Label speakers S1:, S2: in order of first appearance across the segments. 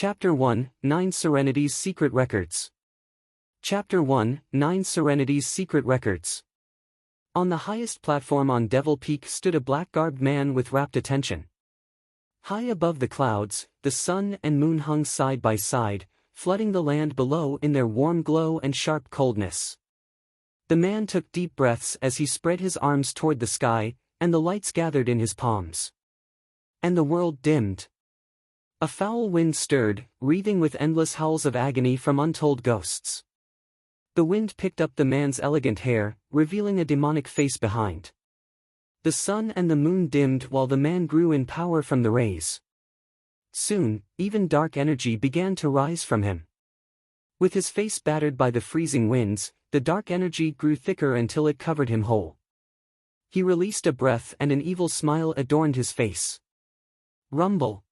S1: Chapter 1, 9 Serenity's Secret Records. Chapter 1, 9 Serenity's Secret Records. On the highest platform on Devil Peak stood a black-garbed man with rapt attention. High above the clouds, the sun and moon hung side by side, flooding the land below in their warm glow and sharp coldness. The man took deep breaths as he spread his arms toward the sky, and the lights gathered in his palms. And the world dimmed. A foul wind stirred, wreathing with endless howls of agony from untold ghosts. The wind picked up the man's elegant hair, revealing a demonic face behind. The sun and the moon dimmed while the man grew in power from the rays. Soon, even dark energy began to rise from him. With his face battered by the freezing winds, the dark energy grew thicker until it covered him whole. He released a breath and an evil smile adorned his face. Rumble.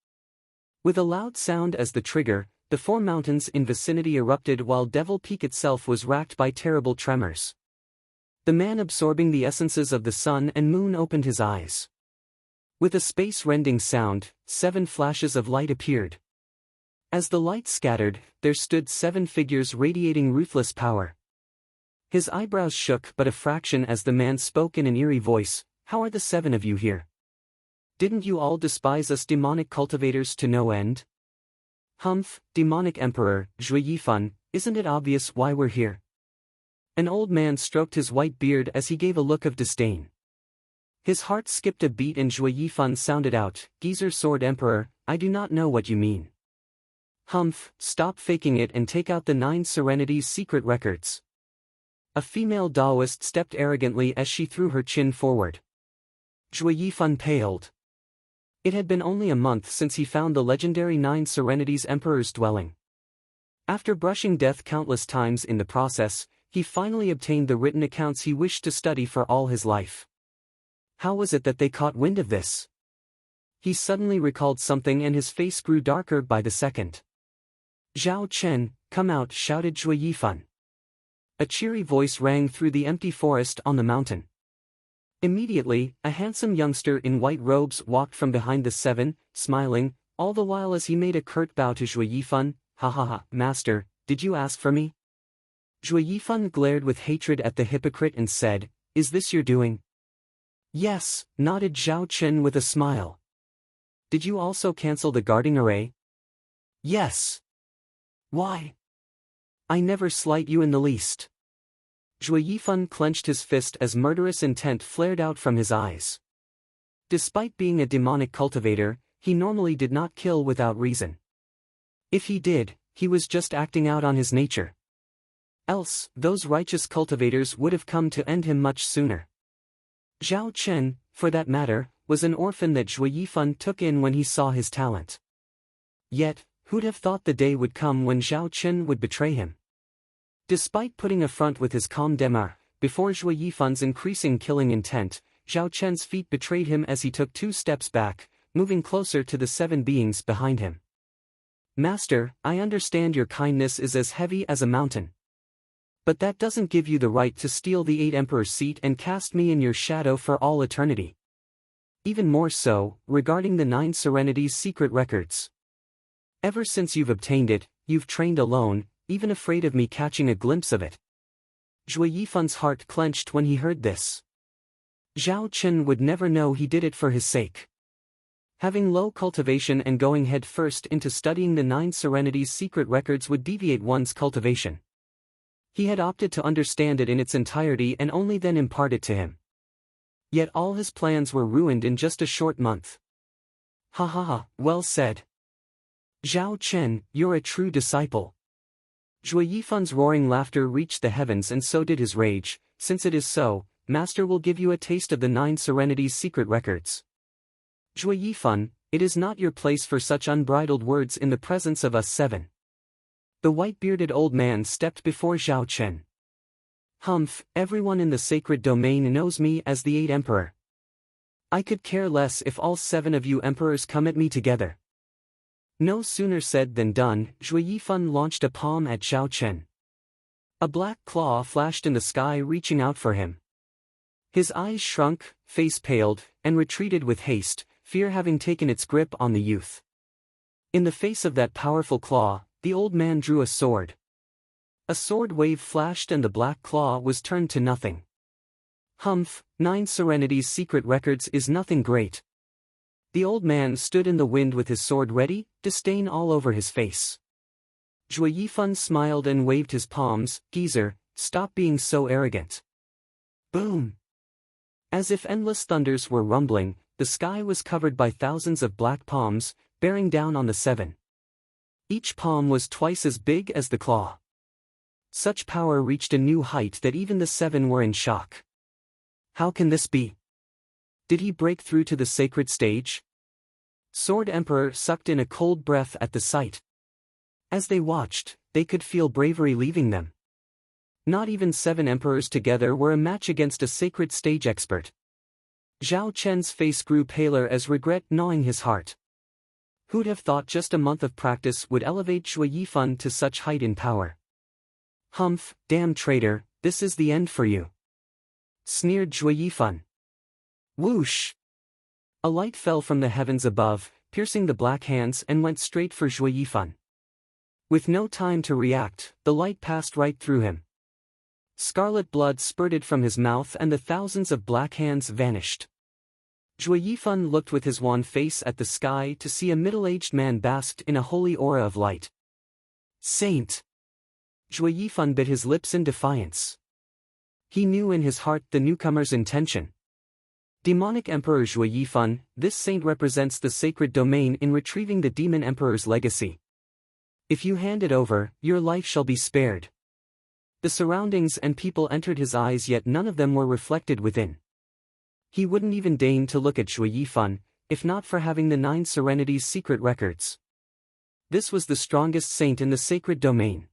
S1: With a loud sound as the trigger, the 4 mountains in vicinity erupted while Devil Peak itself was racked by terrible tremors. The man absorbing the essences of the sun and moon opened his eyes. With a space-rending sound, 7 flashes of light appeared. As the light scattered, there stood 7 figures radiating ruthless power. His eyebrows shook but a fraction as the man spoke in an eerie voice, "How are the 7 of you here? Didn't you all despise us demonic cultivators to no end? Humph, demonic emperor, Zhui Yifan, isn't it obvious why we're here?" An old man stroked his white beard as he gave a look of disdain. His heart skipped a beat and Zhui Yifan sounded out, "Geezer Sword Emperor, I do not know what you mean. Humph, stop faking it and take out the 9 Serenity's secret records." A female Taoist stepped arrogantly as she threw her chin forward. Zhui Yifan paled. It had been only a month since he found the legendary 9 Serenity's Emperor's dwelling. After brushing death countless times in the process, he finally obtained the written accounts he wished to study for all his life. How was it that they caught wind of this? He suddenly recalled something and his face grew darker by the second. "Zhao Chen, come out," shouted Zhui Yifan. A cheery voice rang through the empty forest on the mountain. Immediately, a handsome youngster in white robes walked from behind the 7, smiling, all the while as he made a curt bow to Zhui Yifan. "Ha ha ha, master, did you ask for me?" Zhui Yifan glared with hatred at the hypocrite and said, "Is this your doing?" "Yes," nodded Zhao Chen with a smile. "Did you also cancel the guarding array?" "Yes." "Why?" "I never slight you in the least." Zhui Yifan clenched his fist as murderous intent flared out from his eyes. Despite being a demonic cultivator, he normally did not kill without reason. If he did, he was just acting out on his nature. Else, those righteous cultivators would have come to end him much sooner. Zhao Chen, for that matter, was an orphan that Zhui Yifan took in when he saw his talent. Yet, who'd have thought the day would come when Zhao Chen would betray him? Despite putting a front with his calm demeanor, before Zhui Yifan's increasing killing intent, Zhao Chen's feet betrayed him as he took 2 steps back, moving closer to the 7 beings behind him. "Master, I understand your kindness is as heavy as a mountain. But that doesn't give you the right to steal the 8 Emperor's seat and cast me in your shadow for all eternity. Even more so, regarding the 9 Serenity's secret records. Ever since you've obtained it, you've trained alone, even afraid of me catching a glimpse of it." Zhui Yifan's heart clenched when he heard this. Zhao Chen would never know he did it for his sake. Having low cultivation and going head first into studying the 9 Serenity's secret records would deviate one's cultivation. He had opted to understand it in its entirety and only then impart it to him. Yet all his plans were ruined in just a short month. "Ha ha ha, well said. Zhao Chen, you're a true disciple." Zhui Yifan's roaring laughter reached the heavens and so did his rage. "Since it is so, Master will give you a taste of the 9 Serenity's secret records." "Zhui Yifan, it is not your place for such unbridled words in the presence of us 7. The white-bearded old man stepped before Zhao Chen. "Humph, everyone in the sacred domain knows me as the 8 Emperor. I could care less if all 7 of you emperors come at me together." No sooner said than done, Zhui Yifan launched a palm at Zhao Chen. A black claw flashed in the sky reaching out for him. His eyes shrunk, face paled, and retreated with haste, fear having taken its grip on the youth. In the face of that powerful claw, the old man drew a sword. A sword wave flashed and the black claw was turned to nothing. Humph, 9 Serenity's secret records is nothing great. The old man stood in the wind with his sword ready, disdain all over his face. Zhui Yifan smiled and waved his palms. Geezer, stop being so arrogant. Boom! As if endless thunders were rumbling, the sky was covered by thousands of black palms, bearing down on the 7. Each palm was twice as big as the claw. Such power reached a new height that even the 7 were in shock. How can this be? Did he break through to the sacred stage? Sword Emperor sucked in a cold breath at the sight. As they watched, they could feel bravery leaving them. Not even 7 emperors together were a match against a sacred stage expert. Zhao Chen's face grew paler as regret gnawing his heart. Who'd have thought just a month of practice would elevate Zhui Yifan to such height in power? Humph, damn traitor, this is the end for you. Sneered Zhui Yifan. Whoosh! A light fell from the heavens above, piercing the black hands and went straight for Zhui Yifan. With no time to react, the light passed right through him. Scarlet blood spurted from his mouth and the thousands of black hands vanished. Zhui Yifan looked with his wan face at the sky to see a middle-aged man basked in a holy aura of light. Saint! Zhui Yifan bit his lips in defiance. He knew in his heart the newcomer's intention. Demonic Emperor Zhui Yifan, this saint represents the sacred domain in retrieving the Demon Emperor's legacy. If you hand it over, your life shall be spared. The surroundings and people entered his eyes, yet none of them were reflected within. He wouldn't even deign to look at Zhui Yifan, if not for having the 9 Serenity's secret records. This was the strongest saint in the sacred domain.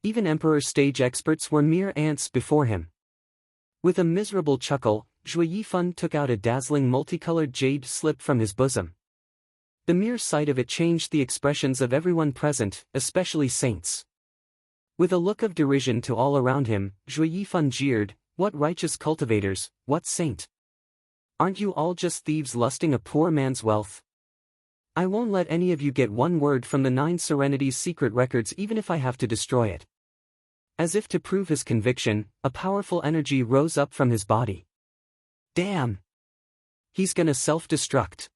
S1: Even Emperor stage experts were mere ants before him. With a miserable chuckle, Zhui Yifan took out a dazzling multicolored jade slip from his bosom. The mere sight of it changed the expressions of everyone present, especially saints. With a look of derision to all around him, Zhui Yifan jeered, "What righteous cultivators, what saint? Aren't you all just thieves lusting a poor man's wealth? I won't let any of you get one word from the 9 Serenity's secret records even if I have to destroy it." As if to prove his conviction, a powerful energy rose up from his body. Damn! He's gonna self-destruct.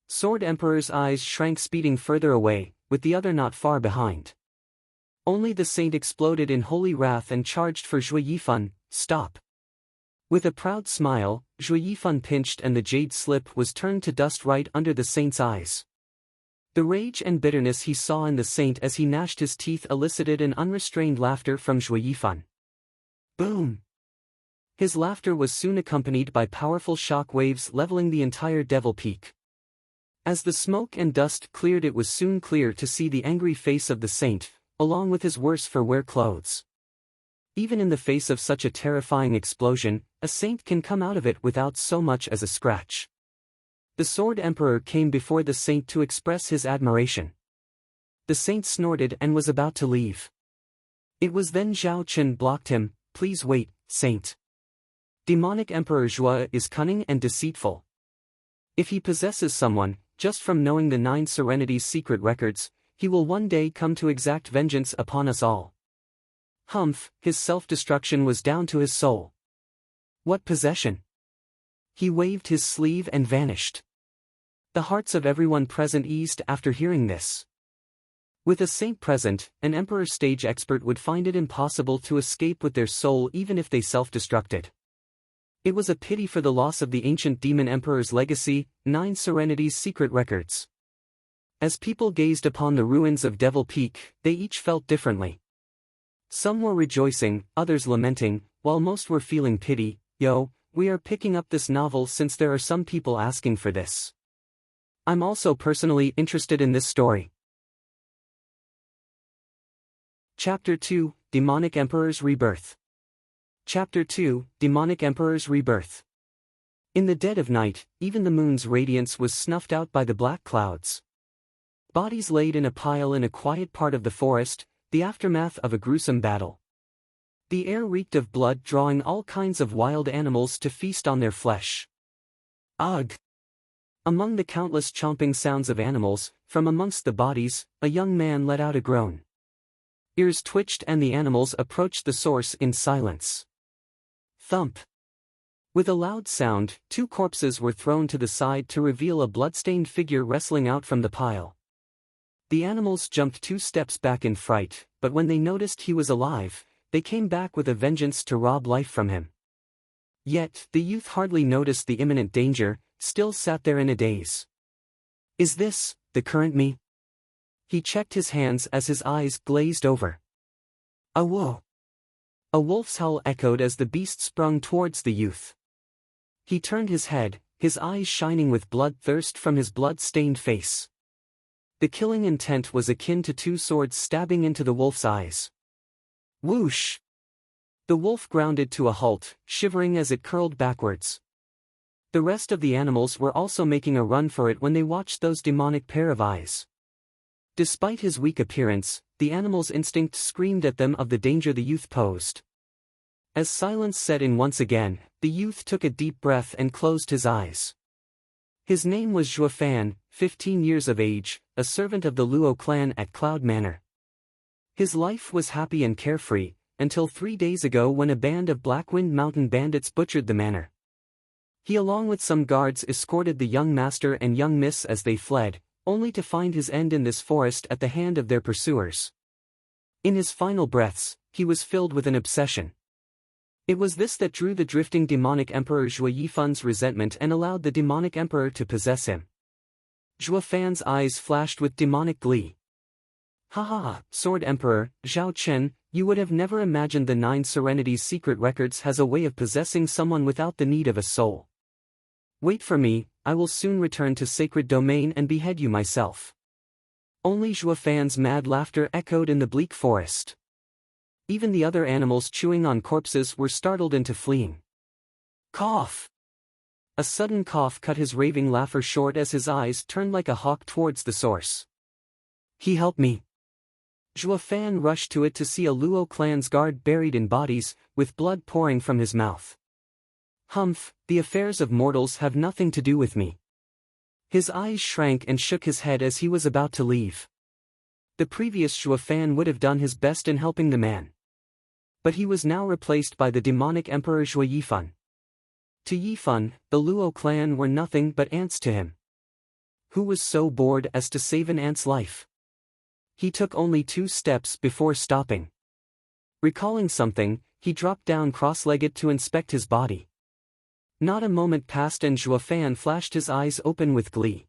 S1: Sword Emperor's eyes shrank, speeding further away, with the other not far behind. Only the saint exploded in holy wrath and charged for Zhui Yifan. Stop! With a proud smile, Zhui Yifan pinched and the jade slip was turned to dust right under the saint's eyes. The rage and bitterness he saw in the saint as he gnashed his teeth elicited an unrestrained laughter from Zhui Yifan. Boom! His laughter was soon accompanied by powerful shock waves leveling the entire Devil Peak. As the smoke and dust cleared, it was soon clear to see the angry face of the saint, along with his worse-for-wear clothes. Even in the face of such a terrifying explosion, a saint can come out of it without so much as a scratch. The Sword Emperor came before the saint to express his admiration. The saint snorted and was about to leave. It was then Zhao Chen blocked him. "Please wait, saint. Demonic Emperor Zhua is cunning and deceitful. If he possesses someone, just from knowing the 9 Serenity's secret records, he will one day come to exact vengeance upon us all." Humph, his self-destruction was down to his soul. What possession? He waved his sleeve and vanished. The hearts of everyone present eased after hearing this. With a saint present, an emperor stage expert would find it impossible to escape with their soul even if they self-destructed. It was a pity for the loss of the ancient demon emperor's legacy, 9 Serenity's secret records. As people gazed upon the ruins of Devil Peak, they each felt differently. Some were rejoicing, others lamenting, while most were feeling pity. Yo, we are picking up this novel since there are some people asking for this. I'm also personally interested in this story. Chapter 2, Demonic Emperor's Rebirth. Chapter 2, Demonic Emperor's Rebirth. In the dead of night, even the moon's radiance was snuffed out by the black clouds. Bodies laid in a pile in a quiet part of the forest, the aftermath of a gruesome battle. The air reeked of blood, drawing all kinds of wild animals to feast on their flesh. Ugh! Among the countless chomping sounds of animals, from amongst the bodies, a young man let out a groan. Ears twitched and the animals approached the source in silence. Thump! With a loud sound, 2 corpses were thrown to the side to reveal a blood-stained figure wrestling out from the pile. The animals jumped 2 steps back in fright, but when they noticed he was alive, they came back with a vengeance to rob life from him. Yet, the youth hardly noticed the imminent danger, still sat there in a daze. Is this the current me? He checked his hands as his eyes glazed over. A whoa! A wolf's howl echoed as the beast sprung towards the youth. He turned his head, his eyes shining with bloodthirst from his blood-stained face. The killing intent was akin to 2 swords stabbing into the wolf's eyes. Whoosh! The wolf grounded to a halt, shivering as it curled backwards. The rest of the animals were also making a run for it when they watched those demonic pair of eyes. Despite his weak appearance, the animals' instinct screamed at them of the danger the youth posed. As silence set in once again, the youth took a deep breath and closed his eyes. His name was Zhuofan, 15 years of age, a servant of the Luo clan at Cloud Manor. His life was happy and carefree, until 3 days ago when a band of Blackwind Mountain bandits butchered the manor. He along with some guards escorted the young master and young miss as they fled, only to find his end in this forest at the hand of their pursuers. In his final breaths, he was filled with an obsession. It was this that drew the drifting demonic emperor Zhuo Yifan's resentment and allowed the demonic emperor to possess him. Zhuofan's eyes flashed with demonic glee. Ha ha ha, Sword Emperor, Zhao Chen, you would have never imagined the 9 Serenities secret records has a way of possessing someone without the need of a soul. Wait for me, I will soon return to sacred domain and behead you myself. Only Zhuofan's mad laughter echoed in the bleak forest. Even the other animals chewing on corpses were startled into fleeing. Cough! A sudden cough cut his raving laughter short as his eyes turned like a hawk towards the source. He helped me. Zhuofan rushed to it to see a Luo clan's guard buried in bodies, with blood pouring from his mouth. Humph, the affairs of mortals have nothing to do with me. His eyes shrank and shook his head as he was about to leave. The previous Zhuofan would have done his best in helping the man. But he was now replaced by the demonic emperor Zhuo Yifan. To Yifan, the Luo clan were nothing but ants to him. Who was so bored as to save an ant's life? He took only 2 steps before stopping. Recalling something, he dropped down cross-legged to inspect his body. Not a moment passed and Zhuofan flashed his eyes open with glee.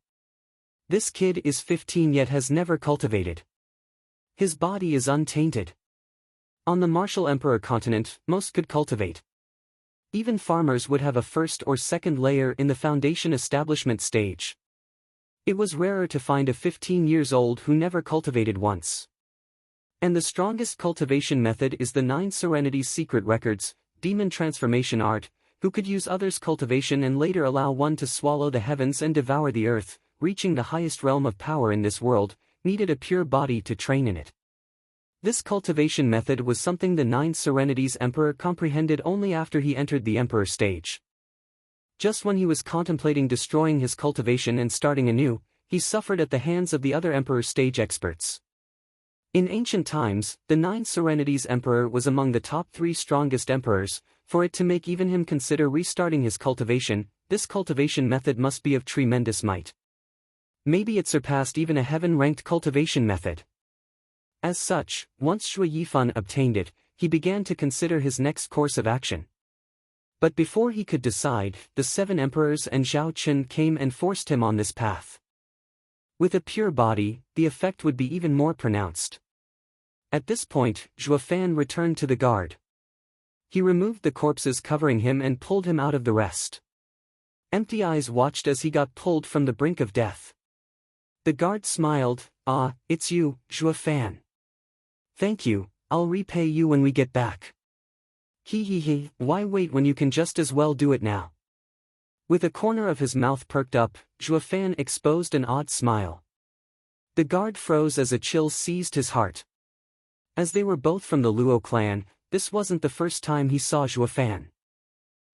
S1: This kid is 15 yet has never cultivated. His body is untainted. On the Martial Emperor continent, most could cultivate. Even farmers would have a first or second layer in the foundation establishment stage. It was rarer to find a 15 years old who never cultivated once. And the strongest cultivation method is the 9 Serenities secret records, demon transformation art, who could use others' cultivation and later allow one to swallow the heavens and devour the earth, reaching the highest realm of power in this world, needed a pure body to train in it. This cultivation method was something the 9 Serenities Emperor comprehended only after he entered the Emperor stage. Just when he was contemplating destroying his cultivation and starting anew, he suffered at the hands of the other Emperor stage experts. In ancient times, the 9 Serenities Emperor was among the top 3 strongest emperors. For it to make even him consider restarting his cultivation, this cultivation method must be of tremendous might. Maybe it surpassed even a heaven-ranked cultivation method. As such, once Zhuo Yifan obtained it, he began to consider his next course of action. But before he could decide, the 7 emperors and Zhao Chen came and forced him on this path. With a pure body, the effect would be even more pronounced. At this point, Zhuofan returned to the guard. He removed the corpses covering him and pulled him out of the rest. Empty eyes watched as he got pulled from the brink of death. The guard smiled. Ah, it's you, Zhuofan. Thank you, I'll repay you when we get back. He, why wait when you can just as well do it now? With a corner of his mouth perked up, Zhuofan exposed an odd smile. The guard froze as a chill seized his heart. As they were both from the Luo clan, this wasn't the first time he saw Zhuofan.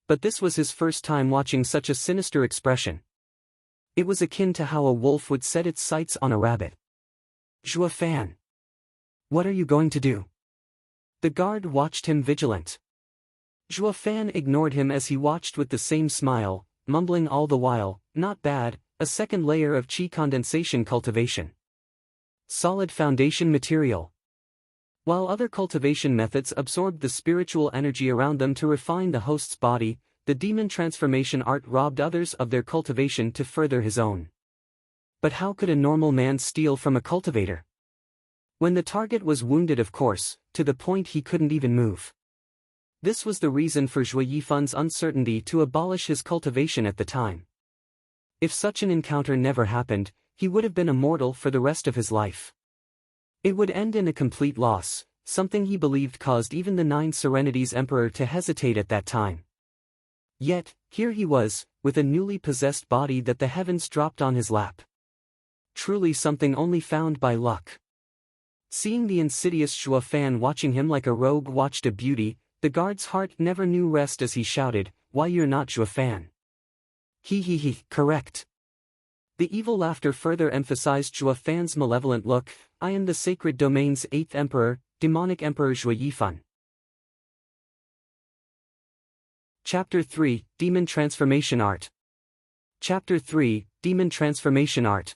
S1: But this was his first time watching such a sinister expression. It was akin to how a wolf would set its sights on a rabbit. "Zhuo Fan. What are you going to do?" The guard watched him vigilant. Zhuo Fan ignored him as he watched with the same smile, mumbling all the while, "Not bad, a second layer of qi condensation cultivation. Solid foundation material." While other cultivation methods absorbed the spiritual energy around them to refine the host's body, the demon transformation art robbed others of their cultivation to further his own. But how could a normal man steal from a cultivator? When the target was wounded, of course, to the point he couldn't even move. This was the reason for Zhuo Yifan's uncertainty to abolish his cultivation at the time. If such an encounter never happened, he would have been immortal for the rest of his life. It would end in a complete loss, something he believed caused even the Nine Serenities Emperor to hesitate at that time. Yet, here he was, with a newly possessed body that the heavens dropped on his lap. Truly something only found by luck. Seeing the insidious Zhuo Fan watching him like a rogue watched a beauty, the guard's heart never knew rest as he shouted, "Why, you're not Zhuo Fan." He, correct. The evil laughter further emphasized Zhuo Fan's malevolent look. "I am the sacred domain's 8th emperor, demonic emperor Zhuo Yifan." Chapter 3, Demon Transformation Art. Chapter 3, Demon Transformation Art.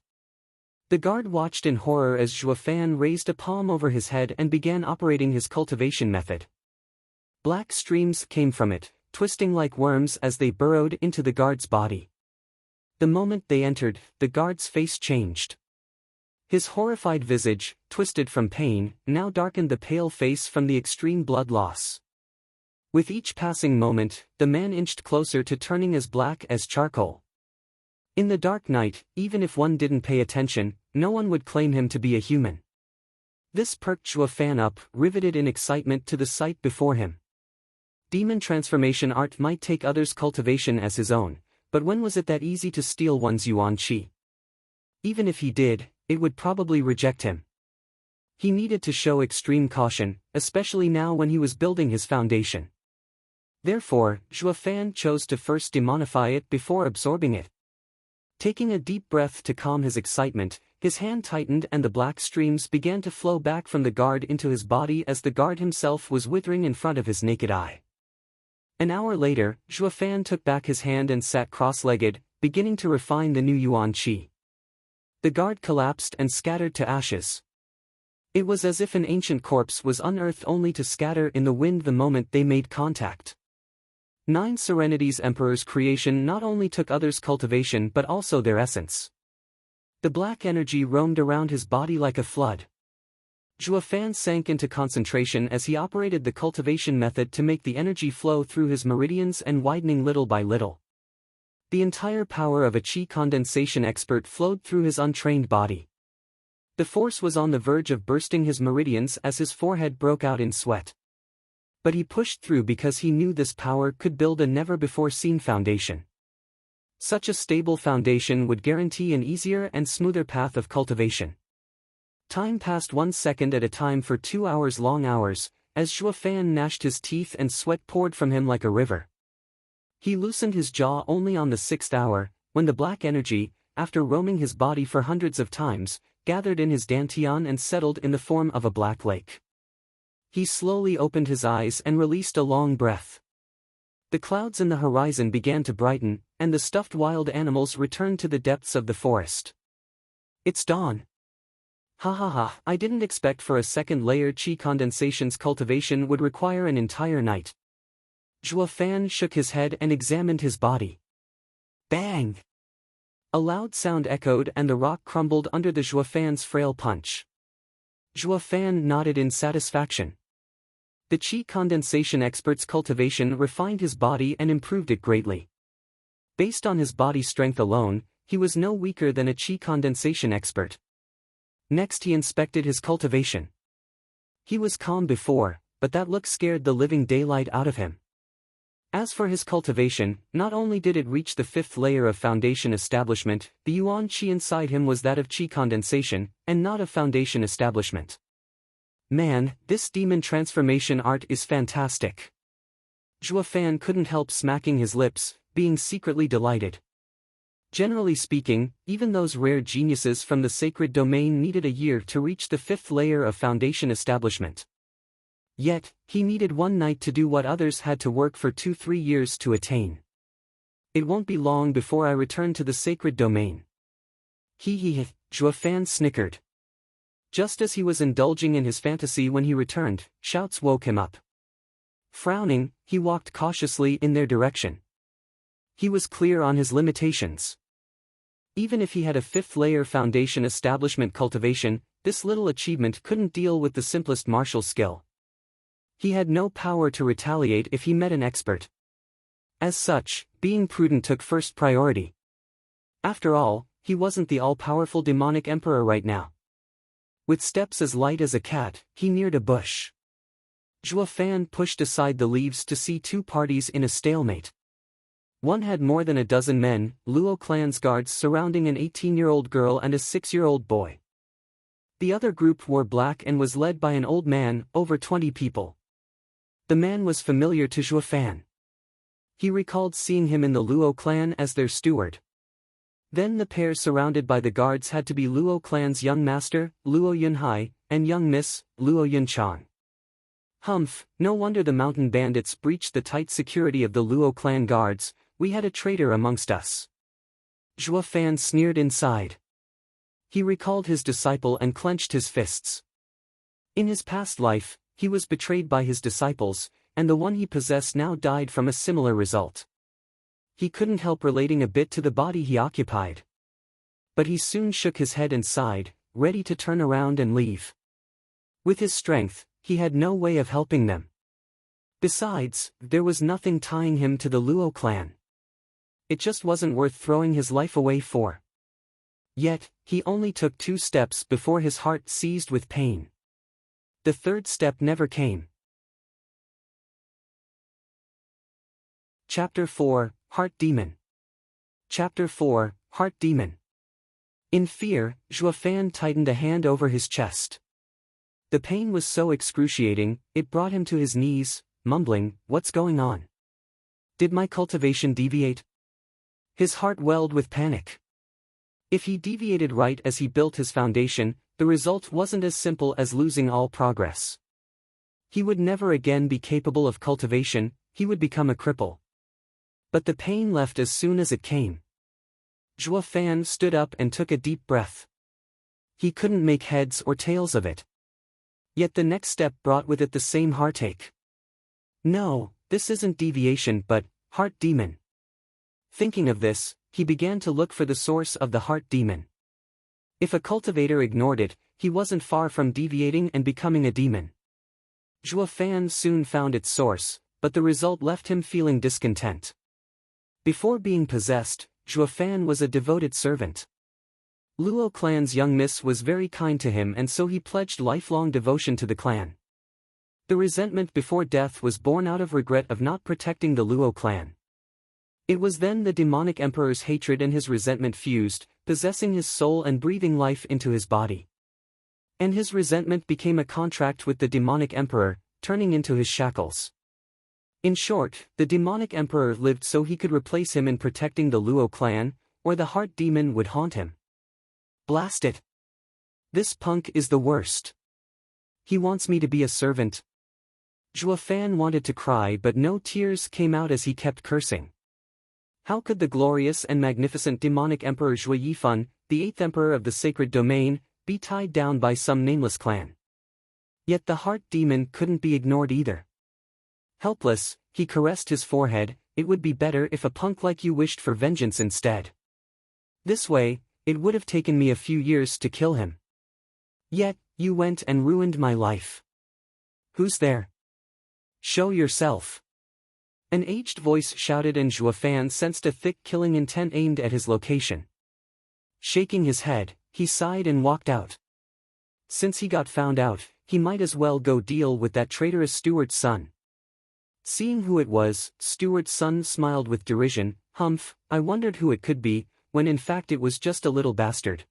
S1: The guard watched in horror as Zhuo Fan raised a palm over his head and began operating his cultivation method. Black streams came from it, twisting like worms as they burrowed into the guard's body. The moment they entered, the guard's face changed. His horrified visage, twisted from pain, now darkened the pale face from the extreme blood loss. With each passing moment, the man inched closer to turning as black as charcoal. In the dark night, even if one didn't pay attention, no one would claim him to be a human. This perked Zhuo Fan up, riveted in excitement to the sight before him. Demon transformation art might take others' cultivation as his own, but when was it that easy to steal one's yuan qi? Even if he did, it would probably reject him. He needed to show extreme caution, especially now when he was building his foundation. Therefore, Zhuo Fan chose to first demonify it before absorbing it. Taking a deep breath to calm his excitement, his hand tightened and the black streams began to flow back from the guard into his body as the guard himself was withering in front of his naked eye. An hour later, Zhuo Fan took back his hand and sat cross-legged, beginning to refine the new yuan qi. The guard collapsed and scattered to ashes. It was as if an ancient corpse was unearthed only to scatter in the wind the moment they made contact. Nine Serenities Emperor's creation not only took others' cultivation but also their essence. The black energy roamed around his body like a flood. Zhuo Fan sank into concentration as he operated the cultivation method to make the energy flow through his meridians and widening little by little. The entire power of a qi condensation expert flowed through his untrained body. The force was on the verge of bursting his meridians as his forehead broke out in sweat. But he pushed through because he knew this power could build a never-before-seen foundation. Such a stable foundation would guarantee an easier and smoother path of cultivation. Time passed 1 second at a time for 2 hours long hours, as Zhuo Fan gnashed his teeth and sweat poured from him like a river. He loosened his jaw only on the 6th hour, when the black energy, after roaming his body for hundreds of times, gathered in his dantian and settled in the form of a black lake. He slowly opened his eyes and released a long breath. The clouds in the horizon began to brighten, and the stuffed wild animals returned to the depths of the forest. "It's dawn." Ha ha ha, I didn't expect for a second layer qi condensation's cultivation would require an entire night. Zhuo Fan shook his head and examined his body. Bang! A loud sound echoed and the rock crumbled under the Zhuo Fan's frail punch. Zhuo Fan nodded in satisfaction. The qi condensation expert's cultivation refined his body and improved it greatly. Based on his body strength alone, he was no weaker than a qi condensation expert. Next he inspected his cultivation. He was calm before, but that look scared the living daylight out of him. As for his cultivation, not only did it reach the 5th layer of foundation establishment, the yuan qi inside him was that of qi condensation, and not of foundation establishment. Man, this demon transformation art is fantastic. Zhuo Fan couldn't help smacking his lips, being secretly delighted. Generally speaking, even those rare geniuses from the sacred domain needed a year to reach the 5th layer of foundation establishment. Yet, he needed one night to do what others had to work for 2-3 years to attain. It won't be long before I return to the sacred domain. Zhuo Fan snickered. Just as he was indulging in his fantasy when he returned, shouts woke him up. Frowning, he walked cautiously in their direction. He was clear on his limitations. Even if he had a 5th layer foundation establishment cultivation, this little achievement couldn't deal with the simplest martial skill. He had no power to retaliate if he met an expert. As such, being prudent took first priority. After all, he wasn't the all-powerful demonic emperor right now. With steps as light as a cat, he neared a bush. Zhuo Fan pushed aside the leaves to see two parties in a stalemate. One had more than a dozen men, Luo clan's guards surrounding an 18-year-old girl and a 6-year-old boy. The other group wore black and was led by an old man, over 20 people. The man was familiar to Zhuo Fan. He recalled seeing him in the Luo clan as their steward. Then the pair surrounded by the guards had to be Luo clan's young master, Luo Yunhai, and young miss, Luo Yunchang. Humph, no wonder the mountain bandits breached the tight security of the Luo clan guards. We had a traitor amongst us. Zhuo Fan sneered inside. He recalled his disciple and clenched his fists. In his past life, he was betrayed by his disciples, and the one he possessed now died from a similar result. He couldn't help relating a bit to the body he occupied. But he soon shook his head and sighed, ready to turn around and leave. With his strength, he had no way of helping them. Besides, there was nothing tying him to the Luo clan. It just wasn't worth throwing his life away for. Yet, he only took 2 steps before his heart seized with pain. The 3rd step never came. Chapter 4, Heart Demon. Chapter 4, Heart Demon. In fear, Zhuo Fan tightened a hand over his chest. The pain was so excruciating, it brought him to his knees, mumbling, "What's going on? Did my cultivation deviate?" His heart welled with panic. If he deviated right as he built his foundation, the result wasn't as simple as losing all progress. He would never again be capable of cultivation, he would become a cripple. But the pain left as soon as it came. Zhuo Fan stood up and took a deep breath. He couldn't make heads or tails of it. Yet the next step brought with it the same heartache. No, this isn't deviation but heart demon. Thinking of this, he began to look for the source of the heart demon. If a cultivator ignored it, he wasn't far from deviating and becoming a demon. Zhuo Fan soon found its source, but the result left him feeling discontent. Before being possessed, Zhuo Fan was a devoted servant. Luo clan's young miss was very kind to him and so he pledged lifelong devotion to the clan. The resentment before death was born out of regret of not protecting the Luo clan. It was then the demonic emperor's hatred and his resentment fused, possessing his soul and breathing life into his body. And his resentment became a contract with the demonic emperor, turning into his shackles. In short, the demonic emperor lived so he could replace him in protecting the Luo clan, or the heart demon would haunt him. Blast it! This punk is the worst. He wants me to be a servant. Zhuo Fan wanted to cry but no tears came out as he kept cursing. How could the glorious and magnificent demonic emperor Zhuo Yifan, the 8th emperor of the sacred domain, be tied down by some nameless clan? Yet the heart demon couldn't be ignored either. Helpless, he caressed his forehead. It would be better if a punk like you wished for vengeance instead. This way, it would have taken me a few years to kill him. Yet, you went and ruined my life. Who's there? Show yourself. An aged voice shouted and Zhuo Fan sensed a thick killing intent aimed at his location. Shaking his head, he sighed and walked out. Since he got found out, he might as well go deal with that traitorous Steward's son. Seeing who it was, Steward's son smiled with derision. Humph, I wondered who it could be, when in fact it was just a little bastard.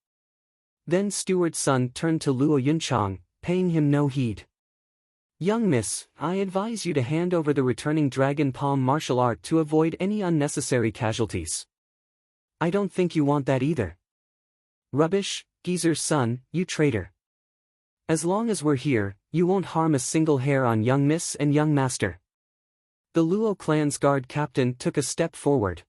S1: Then Steward's son turned to Luo Yunchang, paying him no heed. Young miss, I advise you to hand over the returning dragon palm martial art to avoid any unnecessary casualties. I don't think you want that either. Rubbish, geezer's son, you traitor. As long as we're here, you won't harm a single hair on young miss and young master. The Luo clan's guard captain took a step forward.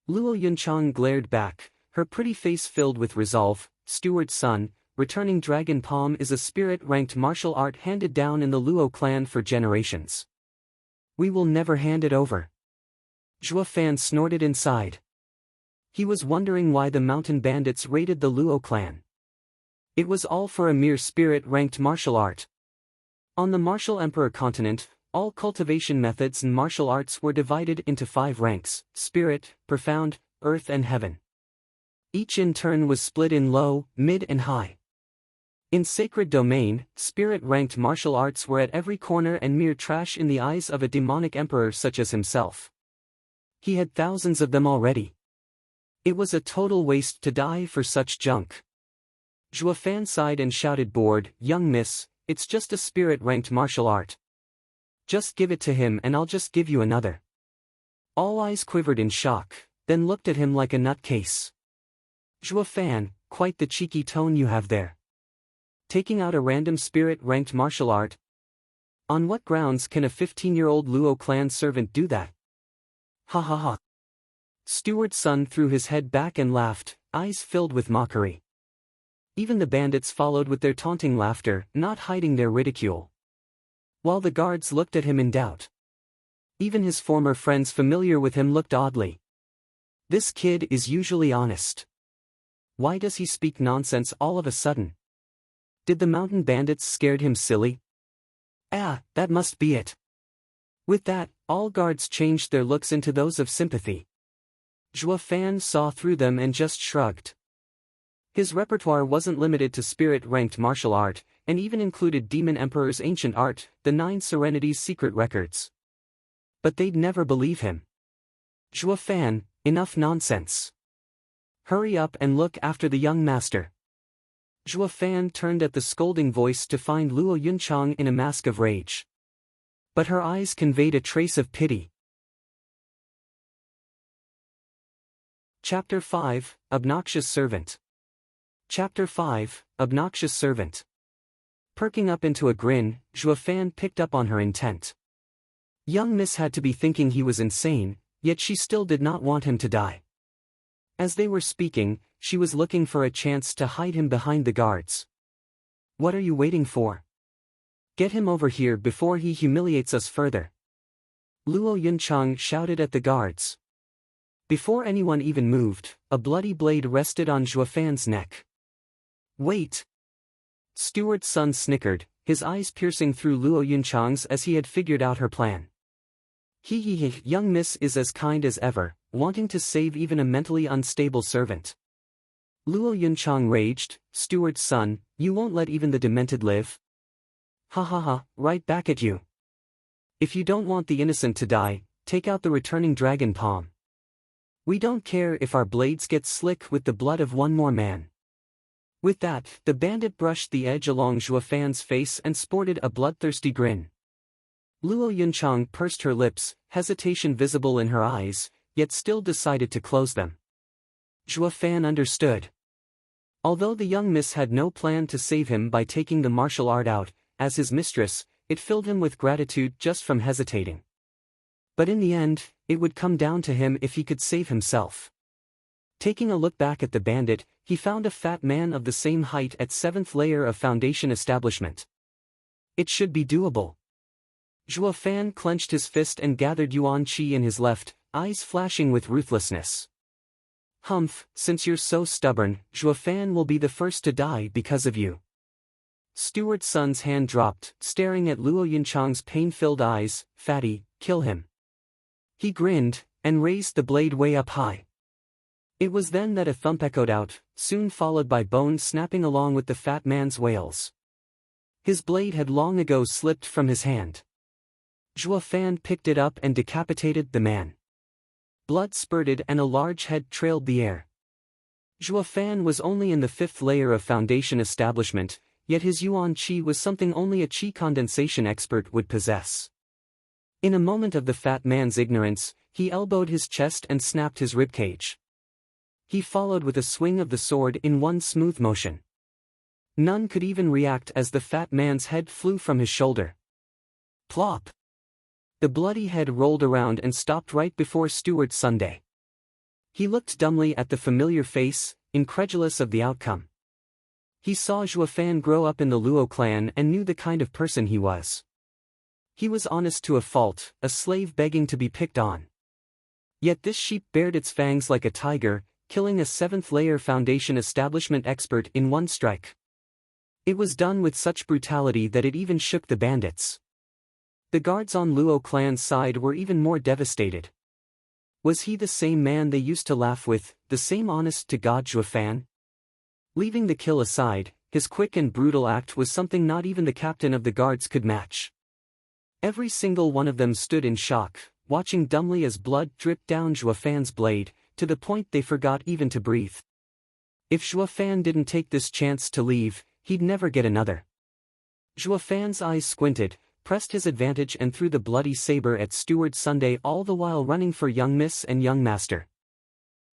S1: Luo Yunchang glared back, her pretty face filled with resolve. Steward's son, returning dragon palm is a spirit-ranked martial art handed down in the Luo clan for generations. We will never hand it over. Zhua Fan snorted inside. He was wondering why the mountain bandits raided the Luo clan. It was all for a mere spirit-ranked martial art. On the Martial Emperor continent, all cultivation methods and martial arts were divided into 5 ranks: spirit, profound, earth and heaven. Each in turn was split in low, mid and high. In sacred domain, spirit-ranked martial arts were at every corner and mere trash in the eyes of a demonic emperor such as himself. He had thousands of them already. It was a total waste to die for such junk. Zhua Fan sighed and shouted, bored, young miss, it's just a spirit-ranked martial art. Just give it to him and I'll just give you another. All eyes quivered in shock, then looked at him like a nutcase. Zhua Fan, quite the cheeky tone you have there. Taking out a random spirit-ranked martial art. On what grounds can a 15-year-old Luo clan servant do that? Ha ha ha. Steward's son threw his head back and laughed, eyes filled with mockery. Even the bandits followed with their taunting laughter, not hiding their ridicule. While the guards looked at him in doubt. Even his former friends familiar with him looked oddly. This kid is usually honest. Why does he speak nonsense all of a sudden? Did the mountain bandits scared him silly? Ah, that must be it. With that, all guards changed their looks into those of sympathy. Zhua Fan saw through them and just shrugged. His repertoire wasn't limited to spirit-ranked martial art, and even included Demon Emperor's ancient art, the 9 Serenities secret records. But they'd never believe him. Zhua Fan, enough nonsense. Hurry up and look after the young master. Zhua Fan turned at the scolding voice to find Luo Yunchang in a mask of rage. But her eyes conveyed a trace of pity. Chapter 5, Obnoxious Servant. Chapter 5, Obnoxious Servant. Perking up into a grin, Zhua Fan picked up on her intent. Young miss had to be thinking he was insane, yet she still did not want him to die. As they were speaking, she was looking for a chance to hide him behind the guards. What are you waiting for? Get him over here before he humiliates us further. Luo Yunchang shouted at the guards. Before anyone even moved, a bloody blade rested on Zhua Fan's neck. Wait! Steward's son snickered, his eyes piercing through Luo Yunchang's as he had figured out her plan. Young miss is as kind as ever, wanting to save even a mentally unstable servant. Luo Yunchang raged, Steward's son, you won't let even the demented live? Ha ha ha, right back at you. If you don't want the innocent to die, take out the returning dragon palm. We don't care if our blades get slick with the blood of one more man. With that, the bandit brushed the edge along Zhua Fan's face and sported a bloodthirsty grin. Luo Yunchang pursed her lips, hesitation visible in her eyes, yet still decided to close them. Zhua Fan understood. Although the young miss had no plan to save him by taking the martial art out, as his mistress, it filled him with gratitude just from hesitating. But in the end, it would come down to him if he could save himself. Taking a look back at the bandit, he found a fat man of the same height at 7th layer of foundation establishment. It should be doable. Zhua Fan clenched his fist and gathered Yuan Qi in his left, eyes flashing with ruthlessness. Humph, since you're so stubborn, Zhua Fan will be the first to die because of you. Steward's son's hand dropped, staring at Luo Yunchang's pain-filled eyes. Fatty, kill him. He grinned, and raised the blade way up high. It was then that a thump echoed out, soon followed by bones snapping along with the fat man's wails. His blade had long ago slipped from his hand. Zhua Fan picked it up and decapitated the man. Blood spurted and a large head trailed the air. Zhua Fan was only in the 5th layer of foundation establishment, yet his Yuan Qi was something only a Qi condensation expert would possess. In a moment of the fat man's ignorance, he elbowed his chest and snapped his ribcage. He followed with a swing of the sword in one smooth motion. None could even react as the fat man's head flew from his shoulder. Plop! The bloody head rolled around and stopped right before Steward Sunday. He looked dumbly at the familiar face, incredulous of the outcome. He saw Zhuofan grow up in the Luo clan and knew the kind of person he was. He was honest to a fault, a slave begging to be picked on. Yet this sheep bared its fangs like a tiger, killing a 7th-layer Foundation establishment expert in one strike. It was done with such brutality that it even shook the bandits. The guards on Luo clan's side were even more devastated. Was he the same man they used to laugh with, the same honest-to-God Zhuofan? Leaving the kill aside, his quick and brutal act was something not even the captain of the guards could match. Every single one of them stood in shock, watching dumbly as blood dripped down Zhuofan's blade, to the point they forgot even to breathe. If Zhuofan didn't take this chance to leave, he'd never get another. Zhuofan's eyes squinted, pressed his advantage and threw the bloody saber at Steward Sunday, all the while running for young miss and young master.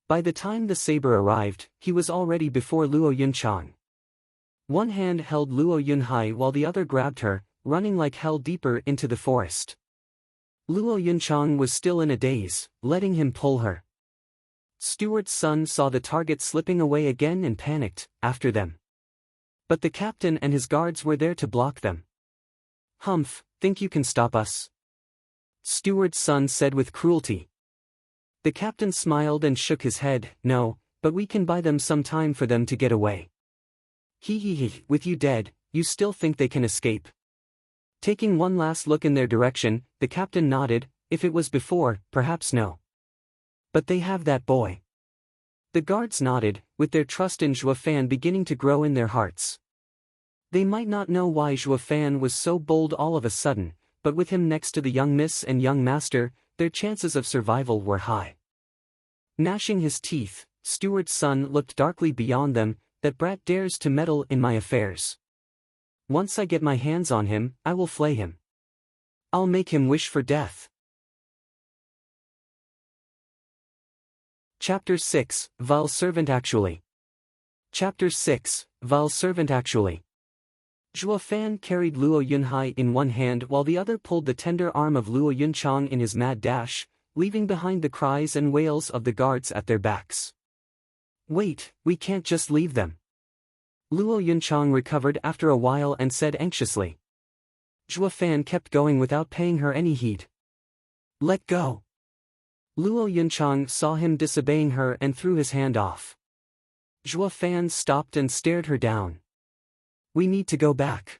S1: By the time the saber arrived, he was already before Luo Yunchang. One hand held Luo Yunhai while the other grabbed her, running like hell deeper into the forest. Luo Yunchang was still in a daze, letting him pull her. Steward's son saw the target slipping away again and panicked, after them. But the captain and his guards were there to block them. "Humph, think you can stop us?" Steward's son said with cruelty. The captain smiled and shook his head. "No, but we can buy them some time for them to get away." "Hee, with you dead, you still think they can escape?" Taking one last look in their direction, the captain nodded. "If it was before, perhaps no. But they have that boy." The guards nodded, with their trust in Zhuofan beginning to grow in their hearts. They might not know why Zhuofan was so bold all of a sudden, but with him next to the young miss and young master, their chances of survival were high. Gnashing his teeth, Steward's son looked darkly beyond them. "That brat dares to meddle in my affairs. Once I get my hands on him, I will flay him. I'll make him wish for death." Chapter 6, Vile Servant Actually. Chapter 6, Vile Servant Actually. Zhuofan carried Luo Yunhai in one hand while the other pulled the tender arm of Luo Yunchang in his mad dash, leaving behind the cries and wails of the guards at their backs. "Wait, we can't just leave them." Luo Yunchang recovered after a while and said anxiously. Zhuofan kept going without paying her any heed. "Let go." Luo Yunchang saw him disobeying her and threw his hand off. Zhuofan stopped and stared her down. "We need to go back.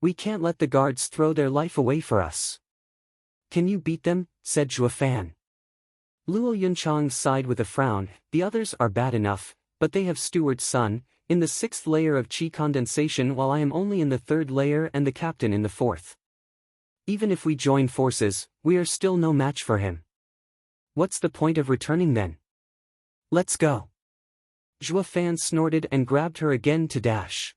S1: We can't let the guards throw their life away for us." "Can you beat them?" said Zhuofan. Luo Yunchang sighed with a frown. "The others are bad enough, but they have Steward's son, in the 6th layer of chi condensation while I am only in the 3rd layer and the captain in the 4th. Even if we join forces, we are still no match for him. What's the point of returning then? Let's go." Zhuofan snorted and grabbed her again to dash.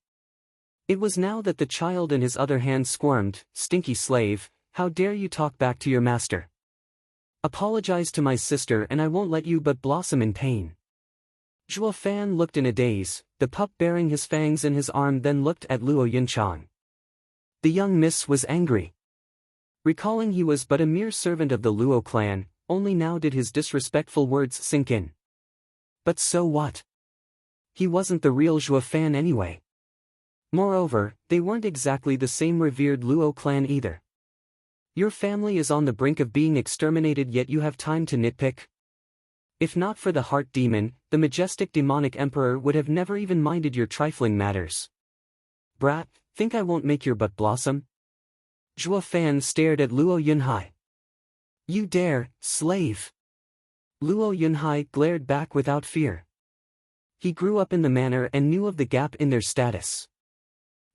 S1: It was now that the child in his other hand squirmed. "Stinky slave, how dare you talk back to your master? Apologize to my sister and I won't let you but blossom in pain." Zhuofan looked in a daze, the pup bearing his fangs in his arm, then looked at Luo Yunchang. The young miss was angry. Recalling he was but a mere servant of the Luo clan, only now did his disrespectful words sink in. But so what? He wasn't the real Zhuofan anyway. Moreover, they weren't exactly the same revered Luo clan either. Your family is on the brink of being exterminated, yet you have time to nitpick? If not for the heart demon, the majestic demonic emperor would have never even minded your trifling matters. Brat, think I won't make your butt blossom? Zhuofan stared at Luo Yunhai. You dare, slave! Luo Yunhai glared back without fear. He grew up in the manor and knew of the gap in their status.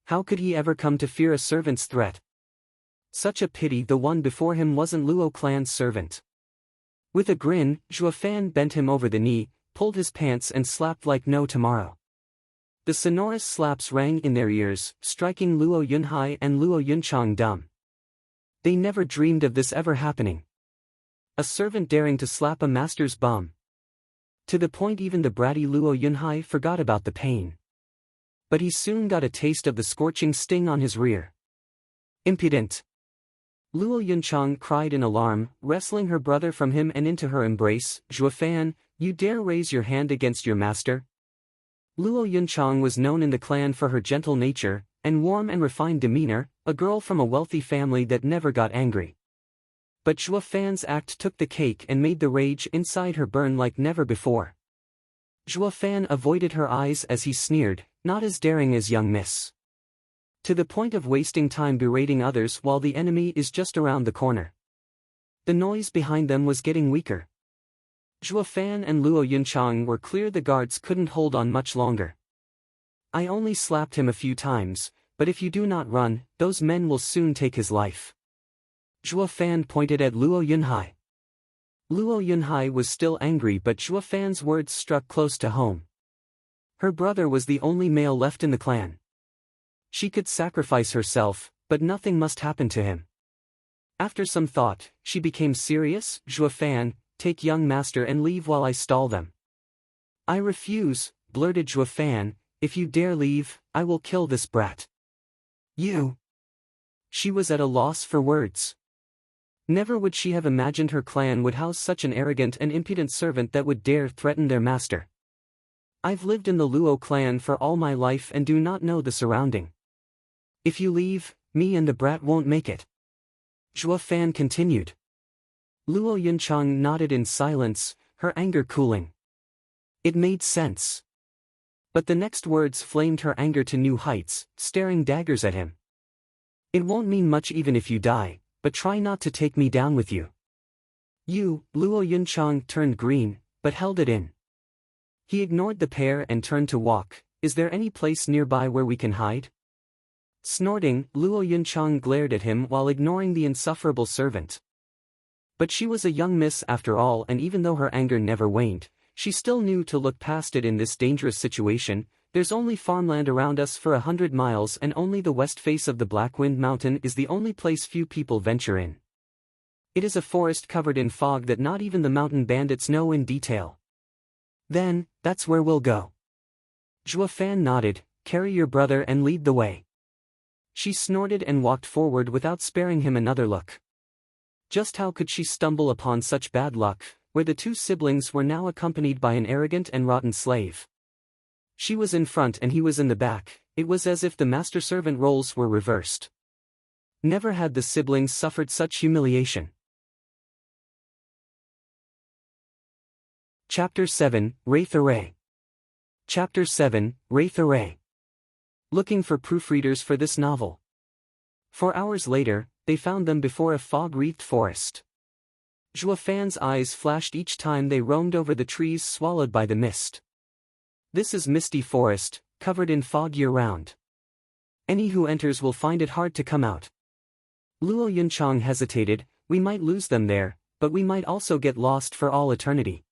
S1: How could he ever come to fear a servant's threat? Such a pity the one before him wasn't Luo clan's servant. With a grin, Zhuofan bent him over the knee, pulled his pants and slapped like no tomorrow. The sonorous slaps rang in their ears, striking Luo Yunhai and Luo Yunchang dumb. They never dreamed of this ever happening. A servant daring to slap a master's bum. To the point even the bratty Luo Yunhai forgot about the pain. But he soon got a taste of the scorching sting on his rear. Impudent! Luo Yunchang cried in alarm, wrestling her brother from him and into her embrace. Zhuofan, you dare raise your hand against your master? Luo Yunchang was known in the clan for her gentle nature, and warm and refined demeanor, a girl from a wealthy family that never got angry. But Zhuofan's act took the cake and made the rage inside her burn like never before. Zhuofan avoided her eyes as he sneered, not as daring as young miss. To the point of wasting time berating others while the enemy is just around the corner. The noise behind them was getting weaker. Zhuofan and Luo Yunchang were clear the guards couldn't hold on much longer. I only slapped him a few times, but if you do not run, those men will soon take his life. Zhuofan pointed at Luo Yunhai. Luo Yunhai was still angry, but Zhuofan's words struck close to home. Her brother was the only male left in the clan. She could sacrifice herself, but nothing must happen to him. After some thought, she became serious. Zhuofan, take young master and leave while I stall them. I refuse, blurted Zhuofan. If you dare leave, I will kill this brat. You! She was at a loss for words. Never would she have imagined her clan would house such an arrogant and impudent servant that would dare threaten their master. I've lived in the Luo clan for all my life and do not know the surrounding. If you leave, me and the brat won't make it. Zhuofan continued. Luo Yunchang nodded in silence, her anger cooling. It made sense. But the next words flamed her anger to new heights, staring daggers at him. It won't mean much even if you die, but try not to take me down with you. You, Luo Yunchang turned green, but held it in. He ignored the pair and turned to walk. Is there any place nearby where we can hide? Snorting, Luo Yunchang glared at him while ignoring the insufferable servant. But she was a young miss after all, and even though her anger never waned, she still knew to look past it in this dangerous situation. There's only farmland around us for 100 miles, and only the west face of the Blackwind Mountain is the only place few people venture in. It is a forest covered in fog that not even the mountain bandits know in detail. Then, that's where we'll go. Zhuofan nodded. Carry your brother and lead the way. She snorted and walked forward without sparing him another look. Just how could she stumble upon such bad luck, where the two siblings were now accompanied by an arrogant and rotten slave? She was in front and he was in the back. It was as if the master-servant roles were reversed. Never had the siblings suffered such humiliation. Chapter 7, Wraith Array. Chapter 7, Wraith Array. Looking for proofreaders for this novel. 4 hours later, they found them before a fog-wreathed forest. Zhuofan's eyes flashed each time they roamed over the trees swallowed by the mist. This is misty forest, covered in fog year-round. Any who enters will find it hard to come out. Luo Yunchang hesitated. We might lose them there, but we might also get lost for all eternity.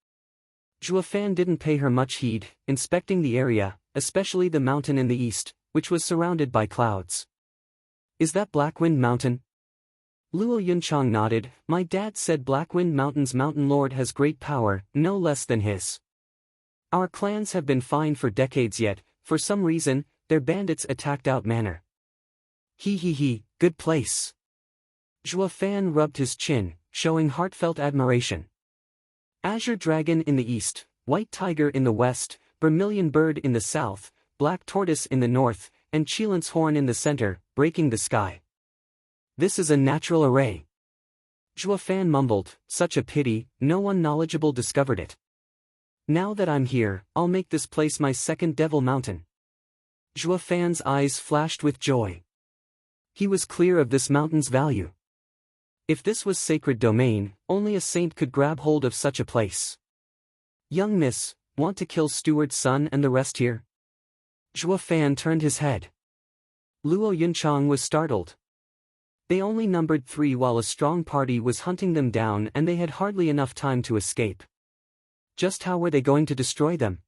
S1: Zhuofan didn't pay her much heed, inspecting the area, especially the mountain in the east, which was surrounded by clouds. Is that Blackwind Mountain? Luo Yunchang nodded. My dad said Blackwind Mountain's mountain lord has great power, no less than his. Our clans have been fine for decades, yet, for some reason, their bandits attacked out manor. He, good place. Zhuofan rubbed his chin, showing heartfelt admiration. Azure Dragon in the east, White Tiger in the west, Vermilion Bird in the south, Black Tortoise in the north, and Cheelant's Horn in the center, breaking the sky. This is a natural array. Zhuofan mumbled, such a pity, no one knowledgeable discovered it. Now that I'm here, I'll make this place my second Devil Mountain. Zhuofan's eyes flashed with joy. He was clear of this mountain's value. If this was sacred domain, only a saint could grab hold of such a place. Young miss, want to kill Steward's son and the rest here? Zhuofan turned his head. Luo Yunchang was startled. They only numbered 3 while a strong party was hunting them down and they had hardly enough time to escape. Just how were they going to destroy them?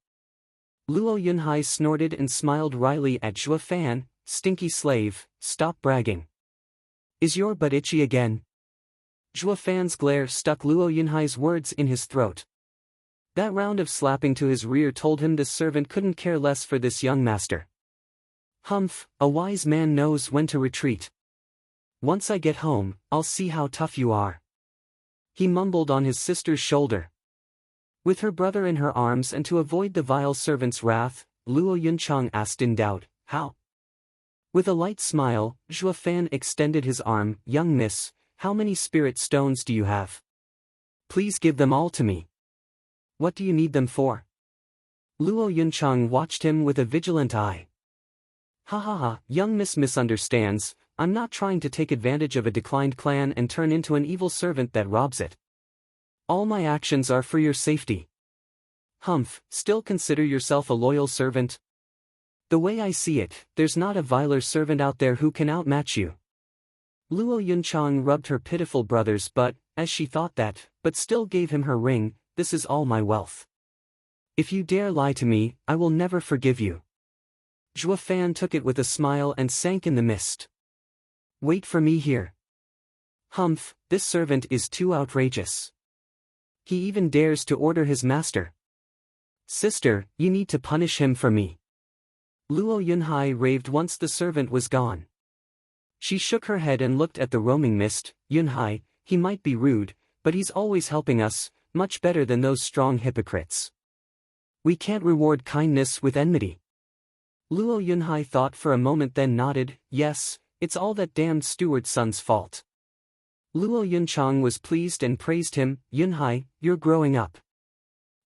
S1: Luo Yunhai snorted and smiled wryly at Zhuofan. Stinky slave, stop bragging. Is your butt itchy again? Zhuofan's glare stuck Luo Yunhai's words in his throat. That round of slapping to his rear told him this servant couldn't care less for this young master. Humph, a wise man knows when to retreat. Once I get home, I'll see how tough you are. He mumbled on his sister's shoulder. With her brother in her arms and to avoid the vile servant's wrath, Luo Yunchang asked in doubt, how? With a light smile, Zhuo Fan extended his arm, young miss, how many spirit stones do you have? Please give them all to me. What do you need them for? Luo Yunchang watched him with a vigilant eye. Ha ha ha, young miss misunderstands, I'm not trying to take advantage of a declined clan and turn into an evil servant that robs it. All my actions are for your safety. Humph, still consider yourself a loyal servant? The way I see it, there's not a viler servant out there who can outmatch you. Luo Yunchang rubbed her pitiful brother's butt, as she thought that, but still gave him her ring. This is all my wealth. If you dare lie to me, I will never forgive you. Zhuo Fan took it with a smile and sank in the mist. Wait for me here. Humph, this servant is too outrageous. He even dares to order his master. Sister, you need to punish him for me. Luo Yunhai raved once the servant was gone. She shook her head and looked at the roaming mist. Yunhai, he might be rude, but he's always helping us, much better than those strong hypocrites. We can't reward kindness with enmity. Luo Yunhai thought for a moment then nodded, yes, it's all that damned steward's son's fault. Luo Yunchang was pleased and praised him, Yunhai, you're growing up.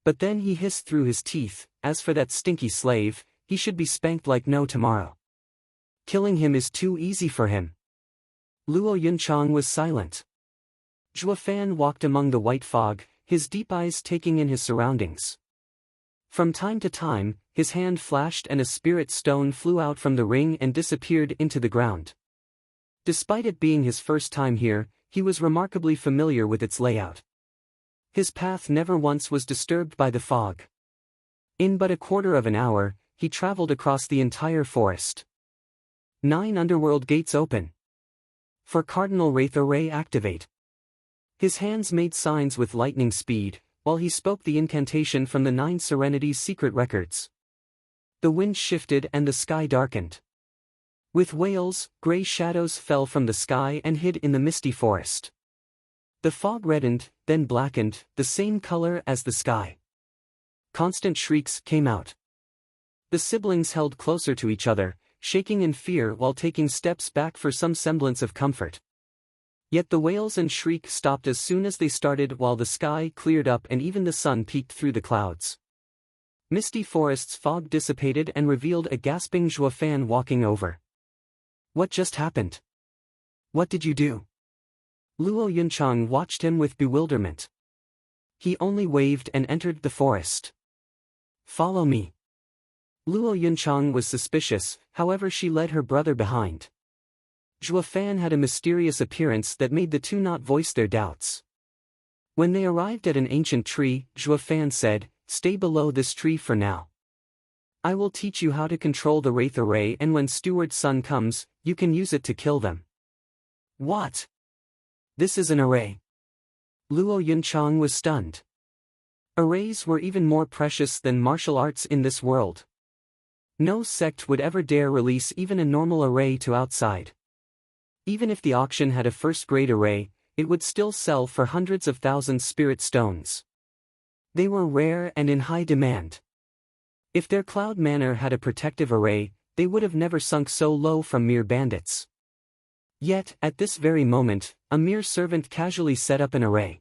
S1: But then he hissed through his teeth, as for that stinky slave, he should be spanked like no tomorrow. Killing him is too easy for him. Luo Yunchang was silent. Zhuo Fan walked among the white fog, his deep eyes taking in his surroundings. From time to time, his hand flashed and a spirit stone flew out from the ring and disappeared into the ground. Despite it being his first time here, he was remarkably familiar with its layout. His path never once was disturbed by the fog. In but a quarter of an hour, he traveled across the entire forest. 9 underworld gates open. For Cardinal Wraith Array activate. His hands made signs with lightning speed, while he spoke the incantation from the 9 Serenity's secret records. The wind shifted and the sky darkened. With wails, gray shadows fell from the sky and hid in the misty forest. The fog reddened, then blackened, the same color as the sky. Constant shrieks came out. The siblings held closer to each other, shaking in fear while taking steps back for some semblance of comfort. Yet the wails and shriek stopped as soon as they started while the sky cleared up and even the sun peeked through the clouds. Misty forest's fog dissipated and revealed a gasping Zhuo Fan walking over. What just happened? What did you do? Luo Yunchang watched him with bewilderment. He only waved and entered the forest. Follow me. Luo Yunchang was suspicious, however she led her brother behind. Zhuo Fan had a mysterious appearance that made the two not voice their doubts. When they arrived at an ancient tree, Zhuo Fan said, stay below this tree for now. I will teach you how to control the Wraith Array and when Steward's son comes, you can use it to kill them. What? This is an array. Luo Yunchang was stunned. Arrays were even more precious than martial arts in this world. No sect would ever dare release even a normal array to outside. Even if the auction had a first-grade array, it would still sell for hundreds of thousands spirit stones. They were rare and in high demand. If their Cloud Manor had a protective array, they would have never sunk so low from mere bandits. Yet, at this very moment, a mere servant casually set up an array.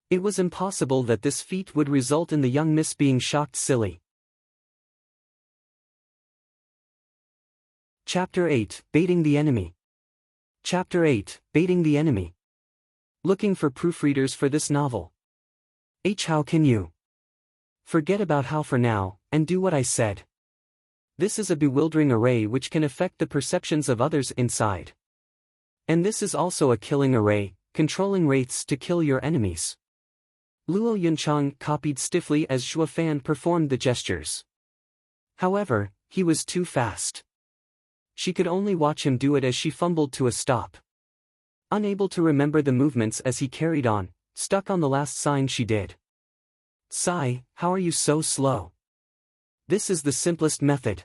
S1: It was impossible that this feat would result in the young miss being shocked silly. Chapter 8, Baiting the Enemy. Chapter 8, Baiting the Enemy. Looking for proofreaders for this novel. How can you? Forget about how for now, and do what I said. This is a bewildering array which can affect the perceptions of others inside. And this is also a killing array, controlling wraiths to kill your enemies. Luo Yunchang copied stiffly as Zhuo Fan performed the gestures. However, he was too fast. She could only watch him do it as she fumbled to a stop. Unable to remember the movements as he carried on, stuck on the last sign she did. Sigh, how are you so slow? This is the simplest method.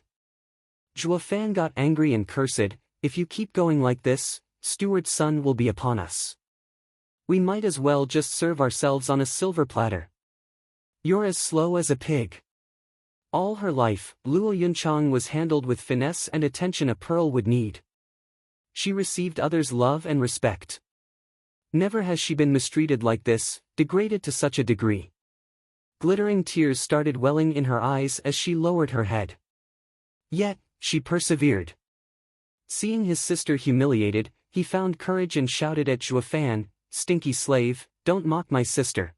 S1: Zhuofan got angry and cursed, if you keep going like this, Steward's son will be upon us. We might as well just serve ourselves on a silver platter. You're as slow as a pig. All her life, Luo Yunchang was handled with finesse and attention a pearl would need. She received others' love and respect. Never has she been mistreated like this, degraded to such a degree. Glittering tears started welling in her eyes as she lowered her head. Yet, she persevered. Seeing his sister humiliated, he found courage and shouted at Zhuofan, "Stinky slave, don't mock my sister."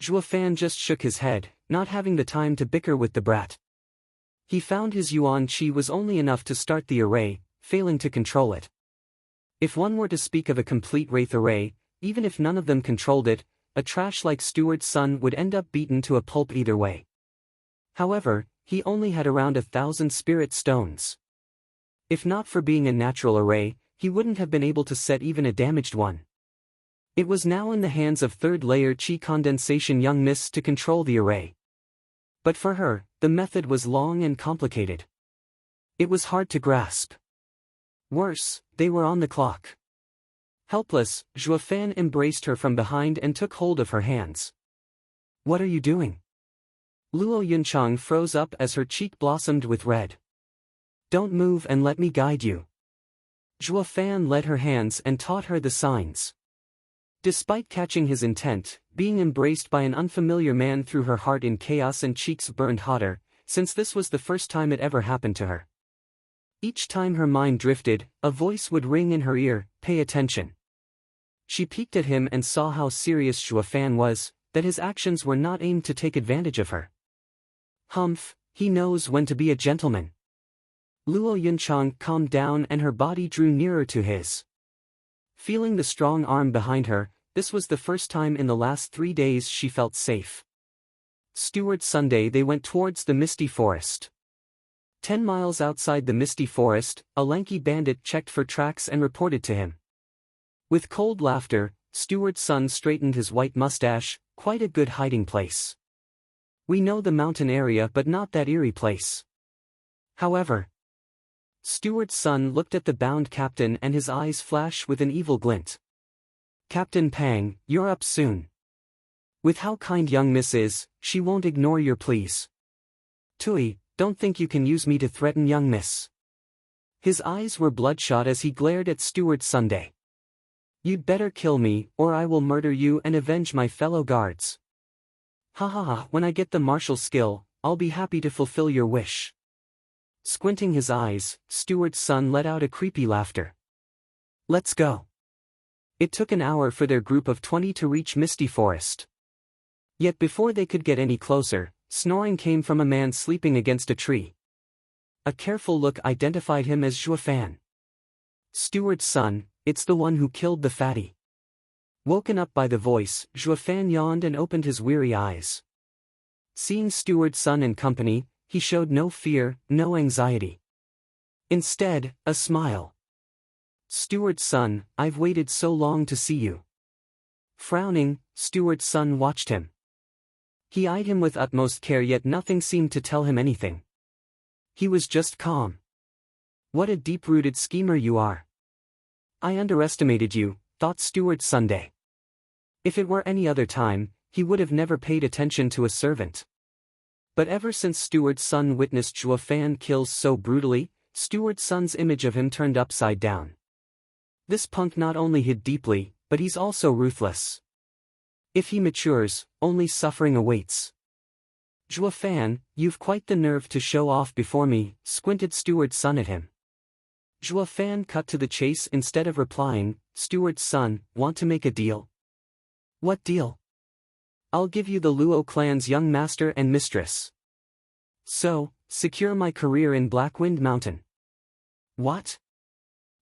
S1: Zhuofan just shook his head, not having the time to bicker with the brat. He found his yuan qi was only enough to start the array, failing to control it. If one were to speak of a complete wraith array, even if none of them controlled it, a trash like Steward's son would end up beaten to a pulp either way. However, he only had around 1,000 spirit stones. If not for being a natural array, he wouldn't have been able to set even a damaged one. It was now in the hands of third-layer Qi condensation young miss to control the array. But for her, the method was long and complicated. It was hard to grasp. Worse, they were on the clock. Helpless, Zhuofan embraced her from behind and took hold of her hands. "What are you doing?" Luo Yunchang froze up as her cheek blossomed with red. "Don't move and let me guide you." Zhuofan led her hands and taught her the signs. Despite catching his intent, being embraced by an unfamiliar man threw her heart in chaos and cheeks burned hotter, since this was the first time it ever happened to her. Each time her mind drifted, a voice would ring in her ear, "Pay attention." She peeked at him and saw how serious Zhuofan was, that his actions were not aimed to take advantage of her. Humph, he knows when to be a gentleman. Luo Yunchang calmed down and her body drew nearer to his. Feeling the strong arm behind her, this was the first time in the last 3 days she felt safe. Steward Sunday they went towards the misty forest. 10 miles outside the misty forest, a lanky bandit checked for tracks and reported to him. With cold laughter, Steward's son straightened his white mustache, "Quite a good hiding place. We know the mountain area but not that eerie place." However, Steward's son looked at the bound captain and his eyes flashed with an evil glint. "Captain Pang, you're up soon. With how kind young miss is, she won't ignore your pleas. Tui, don't think you can use me to threaten young miss." His eyes were bloodshot as he glared at Steward Sunday. "You'd better kill me, or I will murder you and avenge my fellow guards. Ha ha ha, when I get the martial skill, I'll be happy to fulfill your wish." Squinting his eyes, Steward's son let out a creepy laughter. "Let's go." It took an hour for their group of 20 to reach Misty Forest. Yet before they could get any closer, snoring came from a man sleeping against a tree. A careful look identified him as Zhuofan. "Steward's son, it's the one who killed the fatty." Woken up by the voice, Zhuofan yawned and opened his weary eyes. Seeing Steward's son in company, he showed no fear, no anxiety. Instead, a smile. "Steward's son, I've waited so long to see you." Frowning, Steward's son watched him. He eyed him with utmost care yet nothing seemed to tell him anything. He was just calm. "What a deep-rooted schemer you are." "I underestimated you," thought Steward Sunday. If it were any other time, he would have never paid attention to a servant. But ever since Steward's son witnessed Zhuofan kills so brutally, Steward's son's image of him turned upside down. This punk not only hid deeply, but he's also ruthless. If he matures, only suffering awaits. "Zhuofan, you've quite the nerve to show off before me," squinted Steward's son at him. Zhuofan cut to the chase instead of replying. "Steward's son, want to make a deal?" "What deal?" "I'll give you the Luo clan's young master and mistress. So, secure my career in Blackwind Mountain." "What?"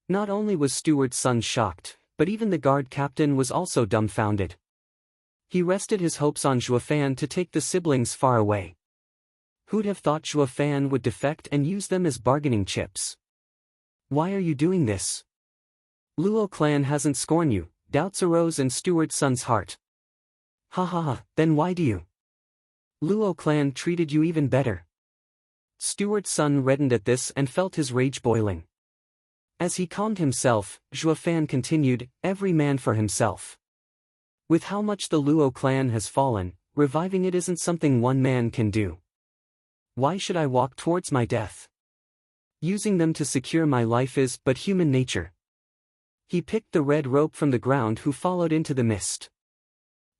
S1: Not only was Steward's son shocked, but even the guard captain was also dumbfounded. He rested his hopes on Zhuofan to take the siblings far away. Who'd have thought Zhuofan would defect and use them as bargaining chips? "Why are you doing this? Luo clan hasn't scorned you," doubts arose in Steward's son's heart. "Ha ha ha, then why do you?" Luo clan treated you even better. Steward's son reddened at this and felt his rage boiling. As he calmed himself, Zhuofan continued, every man for himself. With how much the Luo clan has fallen, reviving it isn't something one man can do. Why should I walk towards my death? Using them to secure my life is but human nature. He picked the red rope from the ground who followed into the mist.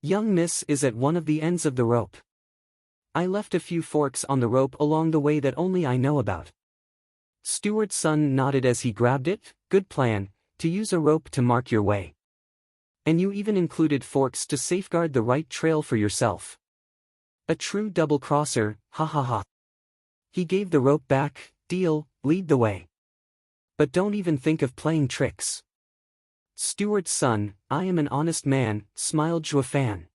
S1: Young Miss is at one of the ends of the rope. I left a few forks on the rope along the way that only I know about. Steward's son nodded as he grabbed it, good plan, to use a rope to mark your way. And you even included forks to safeguard the right trail for yourself. A true double-crosser, ha ha ha. He gave the rope back, deal, lead the way. But don't even think of playing tricks. Steward's son, I am an honest man, smiled Zhuofan.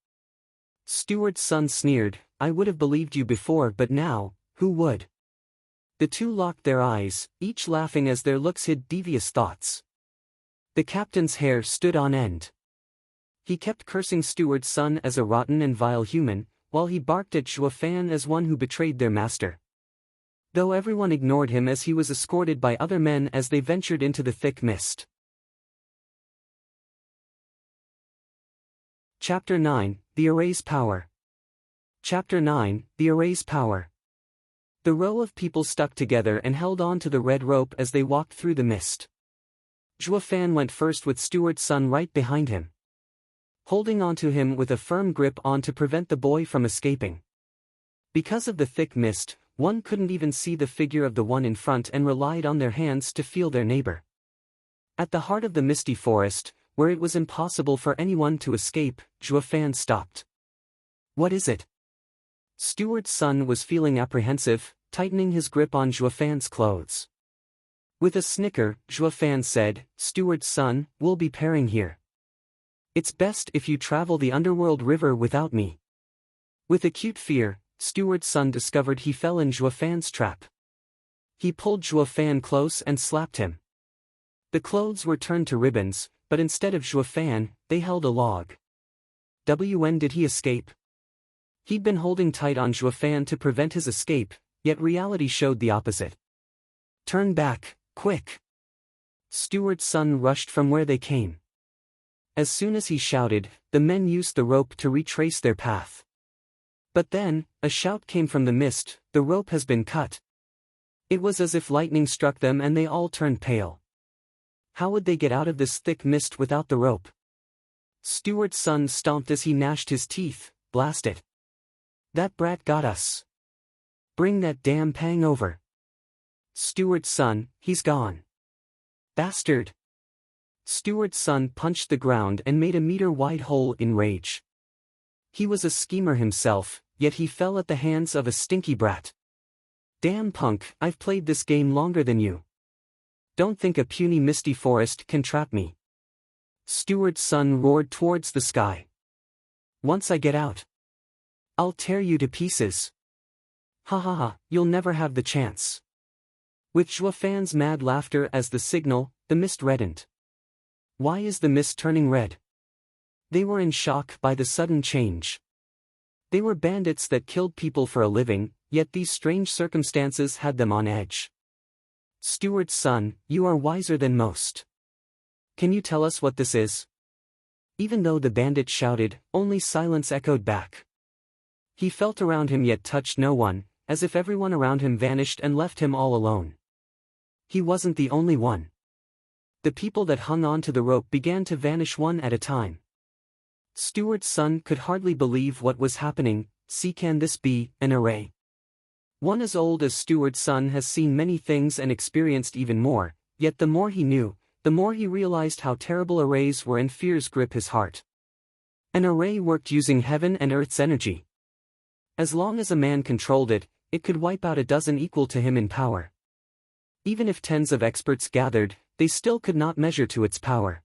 S1: Steward's son sneered, I would have believed you before but now, who would? The two locked their eyes, each laughing as their looks hid devious thoughts. The captain's hair stood on end. He kept cursing Steward's son as a rotten and vile human, while he barked at Zhuofan as one who betrayed their master. Though everyone ignored him as he was escorted by other men as they ventured into the thick mist. Chapter 9, The Array's Power. Chapter 9, The Array's Power. The row of people stuck together and held on to the red rope as they walked through the mist. Zhuofan went first with Steward's son right behind him, holding onto him with a firm grip on to prevent the boy from escaping. Because of the thick mist, one couldn't even see the figure of the one in front and relied on their hands to feel their neighbor. At the heart of the misty forest, where it was impossible for anyone to escape, Zhuofan stopped. What is it? Steward's son was feeling apprehensive, tightening his grip on Zhuofan's clothes. With a snicker, Zhuofan said, Steward's son, we'll be pairing here. It's best if you travel the underworld river without me. With acute fear, Steward's son discovered he fell in Zhuofan's trap. He pulled Zhuofan close and slapped him. The clothes were turned to ribbons, but instead of Zhuofan, they held a log. When did he escape? He'd been holding tight on Zhuofan to prevent his escape, yet reality showed the opposite. Turn back, quick! Steward's son rushed from where they came. As soon as he shouted, the men used the rope to retrace their path. But then, a shout came from the mist, the rope has been cut. It was as if lightning struck them and they all turned pale. How would they get out of this thick mist without the rope? Steward's son stomped as he gnashed his teeth, blast it. That brat got us. Bring that damn Pang over. Steward's son, he's gone. Bastard. Steward's son punched the ground and made a meter-wide hole in rage. He was a schemer himself, yet he fell at the hands of a stinky brat. Damn punk, I've played this game longer than you. Don't think a puny misty forest can trap me. Steward's son roared towards the sky. Once I get out, I'll tear you to pieces. Ha ha ha, you'll never have the chance. With Zhuofan's mad laughter as the signal, the mist reddened. Why is the mist turning red? They were in shock by the sudden change. They were bandits that killed people for a living, yet these strange circumstances had them on edge. Steward's son, you are wiser than most. Can you tell us what this is? Even though the bandit shouted, only silence echoed back. He felt around him yet touched no one, as if everyone around him vanished and left him all alone. He wasn't the only one. The people that hung on to the rope began to vanish one at a time. Steward's son could hardly believe what was happening. See, can this be an array? One as old as Steward's son has seen many things and experienced even more, yet the more he knew, the more he realized how terrible arrays were and fears grip his heart. An array worked using heaven and earth's energy. As long as a man controlled it, it could wipe out a dozen equal to him in power. Even if tens of experts gathered, they still could not measure to its power.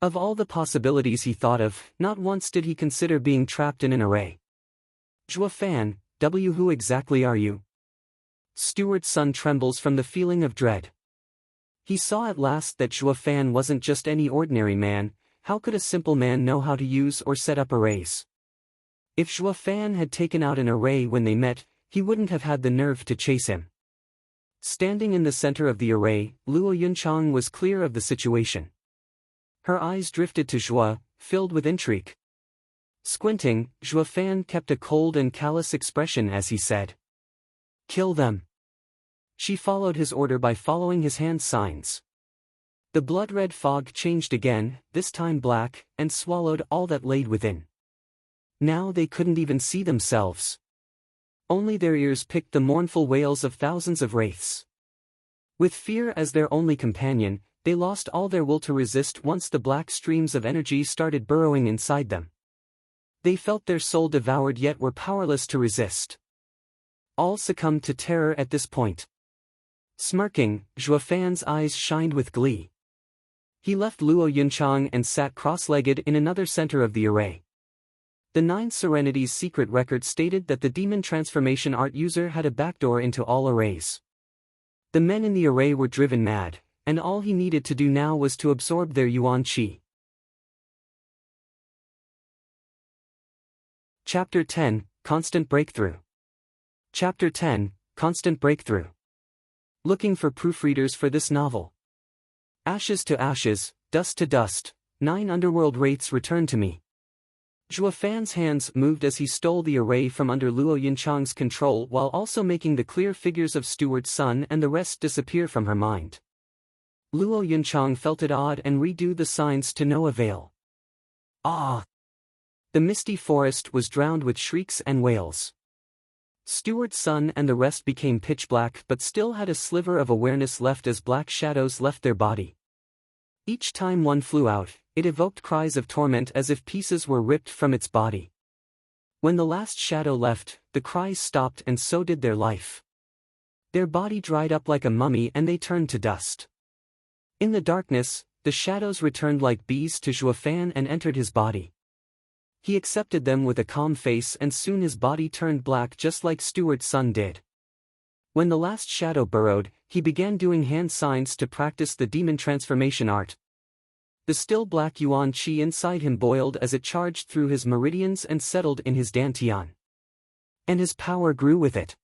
S1: Of all the possibilities he thought of, not once did he consider being trapped in an array. Zhuofan, who exactly are you? Steward's son trembles from the feeling of dread. He saw at last that Zhuofan wasn't just any ordinary man. How could a simple man know how to use or set up arrays? If Zhuo Fan had taken out an array when they met, he wouldn't have had the nerve to chase him. Standing in the center of the array, Luo Yunchang was clear of the situation. Her eyes drifted to Zhuo, filled with intrigue. Squinting, Zhuo Fan kept a cold and callous expression as he said, "Kill them." She followed his order by following his hand signs. The blood-red fog changed again, this time black, and swallowed all that laid within. Now they couldn't even see themselves. Only their ears picked the mournful wails of thousands of wraiths. With fear as their only companion, they lost all their will to resist once the black streams of energy started burrowing inside them. They felt their soul devoured yet were powerless to resist. All succumbed to terror at this point. Smirking, Zhuo Fan's eyes shined with glee. He left Luo Yunchang and sat cross-legged in another center of the array. The 9 Serenity's secret record stated that the demon transformation art user had a backdoor into all arrays. The men in the array were driven mad, and all he needed to do now was to absorb their yuan qi. Chapter 10, Constant Breakthrough. Chapter 10, Constant Breakthrough. Looking for proofreaders for this novel. Ashes to ashes, dust to dust, 9 underworld wraiths return to me. Zhuo Fan's hands moved as he stole the array from under Luo Yunchang's control while also making the clear figures of Steward's son and the rest disappear from her mind. Luo Yunchang felt it odd and redo the signs to no avail. Ah! The misty forest was drowned with shrieks and wails. Steward's son and the rest became pitch black but still had a sliver of awareness left as black shadows left their body. Each time one flew out, it evoked cries of torment as if pieces were ripped from its body. When the last shadow left, the cries stopped and so did their life. Their body dried up like a mummy and they turned to dust. In the darkness, the shadows returned like bees to Zhuo Fan and entered his body. He accepted them with a calm face and soon his body turned black just like Steward's son did. When the last shadow burrowed, he began doing hand signs to practice the demon transformation art. The still black yuan qi inside him boiled as it charged through his meridians and settled in his dantian. And his power grew with it.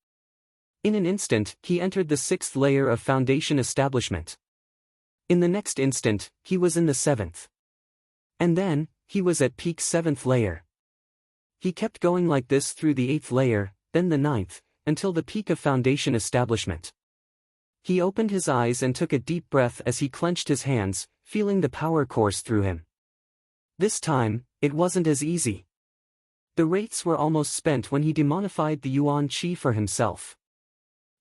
S1: In an instant, he entered the 6th layer of foundation establishment. In the next instant, he was in the 7th. And then, he was at peak 7th layer. He kept going like this through the 8th layer, then the 9th, until the peak of foundation establishment. He opened his eyes and took a deep breath as he clenched his hands, feeling the power course through him. This time, it wasn't as easy. The wraiths were almost spent when he demonified the yuan qi for himself.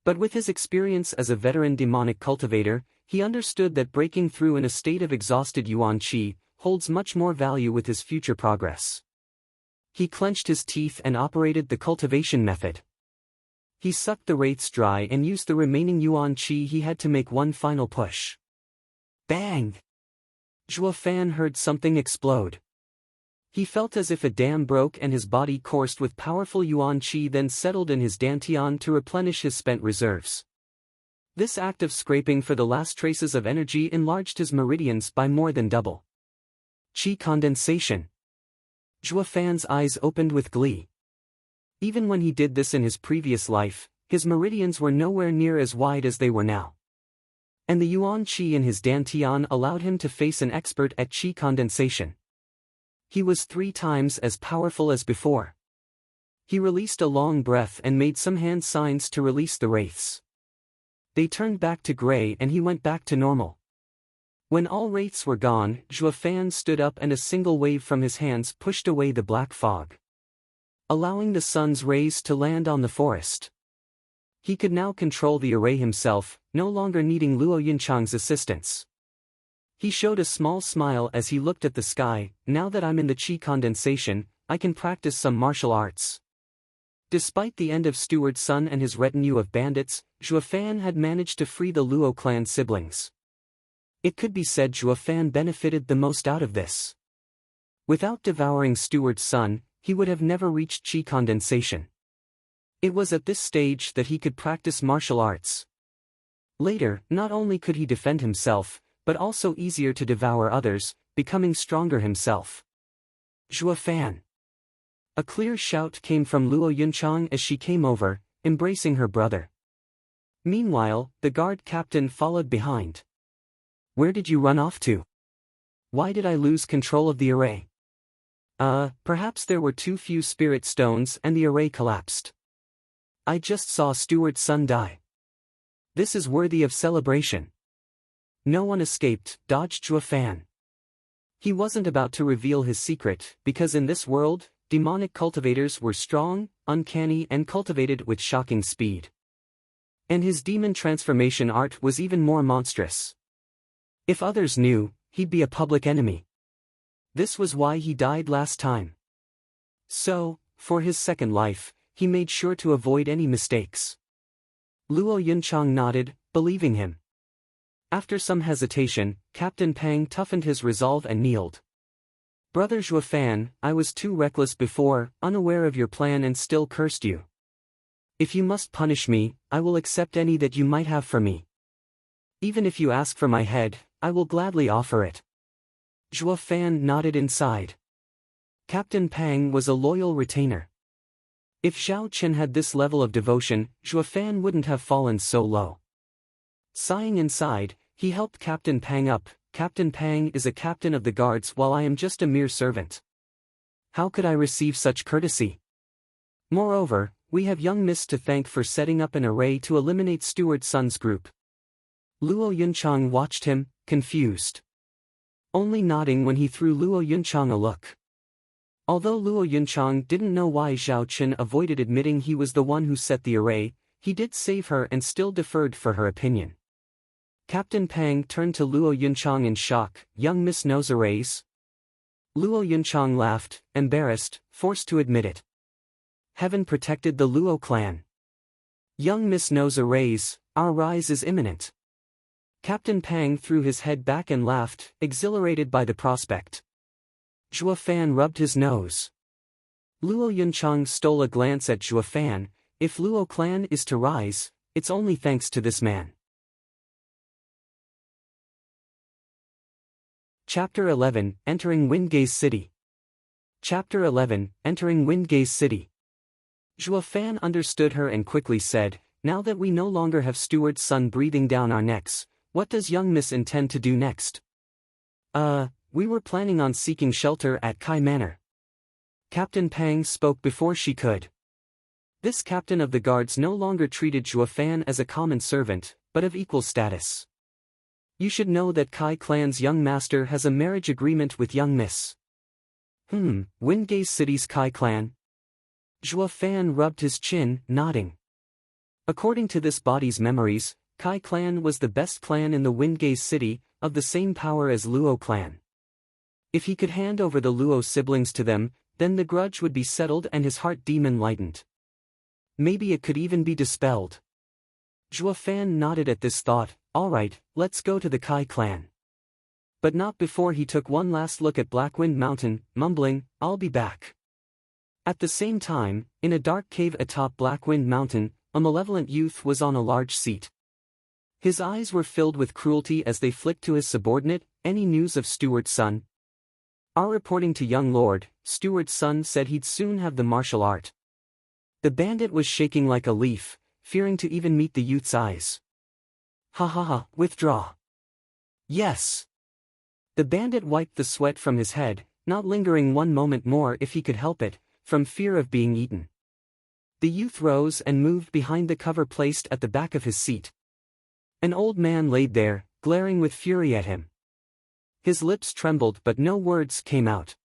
S1: But with his experience as a veteran demonic cultivator, he understood that breaking through in a state of exhausted yuan qi holds much more value with his future progress. He clenched his teeth and operated the cultivation method. He sucked the wraiths dry and used the remaining yuan qi he had to make one final push. Bang! Zhuo Fan heard something explode. He felt as if a dam broke and his body coursed with powerful yuan qi then settled in his dantian to replenish his spent reserves. This act of scraping for the last traces of energy enlarged his meridians by more than double. Qi condensation. Zhuo Fan's eyes opened with glee. Even when he did this in his previous life, his meridians were nowhere near as wide as they were now. And the yuan qi in his dantian allowed him to face an expert at qi condensation. He was 3 times as powerful as before. He released a long breath and made some hand signs to release the wraiths. They turned back to gray and he went back to normal. When all wraiths were gone, Zhuo Fan stood up and a single wave from his hands pushed away the black fog, allowing the sun's rays to land on the forest. He could now control the array himself, no longer needing Luo Yunchang's assistance. He showed a small smile as he looked at the sky. Now that I'm in the qi condensation, I can practice some martial arts. Despite the end of Steward's son and his retinue of bandits, Zhuo Fan had managed to free the Luo clan siblings. It could be said Zhuo Fan benefited the most out of this. Without devouring Steward's son, he would have never reached qi condensation. It was at this stage that he could practice martial arts. Later, not only could he defend himself, but also easier to devour others, becoming stronger himself. Zhuo Fan. A clear shout came from Luo Yunchang as she came over, embracing her brother. Meanwhile, the guard captain followed behind. Where did you run off to? Why did I lose control of the array? Perhaps there were too few spirit stones and the array collapsed. I just saw Steward's son die. This is worthy of celebration. No one escaped, dodged Zhuo Fan. He wasn't about to reveal his secret, because in this world, demonic cultivators were strong, uncanny and cultivated with shocking speed. And his demon transformation art was even more monstrous. If others knew, he'd be a public enemy. This was why he died last time. So, for his second life, he made sure to avoid any mistakes. Luo Yunchang nodded, believing him. After some hesitation, Captain Pang toughened his resolve and kneeled. Brother Zhuo Fan, I was too reckless before, unaware of your plan and still cursed you. If you must punish me, I will accept any that you might have for me. Even if you ask for my head, I will gladly offer it. Zhuo Fan nodded inside. Captain Pang was a loyal retainer. If Zhao Qin had this level of devotion, Zhuo Fan wouldn't have fallen so low. Sighing inside, he helped Captain Pang up. Captain Pang is a captain of the guards while I am just a mere servant. How could I receive such courtesy? Moreover, we have young Miss to thank for setting up an array to eliminate Steward's son's group. Luo Yunchang watched him, confused. Only nodding when he threw Luo Yunchang a look. Although Luo Yunchang didn't know why Zhao Qin avoided admitting he was the one who set the array, he did save her and still deferred for her opinion. Captain Pang turned to Luo Yunchang in shock. Young Miss knows arrays? Luo Yunchang laughed, embarrassed, forced to admit it. Heaven protected the Luo clan. Young Miss knows arrays, our rise is imminent. Captain Pang threw his head back and laughed, exhilarated by the prospect. Zhuo Fan rubbed his nose. Luo Yunchang stole a glance at Zhuo Fan. If Luo clan is to rise, it's only thanks to this man. Chapter 11, Entering Windgaze City. Chapter 11, Entering Windgaze City. Zhuo Fan understood her and quickly said, now that we no longer have Steward's son breathing down our necks, what does young Miss intend to do next? We were planning on seeking shelter at Kai Manor. Captain Pang spoke before she could. This captain of the guards no longer treated Zhuo Fan as a common servant, but of equal status. You should know that Kai clan's young master has a marriage agreement with young Miss. Windgaze City's Kai clan? Zhuo Fan rubbed his chin, nodding. According to this body's memories, Kai clan was the best clan in the Windgaze City, of the same power as Luo clan. If he could hand over the Luo siblings to them, then the grudge would be settled and his heart demon lightened. Maybe it could even be dispelled. Zhuo Fan nodded at this thought. Alright, let's go to the Kai clan. But not before he took one last look at Blackwind Mountain, mumbling, I'll be back. At the same time, in a dark cave atop Blackwind Mountain, a malevolent youth was on a large seat. His eyes were filled with cruelty as they flicked to his subordinate. Any news of Steward's son? Our reporting to young Lord, Steward's son said he'd soon have the martial art. The bandit was shaking like a leaf, fearing to even meet the youth's eyes. Ha, withdraw. Yes. The bandit wiped the sweat from his head, not lingering one moment more if he could help it, from fear of being eaten. The youth rose and moved behind the cover placed at the back of his seat. An old man laid there, glaring with fury at him. His lips trembled but no words came out.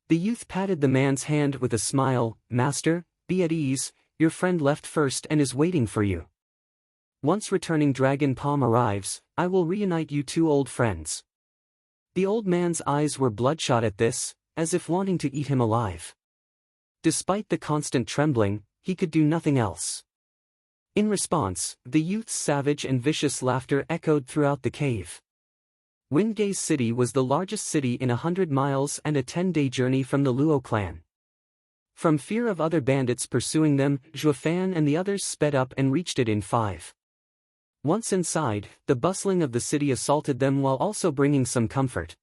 S1: The youth patted the man's hand with a smile. Master, be at ease, your friend left first and is waiting for you. Once returning Dragon Palm arrives, I will reunite you two old friends. The old man's eyes were bloodshot at this, as if wanting to eat him alive. Despite the constant trembling, he could do nothing else. In response, the youth's savage and vicious laughter echoed throughout the cave. Windgaze City was the largest city in 100 miles and a 10-day journey from the Luo clan. From fear of other bandits pursuing them, Zhuo Fan and the others sped up and reached it in 5. Once inside, the bustling of the city assaulted them while also bringing some comfort.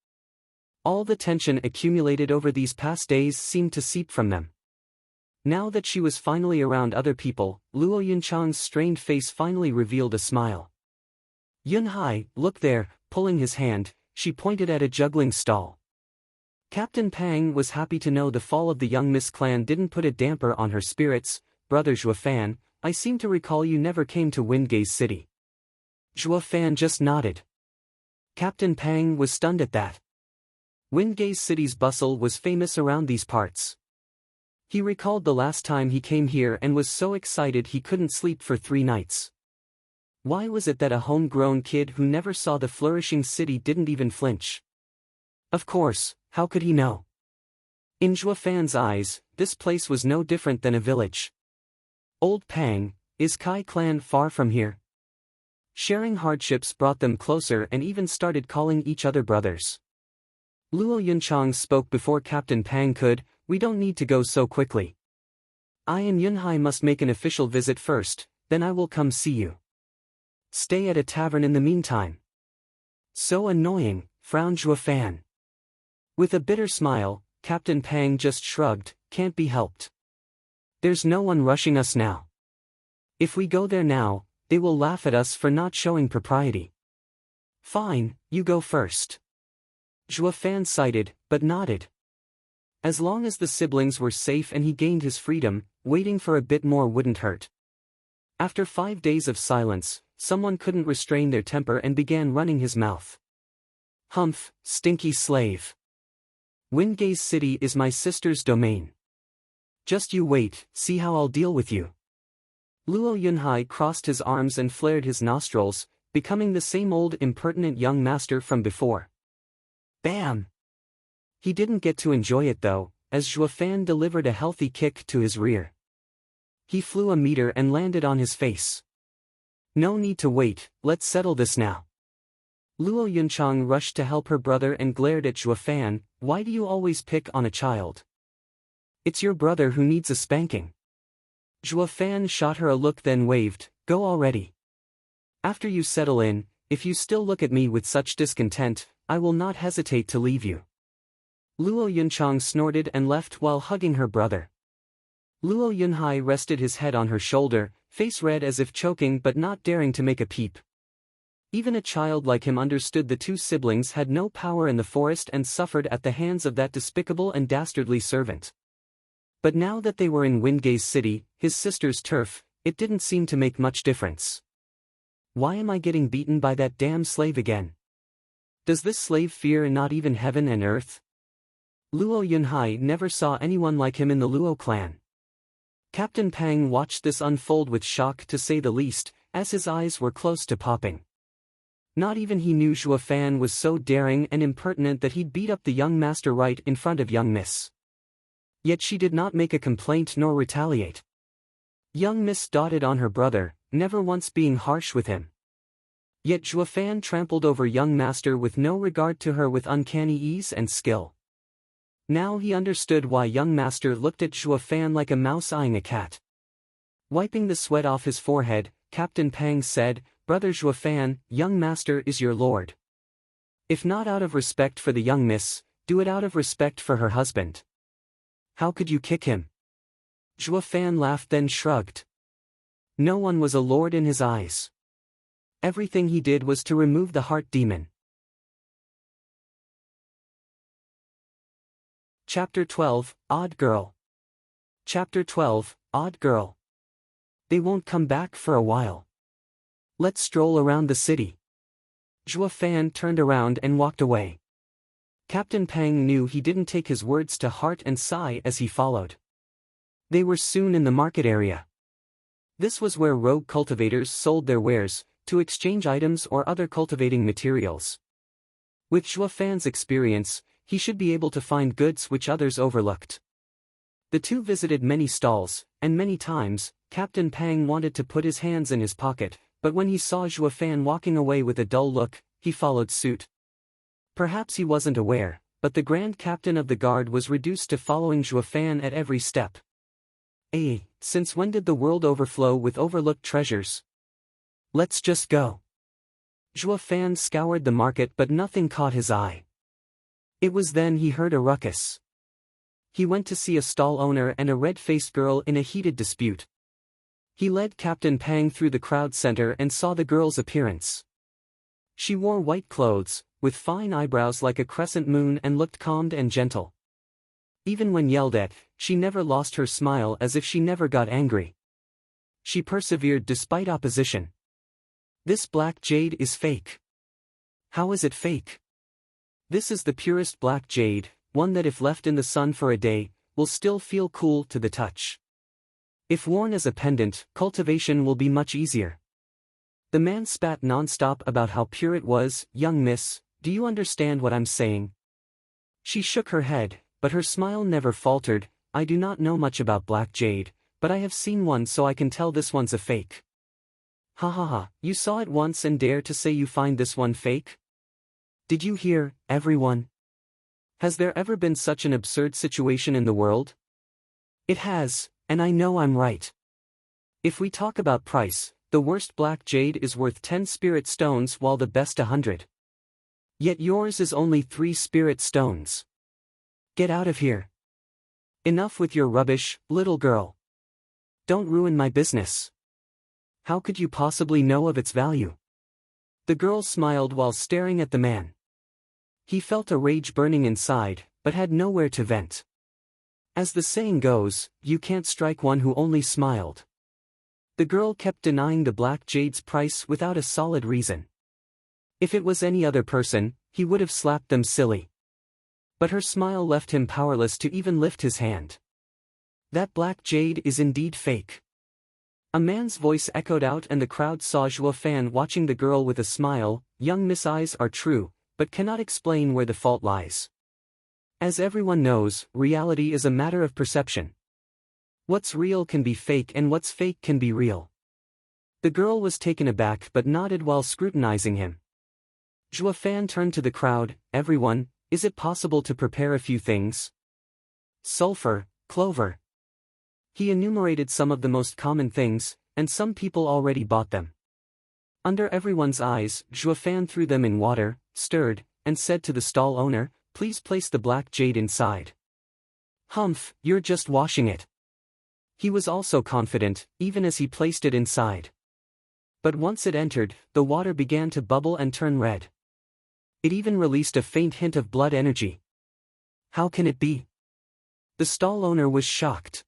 S1: All the tension accumulated over these past days seemed to seep from them. Now that she was finally around other people, Luo Yunchang's strained face finally revealed a smile. "Yunhai, look there," pulling his hand, she pointed at a juggling stall. Captain Pang was happy to know the fall of the young Miss clan didn't put a damper on her spirits. "Brother Zhuofan, I seem to recall you never came to Windgaze City." Zhuofan just nodded. Captain Pang was stunned at that. Windgaze City's bustle was famous around these parts. He recalled the last time he came here and was so excited he couldn't sleep for 3 nights. Why was it that a homegrown kid who never saw the flourishing city didn't even flinch? Of course, how could he know? In Zhuofan's eyes, this place was no different than a village. "Old Pang, is Kai clan far from here?" Sharing hardships brought them closer and even started calling each other brothers. Luo Yunchang spoke before Captain Pang could. "We don't need to go so quickly. I and Yunhai must make an official visit first, then I will come see you. Stay at a tavern in the meantime." "So annoying," frowned Zhuofan. With a bitter smile, Captain Pang just shrugged. "Can't be helped. There's no one rushing us now. If we go there now, they will laugh at us for not showing propriety." "Fine, you go first." Zhuofan sighed, but nodded. As long as the siblings were safe and he gained his freedom, waiting for a bit more wouldn't hurt. After 5 days of silence, someone couldn't restrain their temper and began running his mouth. "Humph, stinky slave. Windgaze City is my sister's domain. Just you wait, see how I'll deal with you." Luo Yunhai crossed his arms and flared his nostrils, becoming the same old impertinent young master from before. Bam! He didn't get to enjoy it though, as Zhuofan delivered a healthy kick to his rear. He flew a meter and landed on his face. "No need to wait, let's settle this now." Luo Yunchang rushed to help her brother and glared at Zhuofan. "Why do you always pick on a child? It's your brother who needs a spanking." Zhuofan shot her a look then waved, "Go already. After you settle in, if you still look at me with such discontent, I will not hesitate to leave you." Luo Yunchang snorted and left while hugging her brother. Luo Yunhai rested his head on her shoulder, face red as if choking but not daring to make a peep. Even a child like him understood the 2 siblings had no power in the forest and suffered at the hands of that despicable and dastardly servant. But now that they were in Windgaze City, his sister's turf, it didn't seem to make much difference. "Why am I getting beaten by that damn slave again? Does this slave fear not even heaven and earth?" Luo Yunhai never saw anyone like him in the Luo clan. Captain Pang watched this unfold with shock to say the least, as his eyes were close to popping. Not even he knew Zhuofan was so daring and impertinent that he'd beat up the young master right in front of young Miss. Yet she did not make a complaint nor retaliate. Young Miss doted on her brother, never once being harsh with him. Yet Zhuofan trampled over young master with no regard to her with uncanny ease and skill. Now he understood why young master looked at Zhuofan like a mouse eyeing a cat. Wiping the sweat off his forehead, Captain Pang said, "Brother Zhuofan, young master is your lord. If not out of respect for the young miss, do it out of respect for her husband. How could you kick him?" Zhuofan laughed then shrugged. No one was a lord in his eyes. Everything he did was to remove the heart demon. Chapter 12, Odd Girl. Chapter 12, Odd Girl. They won't come back for a while. Let's stroll around the city. Zhuofan turned around and walked away. Captain Pang knew he didn't take his words to heart and sighed as he followed. They were soon in the market area. This was where rogue cultivators sold their wares, to exchange items or other cultivating materials. With Zhuofan's experience, he should be able to find goods which others overlooked. The 2 visited many stalls, and many times, Captain Pang wanted to put his hands in his pocket, but when he saw Zhuofan walking away with a dull look, he followed suit. Perhaps he wasn't aware, but the Grand Captain of the Guard was reduced to following Zhuofan at every step. Since when did the world overflow with overlooked treasures? Let's just go. Zhuofan scoured the market but nothing caught his eye. It was then he heard a ruckus. He went to see a stall owner and a red-faced girl in a heated dispute. He led Captain Pang through the crowd center and saw the girl's appearance. She wore white clothes, with fine eyebrows like a crescent moon, and looked calm and gentle. Even when yelled at, she never lost her smile, as if she never got angry. She persevered despite opposition. This black jade is fake. How is it fake? This is the purest black jade, one that if left in the sun for a day, will still feel cool to the touch. If worn as a pendant, cultivation will be much easier. The man spat non-stop about how pure it was. Young miss, do you understand what I'm saying? She shook her head, but her smile never faltered. I do not know much about black jade, but I have seen one, so I can tell this one's a fake. Ha ha ha, you saw it once and dare to say you find this one fake? Did you hear, everyone? Has there ever been such an absurd situation in the world? It has, and I know I'm right. If we talk about price, the worst black jade is worth 10 spirit stones while the best 100. Yet yours is only 3 spirit stones. Get out of here. Enough with your rubbish, little girl. Don't ruin my business. How could you possibly know of its value? The girl smiled while staring at the man. He felt a rage burning inside, but had nowhere to vent. As the saying goes, you can't strike one who only smiled. The girl kept denying the black jade's price without a solid reason. If it was any other person, he would have slapped them silly. But her smile left him powerless to even lift his hand. That black jade is indeed fake. A man's voice echoed out, and the crowd saw Zhuo Fan watching the girl with a smile. Young miss, eyes are true, but cannot explain where the fault lies. As everyone knows, reality is a matter of perception. What's real can be fake and what's fake can be real. The girl was taken aback but nodded while scrutinizing him. Zhuo Fan turned to the crowd. Everyone, is it possible to prepare a few things? Sulfur, clover. He enumerated some of the most common things, and some people already bought them. Under everyone's eyes, Zhuo Fan threw them in water, stirred, and said to the stall owner, please place the black jade inside. Humph, you're just washing it. He was also confident, even as he placed it inside. But once it entered, the water began to bubble and turn red. It even released a faint hint of blood energy. How can it be? The stall owner was shocked.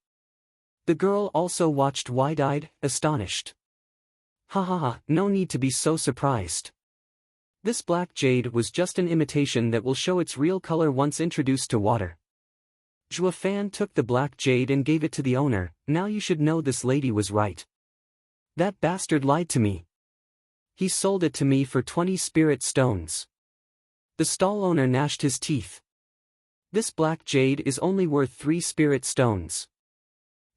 S1: The girl also watched wide-eyed, astonished. Ha ha ha, no need to be so surprised. This black jade was just an imitation that will show its real color once introduced to water. Zhuo Fan took the black jade and gave it to the owner. Now you should know this lady was right. That bastard lied to me. He sold it to me for 20 spirit stones. The stall owner gnashed his teeth. This black jade is only worth 3 spirit stones.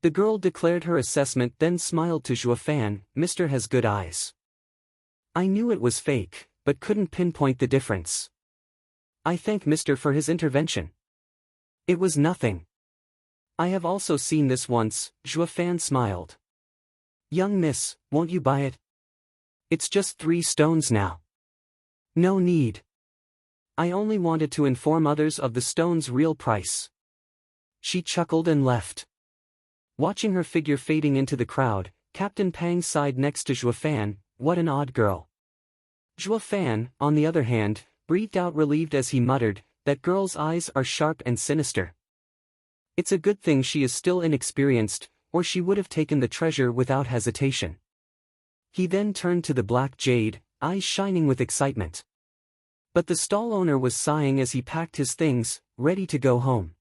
S1: The girl declared her assessment, then smiled to Zhuo Fan. Mister has good eyes. I knew it was fake, but couldn't pinpoint the difference. I thank Mister for his intervention. It was nothing. I have also seen this once. Zhuo Fan smiled. Young miss, won't you buy it? It's just 3 stones now. No need. I only wanted to inform others of the stone's real price. She chuckled and left. Watching her figure fading into the crowd, Captain Pang sighed next to Zhuo Fan. What an odd girl. Zhuo Fan, on the other hand, breathed out relieved as he muttered, that girl's eyes are sharp and sinister. It's a good thing she is still inexperienced, or she would have taken the treasure without hesitation. He then turned to the black jade, eyes shining with excitement. But the stall owner was sighing as he packed his things, ready to go home.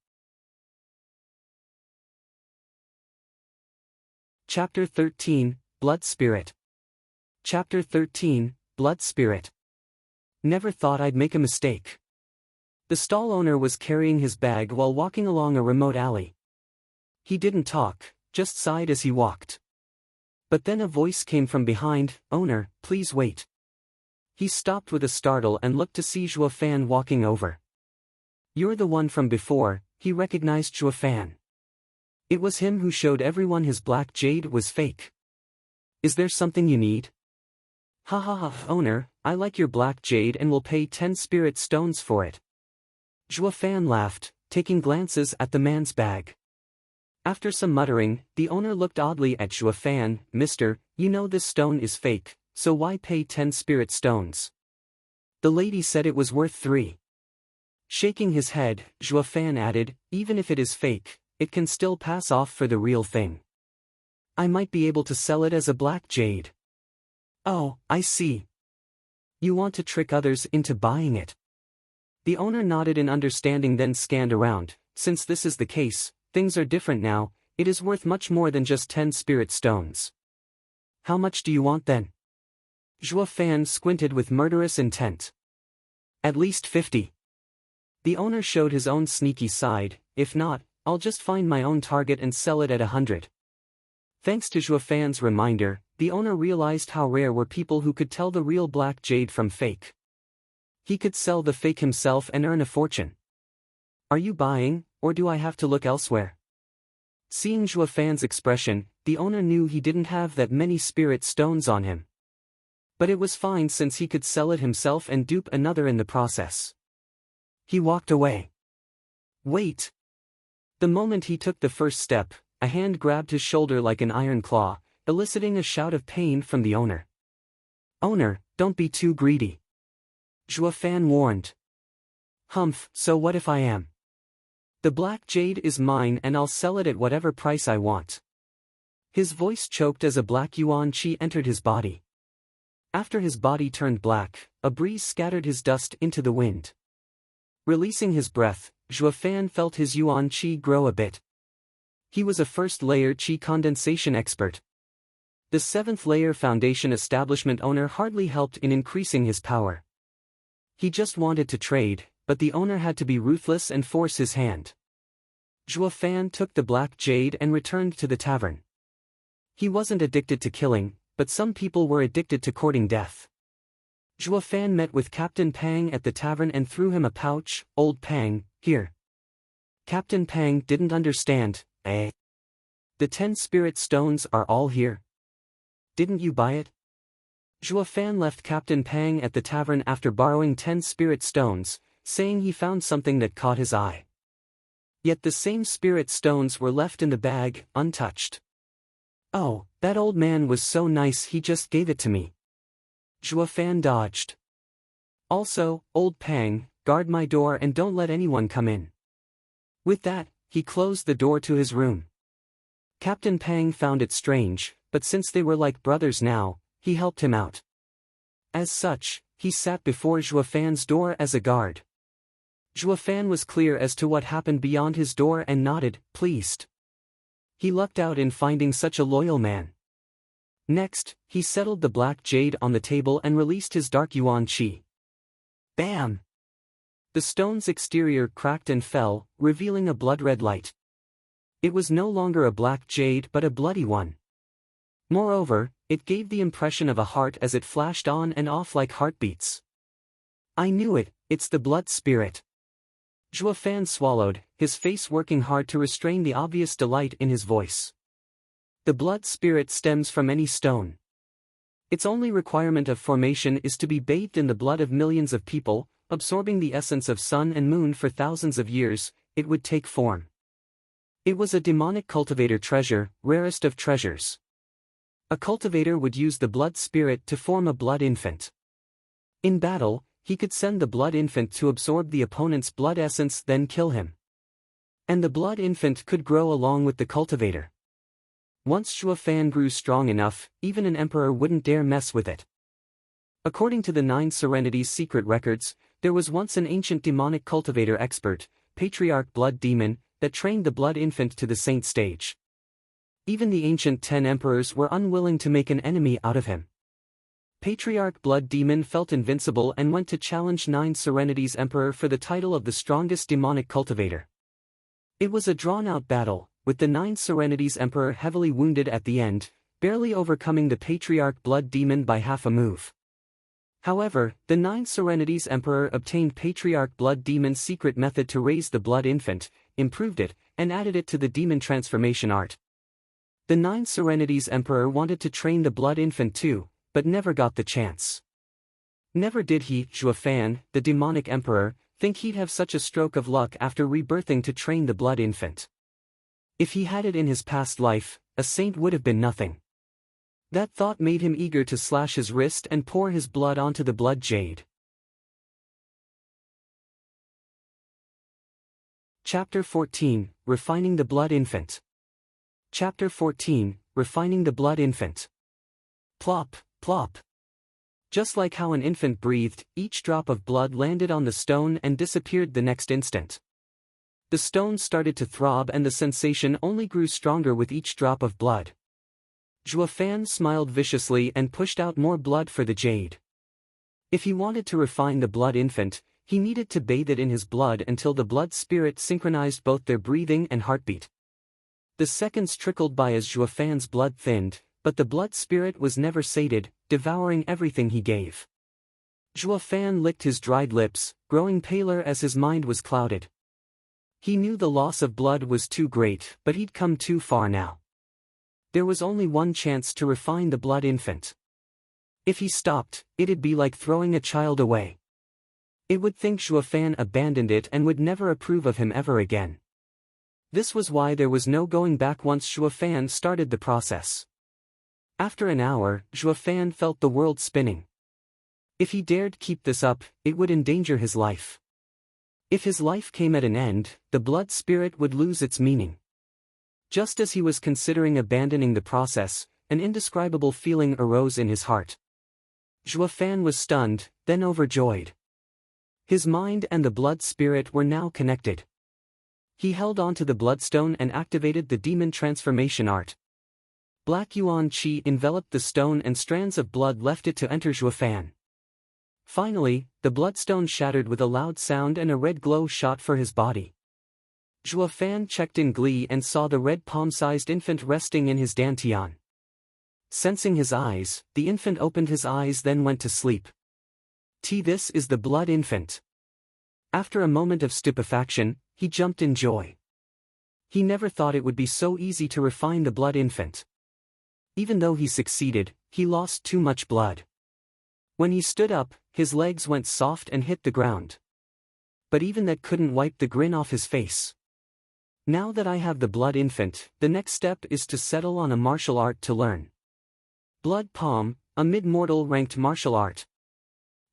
S1: Chapter 13, Blood Spirit. Chapter 13, Blood Spirit. Never thought I'd make a mistake. The stall owner was carrying his bag while walking along a remote alley. He didn't talk, just sighed as he walked. But then a voice came from behind. Owner, please wait. He stopped with a startle and looked to see Zhuo Fan walking over. You're the one from before. He recognized Zhuo Fan. It was him who showed everyone his black jade was fake. Is there something you need? Ha ha ha, owner, I like your black jade and will pay 10 spirit stones for it. Zhuo Fan laughed, taking glances at the man's bag. After some muttering, the owner looked oddly at Zhuo Fan. "Mister, you know this stone is fake, so why pay 10 spirit stones?" The lady said it was worth 3. Shaking his head, Zhuo Fan added, "Even if it is fake, it can still pass off for the real thing. I might be able to sell it as a black jade." "Oh, I see. You want to trick others into buying it." The owner nodded in understanding, then scanned around. "Since this is the case, things are different now. It is worth much more than just 10 spirit stones." "How much do you want then?" Zhuo Fan squinted with murderous intent. "At least 50. The owner showed his own sneaky side. "If not, I'll just find my own target and sell it at 100. Thanks to Zhuo Fan's reminder, the owner realized how rare were people who could tell the real black jade from fake. He could sell the fake himself and earn a fortune. "Are you buying, or do I have to look elsewhere?" Seeing Zhuo Fan's expression, the owner knew he didn't have that many spirit stones on him. But it was fine since he could sell it himself and dupe another in the process. He walked away. "Wait." The moment he took the first step, a hand grabbed his shoulder like an iron claw, eliciting a shout of pain from the owner. "Owner, don't be too greedy," Zhuo Fan warned. "Humph, so what if I am? The black jade is mine and I'll sell it at whatever price I want." His voice choked as a black yuan qi entered his body. After his body turned black, a breeze scattered his dust into the wind. Releasing his breath, Zhuo Fan felt his yuan qi grow a bit. He was a first-layer qi condensation expert. The 7th-layer foundation establishment owner hardly helped in increasing his power. He just wanted to trade, but the owner had to be ruthless and force his hand. Zhuo Fan took the black jade and returned to the tavern. He wasn't addicted to killing, but some people were addicted to courting death. Zhuo Fan met with Captain Pang at the tavern and threw him a pouch. "Old Pang, here." Captain Pang didn't understand. "Eh? The 10 spirit stones are all here. Didn't you buy it?" Zhuo Fan left Captain Pang at the tavern after borrowing 10 spirit stones, saying he found something that caught his eye. Yet the same spirit stones were left in the bag, untouched. "Oh, that old man was so nice, he just gave it to me." Zhuo Fan dodged. "Also, Old Pang, guard my door and don't let anyone come in." With that, he closed the door to his room. Captain Pang found it strange, but since they were like brothers now, he helped him out. As such, he sat before Zhuo Fan's door as a guard. Zhuo Fan was clear as to what happened beyond his door and nodded, pleased. He lucked out in finding such a loyal man. Next, he settled the black jade on the table and released his dark yuan qi. Bam! The stone's exterior cracked and fell, revealing a blood-red light. It was no longer a black jade but a bloody one. Moreover, it gave the impression of a heart as it flashed on and off like heartbeats. "I knew it, it's the blood spirit." Zhuo Fan swallowed, his face working hard to restrain the obvious delight in his voice. The blood spirit stems from any stone. Its only requirement of formation is to be bathed in the blood of millions of people, absorbing the essence of sun and moon for thousands of years. It would take form. It was a demonic cultivator treasure, rarest of treasures. A cultivator would use the blood spirit to form a blood infant. In battle, he could send the blood infant to absorb the opponent's blood essence, then kill him. And the blood infant could grow along with the cultivator. Once Zhuo Fan grew strong enough, even an emperor wouldn't dare mess with it. According to the 9 Serenities secret records, there was once an ancient demonic cultivator expert, Patriarch Blood Demon, that trained the blood infant to the saint stage. Even the ancient 10 emperors were unwilling to make an enemy out of him. Patriarch Blood Demon felt invincible and went to challenge 9 Serenities Emperor for the title of the strongest demonic cultivator. It was a drawn-out battle, with the 9 Serenities Emperor heavily wounded at the end, barely overcoming the Patriarch Blood Demon by half a move. However, the 9 Serenities Emperor obtained Patriarch Blood Demon's secret method to raise the blood infant, improved it, and added it to the demon transformation art. The 9 Serenities Emperor wanted to train the blood infant too, but never got the chance. Never did he. Zhuo Fan, the demonic emperor, think he'd have such a stroke of luck after rebirthing to train the blood infant. If he had it in his past life, a saint would have been nothing. That thought made him eager to slash his wrist and pour his blood onto the blood jade. Chapter 14, Refining the Blood Infant. Chapter 14, Refining the Blood Infant. Plop, plop. Just like how an infant breathed, each drop of blood landed on the stone and disappeared the next instant. The stone started to throb and the sensation only grew stronger with each drop of blood. Juefan smiled viciously and pushed out more blood for the jade. If he wanted to refine the blood infant, he needed to bathe it in his blood until the blood spirit synchronized both their breathing and heartbeat. The seconds trickled by as Juefan's blood thinned, but the blood spirit was never sated, devouring everything he gave. Juefan licked his dried lips, growing paler as his mind was clouded. He knew the loss of blood was too great, but he'd come too far now. There was only one chance to refine the blood infant. If he stopped, it'd be like throwing a child away. It would think Juefan abandoned it and would never approve of him ever again. This was why there was no going back once Juefan started the process. After an hour, Juefan felt the world spinning. If he dared keep this up, it would endanger his life. If his life came at an end, the blood spirit would lose its meaning. Just as he was considering abandoning the process, an indescribable feeling arose in his heart. Juefan was stunned, then overjoyed. His mind and the blood spirit were now connected. He held onto the bloodstone and activated the demon transformation art. Black Yuan Qi enveloped the stone and strands of blood left it to enter Juefan. Finally, the bloodstone shattered with a loud sound and a red glow shot for his body. Juefan checked in glee and saw the red palm-sized infant resting in his dantian. Sensing his eyes, the infant opened his eyes then went to sleep. This is the blood infant. After a moment of stupefaction, he jumped in joy. He never thought it would be so easy to refine the blood infant. Even though he succeeded, he lost too much blood. When he stood up, his legs went soft and hit the ground. But even that couldn't wipe the grin off his face. Now that I have the blood infant, the next step is to settle on a martial art to learn. Blood Palm, a mid-mortal ranked martial art.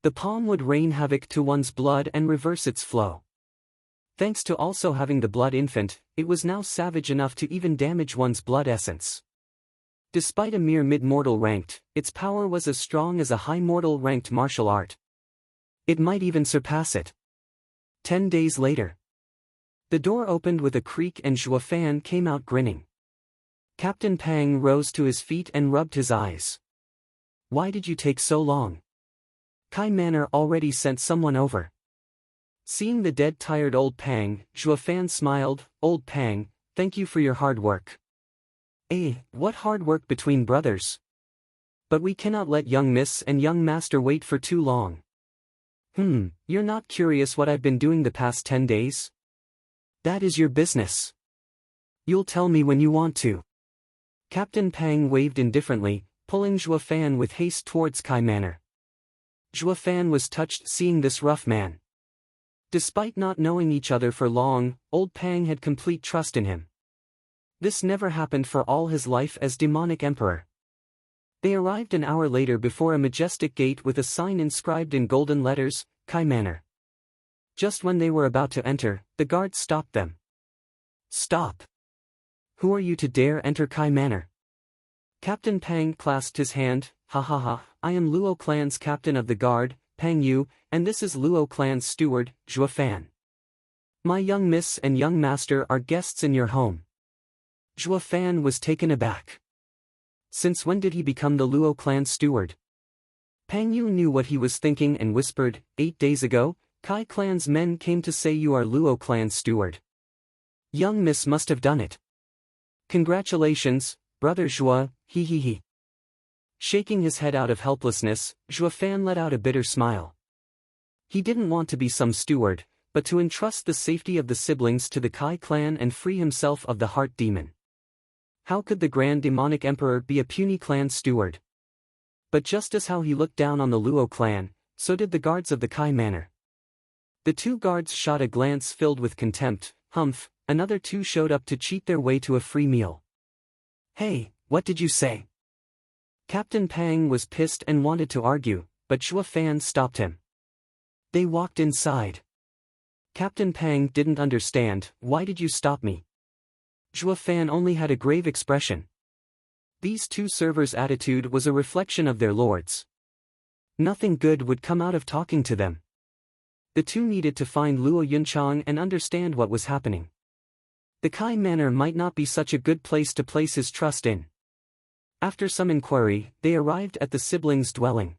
S1: The palm would rain havoc to one's blood and reverse its flow. Thanks to also having the blood infant, it was now savage enough to even damage one's blood essence. Despite a mere mid-mortal ranked, its power was as strong as a high-mortal ranked martial art. It might even surpass it. 10 days later. The door opened with a creak and Juefan came out grinning. Captain Pang rose to his feet and rubbed his eyes. Why did you take so long? Kai Manor already sent someone over. Seeing the dead tired old Pang, Juefan smiled, Old Pang, thank you for your hard work. What hard work between brothers? But we cannot let young miss and young master wait for too long. You're not curious what I've been doing the past 10 days? That is your business. You'll tell me when you want to. Captain Pang waved indifferently, pulling Juefan with haste towards Kai Manor. Juefan was touched seeing this rough man. Despite not knowing each other for long, old Pang had complete trust in him. This never happened for all his life as demonic emperor. They arrived an hour later before a majestic gate with a sign inscribed in golden letters, Kai Manor. Just when they were about to enter, the guards stopped them. Stop! Who are you to dare enter Kai Manor? Captain Pang clasped his hand, ha, I am Luo clan's captain of the guard, Pang Yu, and this is Luo clan's steward, Juefan. My young miss and young master are guests in your home. Juefan was taken aback. Since when did he become the Luo clan steward? Pang Yu knew what he was thinking and whispered, 8 days ago, Kai clan's men came to say you are Luo clan's steward. Young miss must have done it. Congratulations, brother Jue, he. Shaking his head out of helplessness, Juefan let out a bitter smile. He didn't want to be some steward, but to entrust the safety of the siblings to the Kai clan and free himself of the heart demon. How could the grand demonic emperor be a puny clan steward? But just as how he looked down on the Luo clan, so did the guards of the Kai Manor. The two guards shot a glance filled with contempt. Humph, another two showed up to cheat their way to a free meal. Hey, what did you say? Captain Pang was pissed and wanted to argue, but Zhuo Fan stopped him. They walked inside. Captain Pang didn't understand. Why did you stop me? Zhuo Fan only had a grave expression. These two servers' attitude was a reflection of their lords. Nothing good would come out of talking to them. The two needed to find Luo Yunchang and understand what was happening. The Kai Manor might not be such a good place to place his trust in. After some inquiry, they arrived at the siblings' dwelling.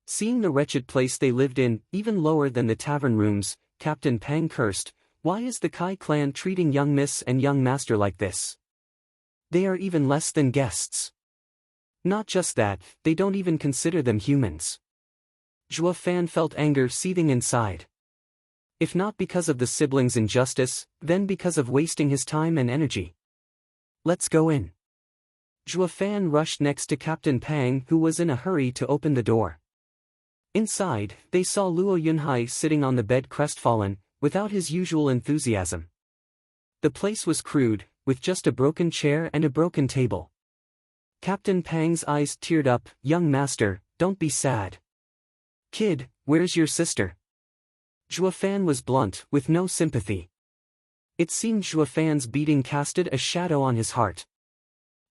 S1: Seeing the wretched place they lived in, even lower than the tavern rooms, Captain Pang cursed, "Why is the Kai clan treating young miss and young master like this? They are even less than guests. Not just that, they don't even consider them humans." Zhuo Fan felt anger seething inside. If not because of the siblings' injustice, then because of wasting his time and energy. "Let's go in." Zhuo Fan rushed next to Captain Pang, who was in a hurry to open the door. Inside, they saw Luo Yunhai sitting on the bed crestfallen, without his usual enthusiasm. The place was crude, with just a broken chair and a broken table. Captain Pang's eyes teared up. "Young master, don't be sad. Kid, where's your sister?" Zhuo Fan was blunt, with no sympathy. It seemed Zhuo Fan's beating casted a shadow on his heart.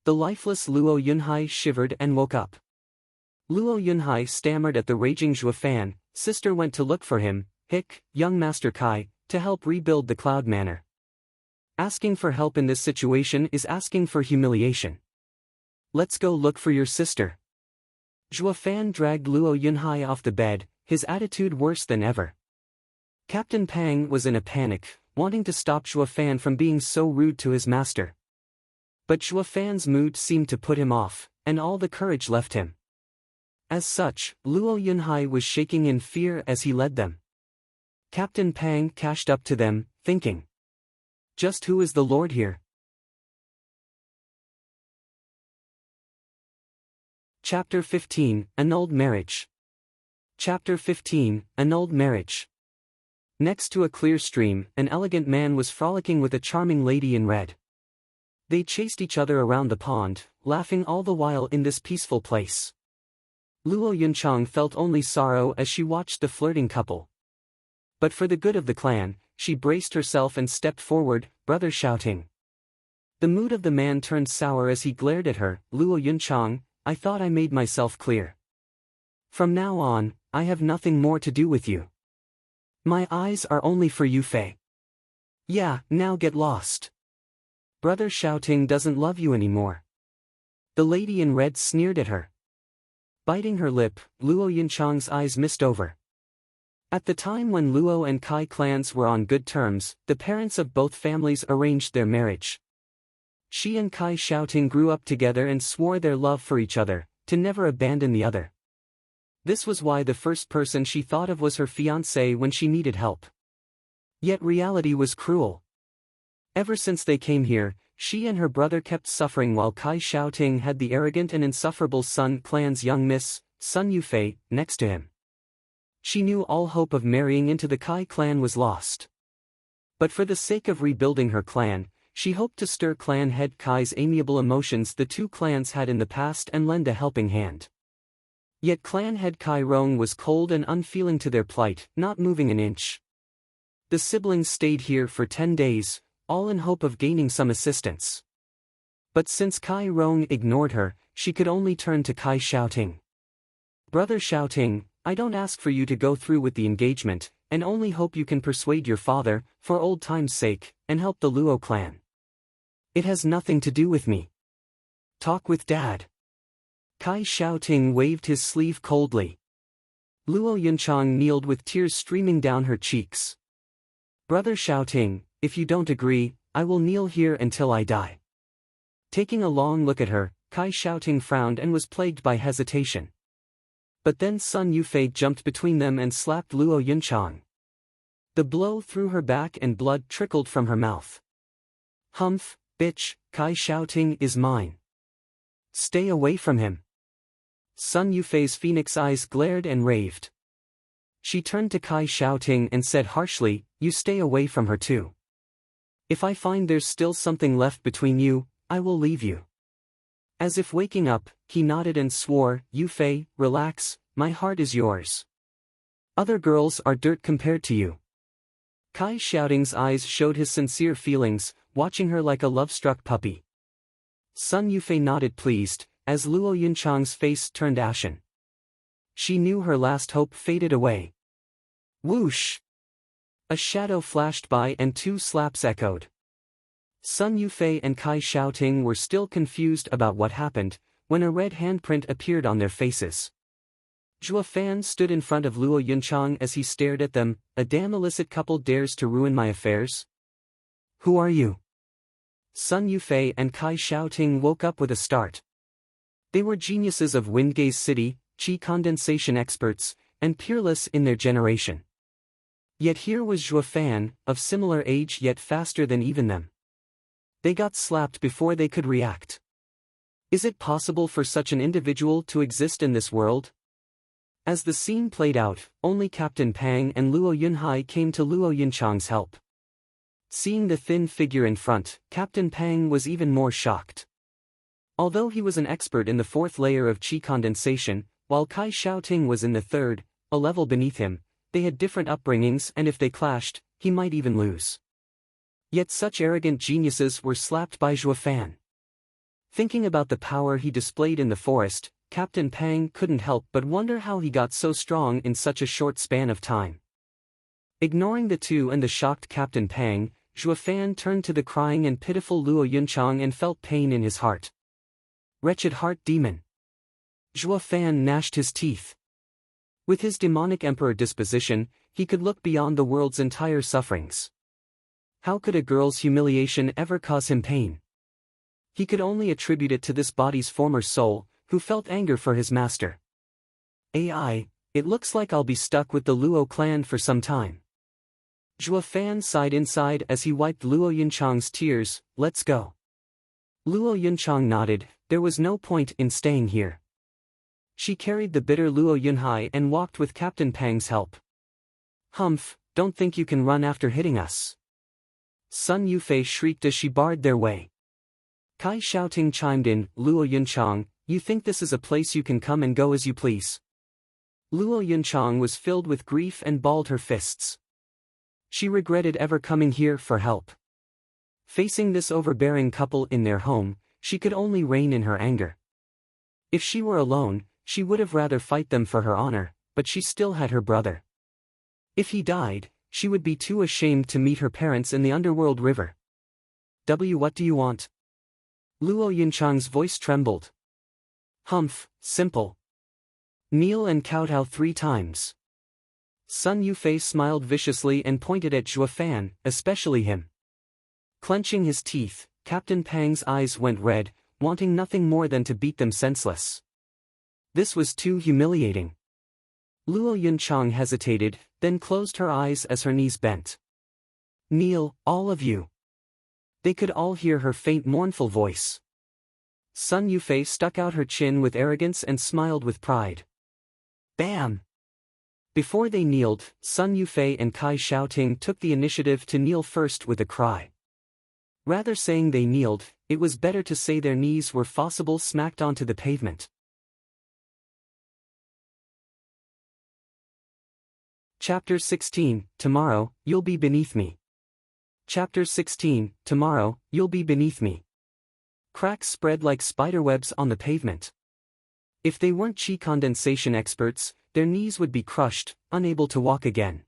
S1: The lifeless Luo Yunhai shivered and woke up. Luo Yunhai stammered at the raging Zhuo Fan. "Sister went to look for him, young Master Kai, to help rebuild the Cloud Manor. Asking for help in this situation is asking for humiliation. Let's go look for your sister." Zhuo Fan dragged Luo Yunhai off the bed, his attitude worse than ever. Captain Pang was in a panic, wanting to stop Zhuo Fan from being so rude to his master. But Zhuo Fan's mood seemed to put him off, and all the courage left him. As such, Luo Yunhai was shaking in fear as he led them. Captain Pang cashed up to them, thinking, "Just who is the lord here?" Chapter 15, Annulled Marriage. Chapter 15, Annulled Marriage. Next to a clear stream, an elegant man was frolicking with a charming lady in red. They chased each other around the pond, laughing all the while in this peaceful place. Luo Yunchang felt only sorrow as she watched the flirting couple. But for the good of the clan, she braced herself and stepped forward, brother shouting. The mood of the man turned sour as he glared at her. "Luo Yunchang, I thought I made myself clear. From now on, I have nothing more to do with you. My eyes are only for you, Fei. Yeah, now get lost. Brother shouting doesn't love you anymore." The lady in red sneered at her. Biting her lip, Luo Yunchang's eyes mist over. At the time when Luo and Kai clans were on good terms, the parents of both families arranged their marriage. She and Kai shouting grew up together and swore their love for each other, to never abandon the other. This was why the first person she thought of was her fiancé when she needed help. Yet reality was cruel. Ever since they came here, she and her brother kept suffering while Kai shouting had the arrogant and insufferable Sun clan's young miss, Sun Yufei, next to him. She knew all hope of marrying into the Kai clan was lost. But for the sake of rebuilding her clan, she hoped to stir clan head Kai's amiable emotions the two clans had in the past and lend a helping hand. Yet clan head Kai Rong was cold and unfeeling to their plight, not moving an inch. The siblings stayed here for 10 days, all in hope of gaining some assistance. But since Kai Rong ignored her, she could only turn to Kai shouting. "Brother shouting, I don't ask for you to go through with the engagement, and only hope you can persuade your father, for old time's sake, and help the Luo clan. It has nothing to do with me. Talk with Dad." Kai shouting waved his sleeve coldly. Luo Yunchang kneeled with tears streaming down her cheeks. "Brother shouting, if you don't agree, I will kneel here until I die." Taking a long look at her, Kai shouting frowned and was plagued by hesitation. But then Sun Yufei jumped between them and slapped Luo Yunchang. The blow threw her back and blood trickled from her mouth. "Humph, bitch, Kai shouting is mine. Stay away from him." Sun Yufei's phoenix eyes glared and raved. She turned to Kai Xiaoting and said harshly, "You stay away from her too. If I find there's still something left between you, I will leave you." As if waking up, he nodded and swore, "Yu Fei, relax, my heart is yours. Other girls are dirt compared to you." Kai Xiaoting's eyes showed his sincere feelings, watching her like a love-struck puppy. Sun Yufei nodded pleased, as Luo Yunchang's face turned ashen. She knew her last hope faded away. Whoosh! A shadow flashed by and two slaps echoed. Sun Yufei and Kai Xiaoting were still confused about what happened, when a red handprint appeared on their faces. Zhuo Fan stood in front of Luo Yunchang as he stared at them. "A damn illicit couple dares to ruin my affairs? Who are you?" Sun Yufei and Kai Xiaoting woke up with a start. They were geniuses of Windgaze City, qi condensation experts, and peerless in their generation. Yet here was Zhuo Fan, of similar age yet faster than even them. They got slapped before they could react. Is it possible for such an individual to exist in this world? As the scene played out, only Captain Pang and Luo Yunhai came to Luo Yunchang's help. Seeing the thin figure in front, Captain Pang was even more shocked. Although he was an expert in the fourth layer of qi condensation, while Kai Xiaoting was in the third, a level beneath him, they had different upbringings and if they clashed, he might even lose. Yet such arrogant geniuses were slapped by Zhuo Fan. Thinking about the power he displayed in the forest, Captain Pang couldn't help but wonder how he got so strong in such a short span of time. Ignoring the two and the shocked Captain Pang, Zhuo Fan turned to the crying and pitiful Luo Yunchang and felt pain in his heart. Wretched heart demon. Zhuo Fan gnashed his teeth. With his demonic emperor disposition, he could look beyond the world's entire sufferings. How could a girl's humiliation ever cause him pain? He could only attribute it to this body's former soul, who felt anger for his master. "AI, it looks like I'll be stuck with the Luo clan for some time." Zhuo Fan sighed inside as he wiped Luo Yunchang's tears. "Let's go." Luo Yunchang nodded. There was no point in staying here. She carried the bitter Luo Yunhai and walked with Captain Pang's help. "Humph, don't think you can run after hitting us." Sun Yufei shrieked as she barred their way. Kai Xiaoting chimed in, "Luo Yunchang, you think this is a place you can come and go as you please?" Luo Yunchang was filled with grief and balled her fists. She regretted ever coming here for help. Facing this overbearing couple in their home, she could only rein in her anger. If she were alone, she would have rather fight them for her honor, but she still had her brother. If he died, she would be too ashamed to meet her parents in the underworld river. What do you want?" Luo Yunchang's voice trembled. "Humph, simple. Kneel and kowtow 3 times. Sun Yufei smiled viciously and pointed at Zhuo Fan, especially him. Clenching his teeth, Captain Pang's eyes went red, wanting nothing more than to beat them senseless. This was too humiliating. Luo Yunchang hesitated, then closed her eyes as her knees bent. "Kneel, all of you." They could all hear her faint mournful voice. Sun Yufei stuck out her chin with arrogance and smiled with pride. Bam! Before they kneeled, Sun Yufei and Kai Xiaoting took the initiative to kneel first with a cry. Rather saying they kneeled, it was better to say their knees were forcibly smacked onto the pavement. Chapter 16, Tomorrow, You'll Be Beneath Me. Chapter 16, Tomorrow, You'll Be Beneath Me. Cracks spread like spiderwebs on the pavement. If they weren't qi condensation experts, their knees would be crushed, unable to walk again.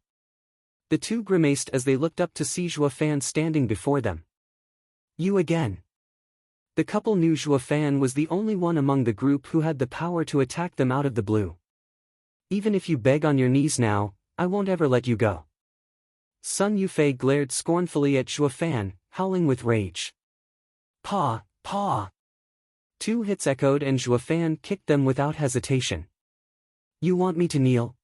S1: The two grimaced as they looked up to see Zhuo Fan standing before them. "You again." The couple knew Zhuo Fan was the only one among the group who had the power to attack them out of the blue. "Even if you beg on your knees now, I won't ever let you go." Sun Yufei glared scornfully at Zhuo Fan, howling with rage. "Paw, paw." 2 hits echoed and Zhuo Fan kicked them without hesitation. "You want me to kneel?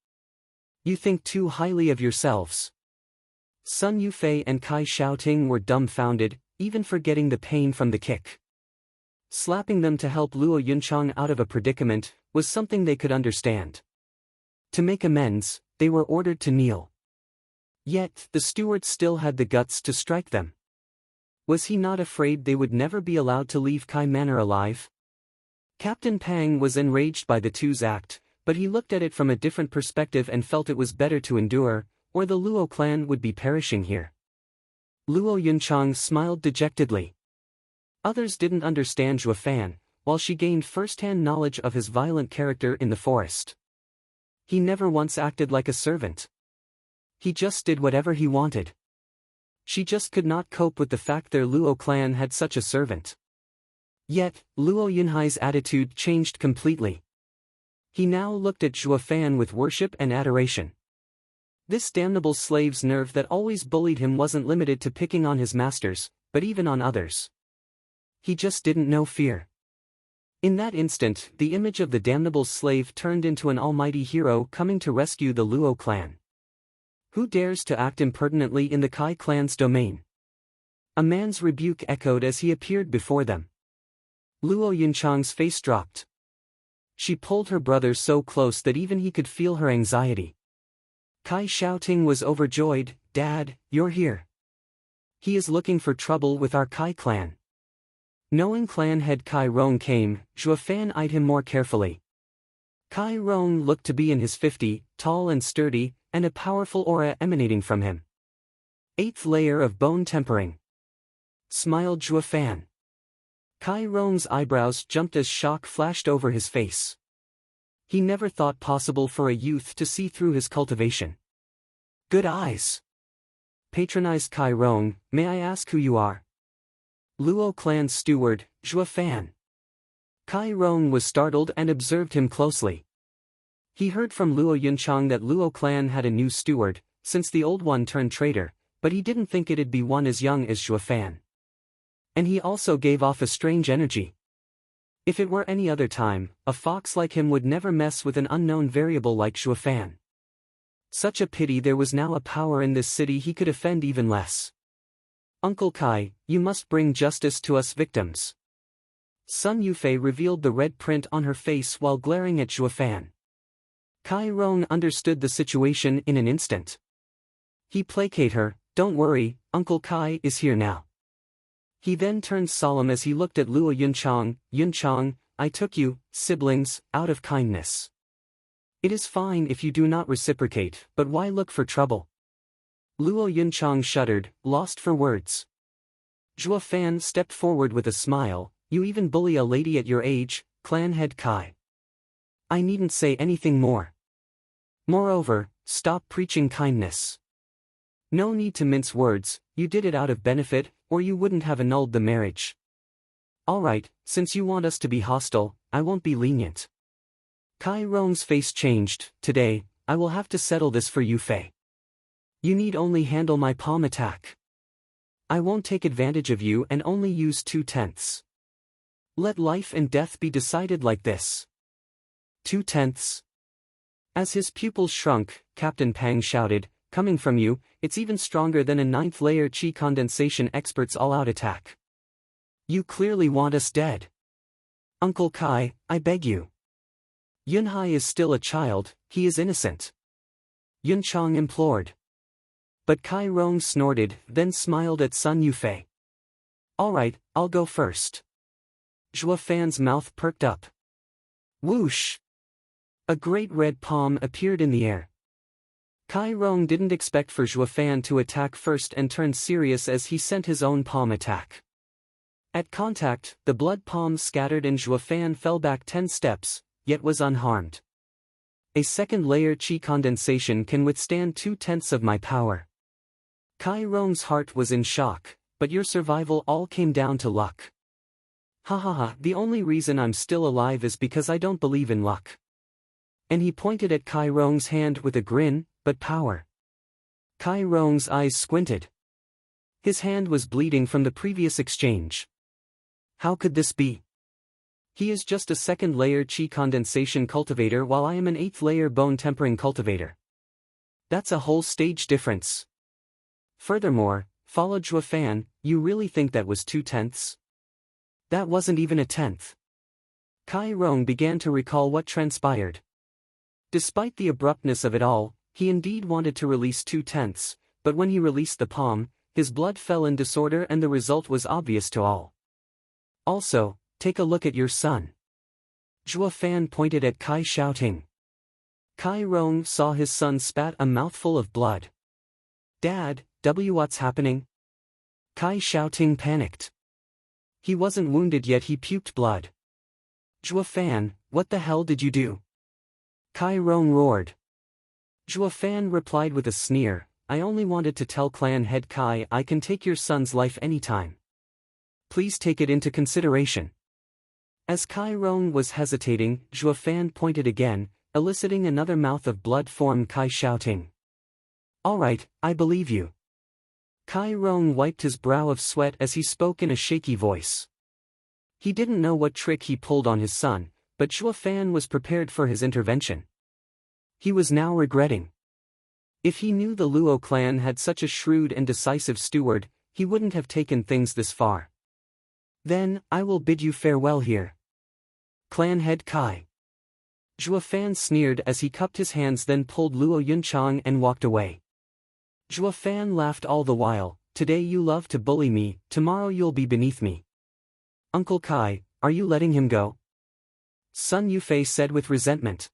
S1: You think too highly of yourselves." Sun Yufei and Kai Xiaoting were dumbfounded, even forgetting the pain from the kick. Slapping them to help Luo Yunchang out of a predicament was something they could understand. To make amends, they were ordered to kneel. Yet, the steward still had the guts to strike them. Was he not afraid they would never be allowed to leave Kai Manor alive? Captain Pang was enraged by the two's act, but he looked at it from a different perspective and felt it was better to endure, or the Luo clan would be perishing here. Luo Yunchang smiled dejectedly. Others didn't understand Zhuo Fan, while she gained first-hand knowledge of his violent character in the forest. He never once acted like a servant. He just did whatever he wanted. She just could not cope with the fact their Luo clan had such a servant. Yet, Luo Yunhai's attitude changed completely. He now looked at Zhuo Fan with worship and adoration. This damnable slave's nerve that always bullied him wasn't limited to picking on his masters, but even on others. He just didn't know fear. In that instant, the image of the damnable slave turned into an almighty hero coming to rescue the Luo clan. Who dares to act impertinently in the Kai clan's domain? A man's rebuke echoed as he appeared before them. Luo Yunchang's face dropped. She pulled her brother so close that even he could feel her anxiety. Kai Xiaoting was overjoyed. "Dad, you're here. He is looking for trouble with our Kai clan." Knowing clan head Kai Rong came, Zhuo Fan eyed him more carefully. Kai Rong looked to be in his 50s, tall and sturdy, and a powerful aura emanating from him. 8th layer of bone tempering. Smiled Zhuo Fan. Kai Rong's eyebrows jumped as shock flashed over his face. He never thought possible for a youth to see through his cultivation. "Good eyes," patronized Kai Rong. "May I ask who you are?" "Luo clan steward, Zhuo Fan." Kai Rong was startled and observed him closely. He heard from Luo Yunchang that Luo clan had a new steward, since the old one turned traitor, but he didn't think it'd be one as young as Zhuo Fan. And he also gave off a strange energy. If it were any other time, a fox like him would never mess with an unknown variable like Zhuo Fan. Such a pity there was now a power in this city he could offend even less. "Uncle Kai, you must bring justice to us victims." Sun Yufei revealed the red print on her face while glaring at Zhuo Fan. Kai Rong understood the situation in an instant. He placated her. "Don't worry, Uncle Kai is here now." He then turned solemn as he looked at Luo Yunchang. "Yunchang, I took you, siblings, out of kindness. It is fine if you do not reciprocate, but why look for trouble?" Luo Yunchang shuddered, lost for words. Zhuo Fan stepped forward with a smile. "You even bully a lady at your age, clan head Kai. I needn't say anything more. Moreover, stop preaching kindness. No need to mince words, you did it out of benefit, or you wouldn't have annulled the marriage. Alright, since you want us to be hostile, I won't be lenient." Kai Rong's face changed. "Today, I will have to settle this for you, Fei. You need only handle my palm attack. I won't take advantage of you and only use 2/10. Let life and death be decided like this." 2/10. As his pupils shrunk, Captain Pang shouted, "Coming from you, it's even stronger than a 9th layer chi condensation expert's all-out attack. You clearly want us dead. Uncle Kai, I beg you. Yunhai is still a child, he is innocent." Yunchang implored. But Kai Rong snorted, then smiled at Sun Yufei. "Alright, I'll go first." Zhuo Fan's mouth perked up. Whoosh! A great red palm appeared in the air. Kai Rong didn't expect for Zhuo Fan to attack first and turned serious as he sent his own palm attack. At contact, the blood palm scattered and Zhuo Fan fell back 10 steps, yet was unharmed. A 2nd layer chi condensation can withstand 2/10 of my power. Kai Rong's heart was in shock, but your survival all came down to luck. Ha ha ha, the only reason I'm still alive is because I don't believe in luck. And he pointed at Kai Rong's hand with a grin, "But power." Kai Rong's eyes squinted. His hand was bleeding from the previous exchange. How could this be? He is just a 2nd layer chi condensation cultivator while I am an 8th layer bone tempering cultivator. That's a whole stage difference. Furthermore, followed Zhuo Fan, you really think that was 2/10? That wasn't even a 10th. Kai Rong began to recall what transpired. Despite the abruptness of it all, He indeed wanted to release 2/10, but when he released the palm, his blood fell in disorder and the result was obvious to all. Also, take a look at your son. Zhuo Fan pointed at Kai shouting. Kai Rong saw his son spat a mouthful of blood. Dad, what's happening? Kai shouting panicked. He wasn't wounded yet, he puked blood. Zhuo Fan, what the hell did you do? Kai Rong roared. Zhuo Fan replied with a sneer, I only wanted to tell clan head Kai I can take your son's life anytime. Please take it into consideration. As Kai Rong was hesitating, Zhuo Fan pointed again, eliciting another mouth of blood from Kai shouting. Alright, I believe you. Kai Rong wiped his brow of sweat as he spoke in a shaky voice. He didn't know what trick he pulled on his son, but Zhuo Fan was prepared for his intervention. He was now regretting. If he knew the Luo clan had such a shrewd and decisive steward, he wouldn't have taken things this far. Then, I will bid you farewell here. Clan head Kai. Zhuo Fan sneered as he cupped his hands, then pulled Luo Yunchang and walked away. Zhuo Fan laughed all the while, today you love to bully me, tomorrow you'll be beneath me. Uncle Kai, are you letting him go? Sun Yufei said with resentment.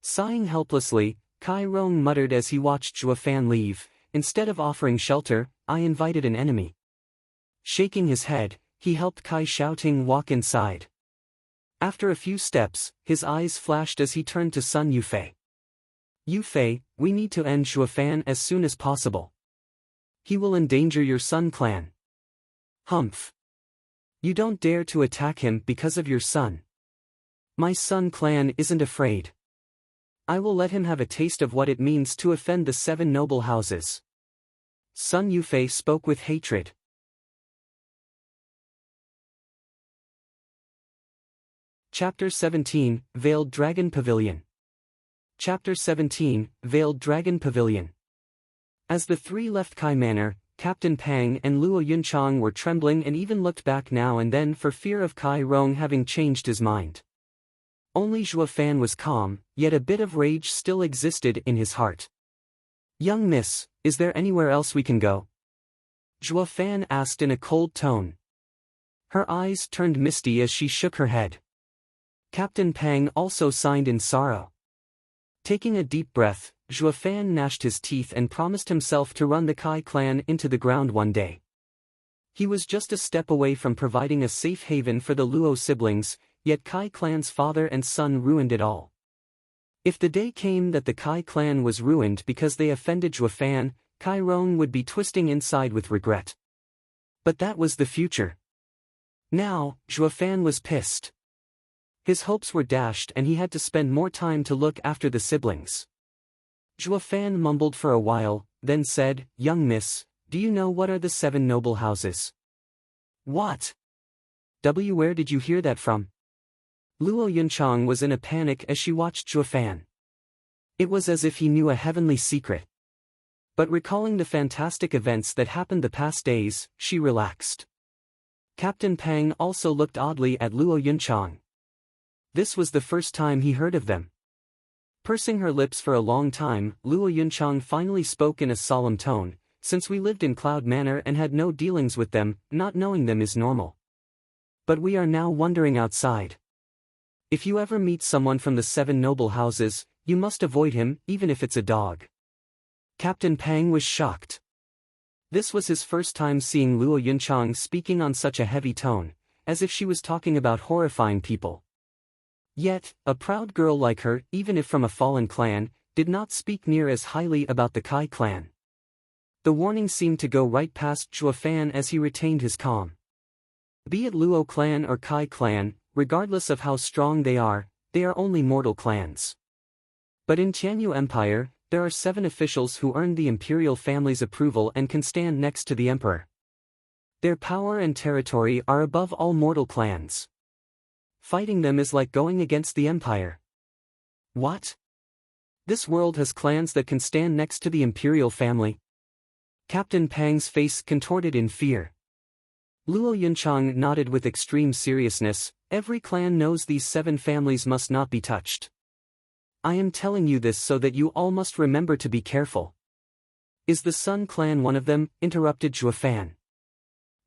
S1: Sighing helplessly, Kai Rong muttered as he watched Zhuo Fan leave, instead of offering shelter, I invited an enemy. Shaking his head, he helped Kai shouting walk inside. After a few steps, his eyes flashed as he turned to Sun Yufei. Yufei, we need to end Zhuo Fan as soon as possible. He will endanger your Sun clan. Humph. You don't dare to attack him because of your son. My Sun clan isn't afraid. I will let him have a taste of what it means to offend the 7 noble houses. Sun Yufei spoke with hatred. Chapter 17, Veiled Dragon Pavilion. Chapter 17, Veiled Dragon Pavilion. As the three left Kai Manor, Captain Pang and Luo Yunchang were trembling and even looked back now and then for fear of Kai Rong having changed his mind. Only Zhuo Fan was calm, yet a bit of rage still existed in his heart. Young miss, is there anywhere else we can go? Zhuo Fan asked in a cold tone. Her eyes turned misty as she shook her head. Captain Pang also sighed in sorrow. Taking a deep breath, Zhuo Fan gnashed his teeth and promised himself to run the Kai clan into the ground one day. He was just a step away from providing a safe haven for the Luo siblings, yet Kai clan's father and son ruined it all. If the day came that the Kai clan was ruined because they offended Zhuo Fan, Kai Rong would be twisting inside with regret. But that was the future. Now, Zhuo Fan was pissed. His hopes were dashed and he had to spend more time to look after the siblings. Zhuo Fan mumbled for a while, then said, Young miss, do you know what are the 7 noble houses? What? Where did you hear that from? Luo Yunchang was in a panic as she watched Zhuo Fan. It was as if he knew a heavenly secret. But recalling the fantastic events that happened the past days, she relaxed. Captain Pang also looked oddly at Luo Yunchang. This was the first time he heard of them. Pursing her lips for a long time, Luo Yunchang finally spoke in a solemn tone, since we lived in Cloud Manor and had no dealings with them, not knowing them is normal. But we are now wandering outside. If you ever meet someone from the 7 noble houses, you must avoid him, even if it's a dog. Captain Pang was shocked. This was his first time seeing Luo Yunchang speaking on such a heavy tone, as if she was talking about horrifying people. Yet, a proud girl like her, even if from a fallen clan, did not speak near as highly about the Kai clan. The warning seemed to go right past Zhuo Fan as he retained his calm. Be it Luo clan or Kai clan, regardless of how strong they are only mortal clans. But in Tianyu Empire, there are 7 officials who earned the imperial family's approval and can stand next to the emperor. Their power and territory are above all mortal clans. Fighting them is like going against the empire. What? This world has clans that can stand next to the imperial family? Captain Pang's face contorted in fear. Luo Yunchang nodded with extreme seriousness, every clan knows these 7 families must not be touched. I am telling you this so that you all must remember to be careful. Is the Sun clan one of them? Interrupted Zhuofan.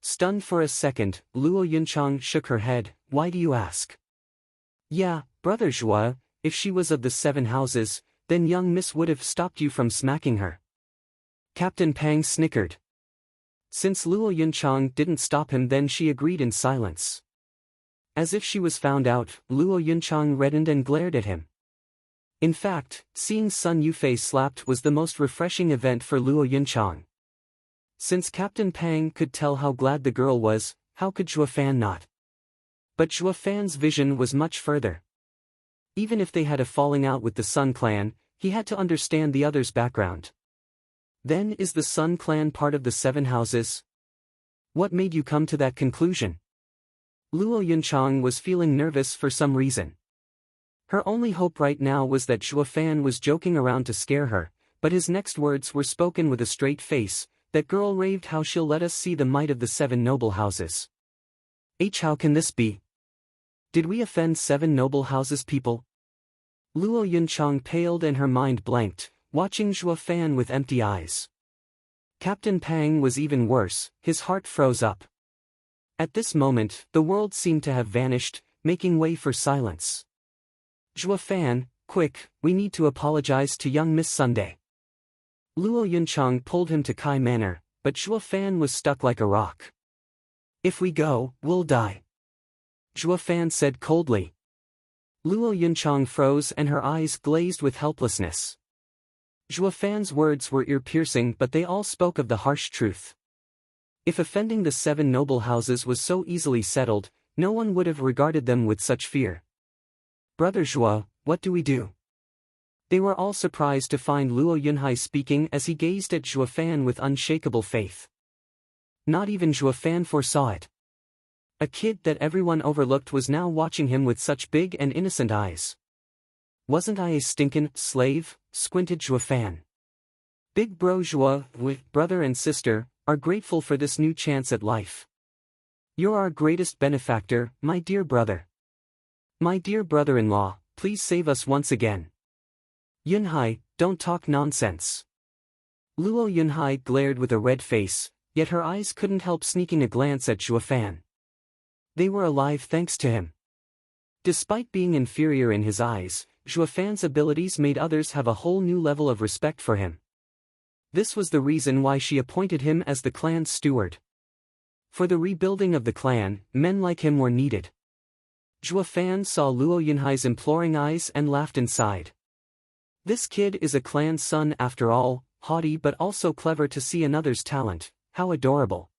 S1: Stunned for a second, Luo Yunchang shook her head. Why do you ask? Yeah, Brother Zhua, if she was of the 7 houses, then young Miss would have stopped you from smacking her. Captain Pang snickered. Since Luo Yunchang didn't stop him, then she agreed in silence. As if she was found out, Luo Yunchang reddened and glared at him. In fact, seeing Sun Yufei slapped was the most refreshing event for Luo Yunchang. Since Captain Pang could tell how glad the girl was, how could Zhuofan not? But Zhuofan's vision was much further. Even if they had a falling out with the Sun clan, he had to understand the other's background. Then is the Sun clan part of the 7 houses? What made you come to that conclusion? Luo Yunchang was feeling nervous for some reason. Her only hope right now was that Zhuofan was joking around to scare her, but his next words were spoken with a straight face. That girl raved how she'll let us see the might of the 7 noble houses. How can this be? Did we offend 7 noble houses people? Luo Yunchang paled and her mind blanked, watching Zhuofan with empty eyes. Captain Pang was even worse, his heart froze up. At this moment, the world seemed to have vanished, making way for silence. Zhuofan, quick, we need to apologize to young Miss Sunday. Luo Yunchang pulled him to Kai Manor, but Zhuofan was stuck like a rock. If we go, we'll die. Zhuofan said coldly. Luo Yunchang froze and her eyes glazed with helplessness. Zhuofan's words were ear-piercing, but they all spoke of the harsh truth. If offending the 7 noble houses was so easily settled, no one would have regarded them with such fear. Brother Zhua, what do we do? They were all surprised to find Luo Yunhai speaking as he gazed at Zhuofan with unshakable faith. Not even Zhuofan foresaw it. A kid that everyone overlooked was now watching him with such big and innocent eyes. Wasn't I a stinkin' slave? Squinted Zhuofan. Big bro Zhua, brother and sister, are grateful for this new chance at life. You're our greatest benefactor, my dear brother. My dear brother-in-law, please save us once again. Yunhai, don't talk nonsense. Luo Yunhai glared with a red face, yet her eyes couldn't help sneaking a glance at Zhuofan. They were alive thanks to him. Despite being inferior in his eyes, Zhuofan's abilities made others have a whole new level of respect for him. This was the reason why she appointed him as the clan's steward. For the rebuilding of the clan, men like him were needed. Zhuofan saw Luo Yunhai's imploring eyes and laughed inside. This kid is a clan's son after all, haughty but also clever to see another's talent, how adorable.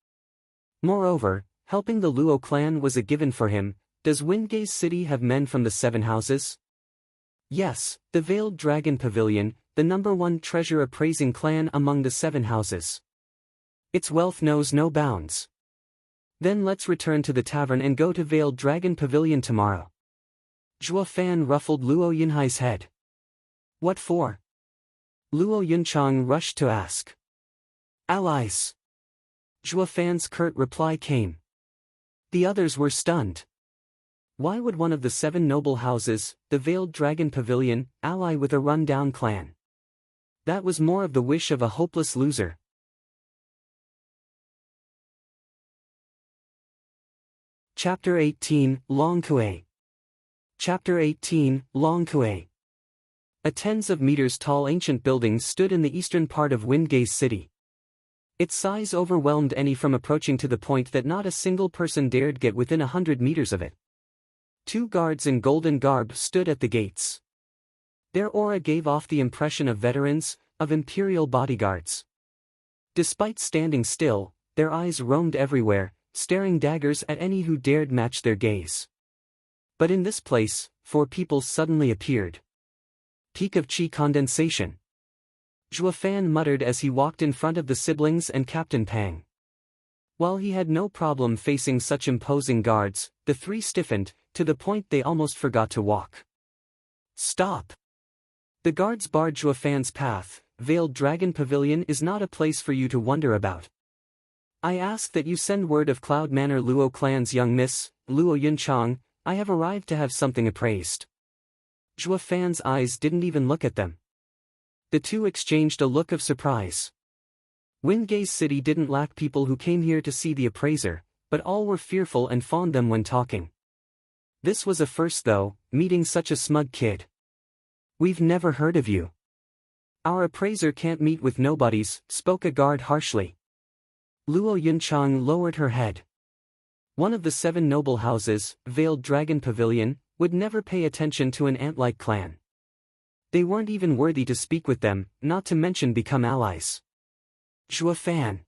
S1: Moreover, helping the Luo clan was a given for him. Does Windgaze City have men from the 7 houses? Yes, the Veiled Dragon Pavilion, the #1 treasure appraising clan among the 7 houses. Its wealth knows no bounds. Then let's return to the tavern and go to Veiled Dragon Pavilion tomorrow. Zhuofan ruffled Luo Yunhai's head. What for? Luo Yunchang rushed to ask. Allies. Zhuofan's curt reply came. The others were stunned. Why would one of the 7 noble houses, the Veiled Dragon Pavilion, ally with a run-down clan? That was more of the wish of a hopeless loser. Chapter 18, Long Kue. Chapter 18, Long Kue. A tens of meters tall ancient building stood in the eastern part of Windgaze City. Its size overwhelmed any from approaching to the point that not a single person dared get within 100 meters of it. 2 guards in golden garb stood at the gates. Their aura gave off the impression of veterans, of imperial bodyguards. Despite standing still, their eyes roamed everywhere, staring daggers at any who dared match their gaze. But in this place, 4 people suddenly appeared. Peak of chi condensation. Zhuofan muttered as he walked in front of the siblings and Captain Pang. While he had no problem facing such imposing guards, the 3 stiffened, to the point they almost forgot to walk. Stop! The guards barred Zhuofan's path. Veiled Dragon Pavilion is not a place for you to wonder about. I ask that you send word of Cloud Manor Luo clan's young miss, Luo Yunchang. I have arrived to have something appraised. Zhua Fan's eyes didn't even look at them. The two exchanged a look of surprise. Wingay's city didn't lack people who came here to see the appraiser, but all were fearful and fawned them when talking. This was a first though, meeting such a smug kid. "We've never heard of you. Our appraiser can't meet with nobodies," spoke a guard harshly. Luo Yunchang lowered her head. One of the 7 noble houses, Veiled Dragon Pavilion, would never pay attention to an ant-like clan. They weren't even worthy to speak with them, not to mention become allies. "Zhua Fan."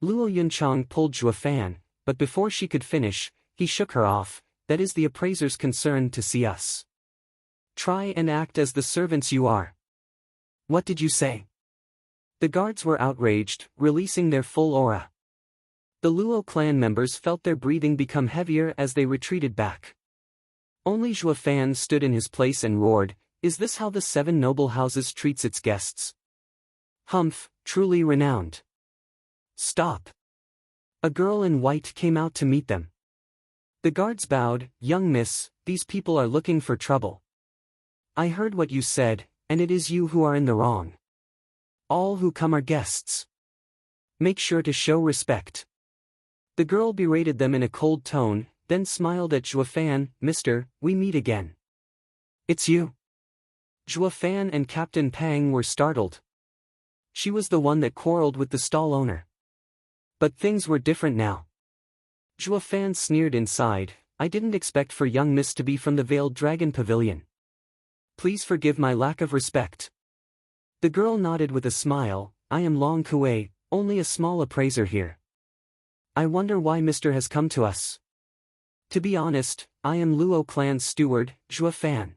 S1: Luo Yunchang pulled Zhua Fan, but before she could finish, he shook her off. "That is the appraiser's concern to see us. Try and act as the servants you are." "What did you say?" The guards were outraged, releasing their full aura. The Luo clan members felt their breathing become heavier as they retreated back. Only Zhua Fan stood in his place and roared, "Is this how the 7 noble houses treats its guests? Humph, truly renowned." "Stop." A girl in white came out to meet them. The guards bowed. "Young miss, these people are looking for trouble. I heard what you said, and it is you who are in the wrong. All who come are guests. Make sure to show respect." The girl berated them in a cold tone, then smiled at Zhua Fan. "Mister, we meet again. It's you." Zhua Fan and Captain Pang were startled. She was the one that quarreled with the stall owner. But things were different now. Zhua Fan sneered inside, "I didn't expect for young miss to be from the Veiled Dragon Pavilion. Please forgive my lack of respect." The girl nodded with a smile. "I am Long Kuei, only a small appraiser here. I wonder why Mr. has come to us." "To be honest, I am Luo clan's steward, Zhua Fan.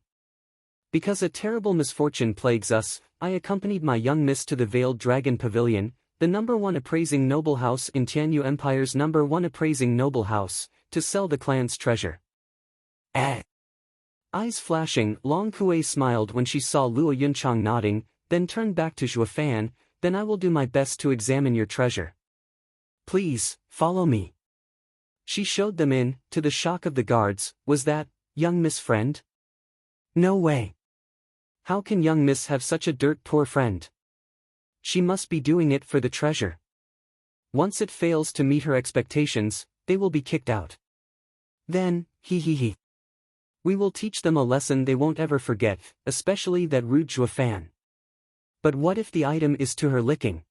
S1: Because a terrible misfortune plagues us, I accompanied my young miss to the Veiled Dragon Pavilion, the #1 appraising noble house in Tianyu Empire's #1 appraising noble house, to sell the clan's treasure." "Eh?" Eyes flashing, Long Kuei smiled when she saw Luo Yunchang nodding, then turned back to Zhua Fan. "Then I will do my best to examine your treasure. Please, follow me." She showed them in, to the shock of the guards. "Was that, young miss friend? No way. How can young miss have such a dirt poor friend? She must be doing it for the treasure. Once it fails to meet her expectations, they will be kicked out. Then, he. We will teach them a lesson they won't ever forget, especially that rude Zhua Fan." "But what if the item is to her liking?"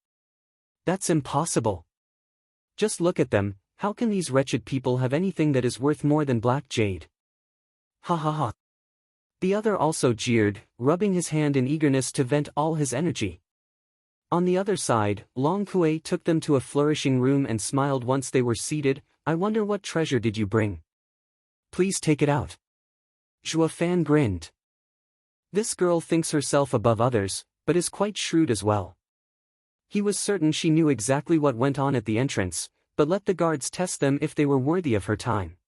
S1: "That's impossible. Just look at them, how can these wretched people have anything that is worth more than black jade?" "Ha ha ha." The other also jeered, rubbing his hand in eagerness to vent all his energy. On the other side, Long Kuei took them to a flourishing room and smiled once they were seated. "I wonder what treasure did you bring? Please take it out." Zhua Fan grinned. This girl thinks herself above others, but is quite shrewd as well. He was certain she knew exactly what went on at the entrance, but let the guards test them if they were worthy of her time.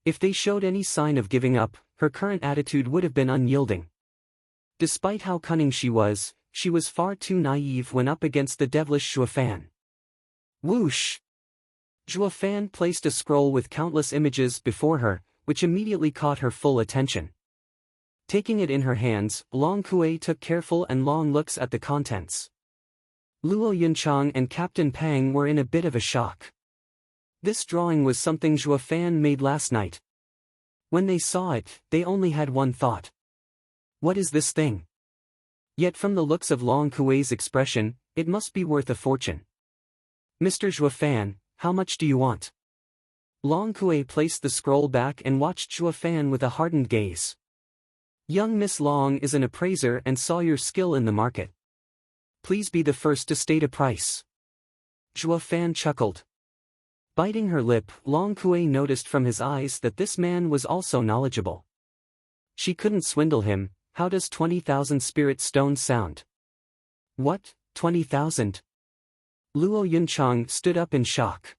S1: If they showed any sign of giving up, her current attitude would have been unyielding. Despite how cunning she was far too naive when up against the devilish Zhua Fan. Whoosh! Zhua Fan placed a scroll with countless images before her, which immediately caught her full attention. Taking it in her hands, Long Kuei took careful and long looks at the contents. Luo Yunchang and Captain Pang were in a bit of a shock. This drawing was something Zhua Fan made last night. When they saw it, they only had one thought. What is this thing? Yet from the looks of Long Kuei's expression, it must be worth a fortune. Mr. Zhua Fan, how much do you want? Long Kuei placed the scroll back and watched Zhua Fan with a hardened gaze. Young Miss Long is an appraiser and saw your skill in the market. Please be the first to state a price. Zhua Fan chuckled. Biting her lip, Long Kuei noticed from his eyes that this man was also knowledgeable. She couldn't swindle him. How does 20,000 spirit stones sound? What, 20,000? Luo Yunchang stood up in shock.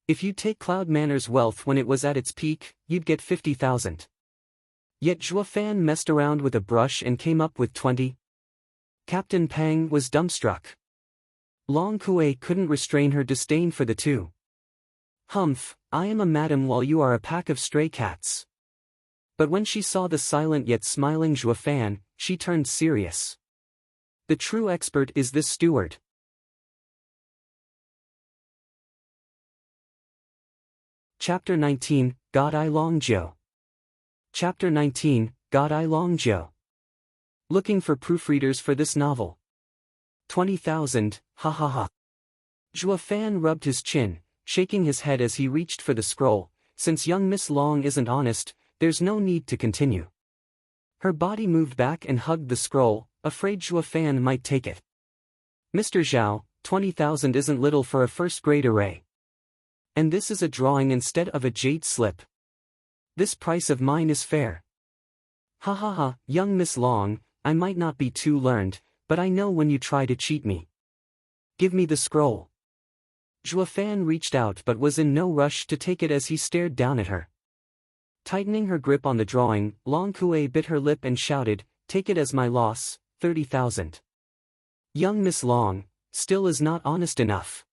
S1: If you take Cloud Manor's wealth when it was at its peak, you'd get 50,000. Yet Zhua Fan messed around with a brush and came up with 20. Captain Pang was dumbstruck. Long Kuei couldn't restrain her disdain for the two. Humph, I am a madam while you are a pack of stray cats. But when she saw the silent yet smiling Zhuofan, she turned serious. The true expert is this steward. Chapter 19, God I Long Jiu. Chapter 19, God I Long Jiu. Looking for proofreaders for this novel. 20,000, ha ha ha. Zhuofan rubbed his chin, shaking his head as he reached for the scroll. Since young Miss Long isn't honest, there's no need to continue. Her body moved back and hugged the scroll, afraid Zhuofan might take it. Mr. Zhao, 20,000 isn't little for a first-grade array. And this is a drawing instead of a jade slip. This price of mine is fair. Ha ha ha, young Miss Long, I might not be too learned, but I know when you try to cheat me. Give me the scroll. Zhuofan reached out but was in no rush to take it as he stared down at her. Tightening her grip on the drawing, Long Kue bit her lip and shouted, "Take it as my loss, 30,000. Young Miss Long, still is not honest enough."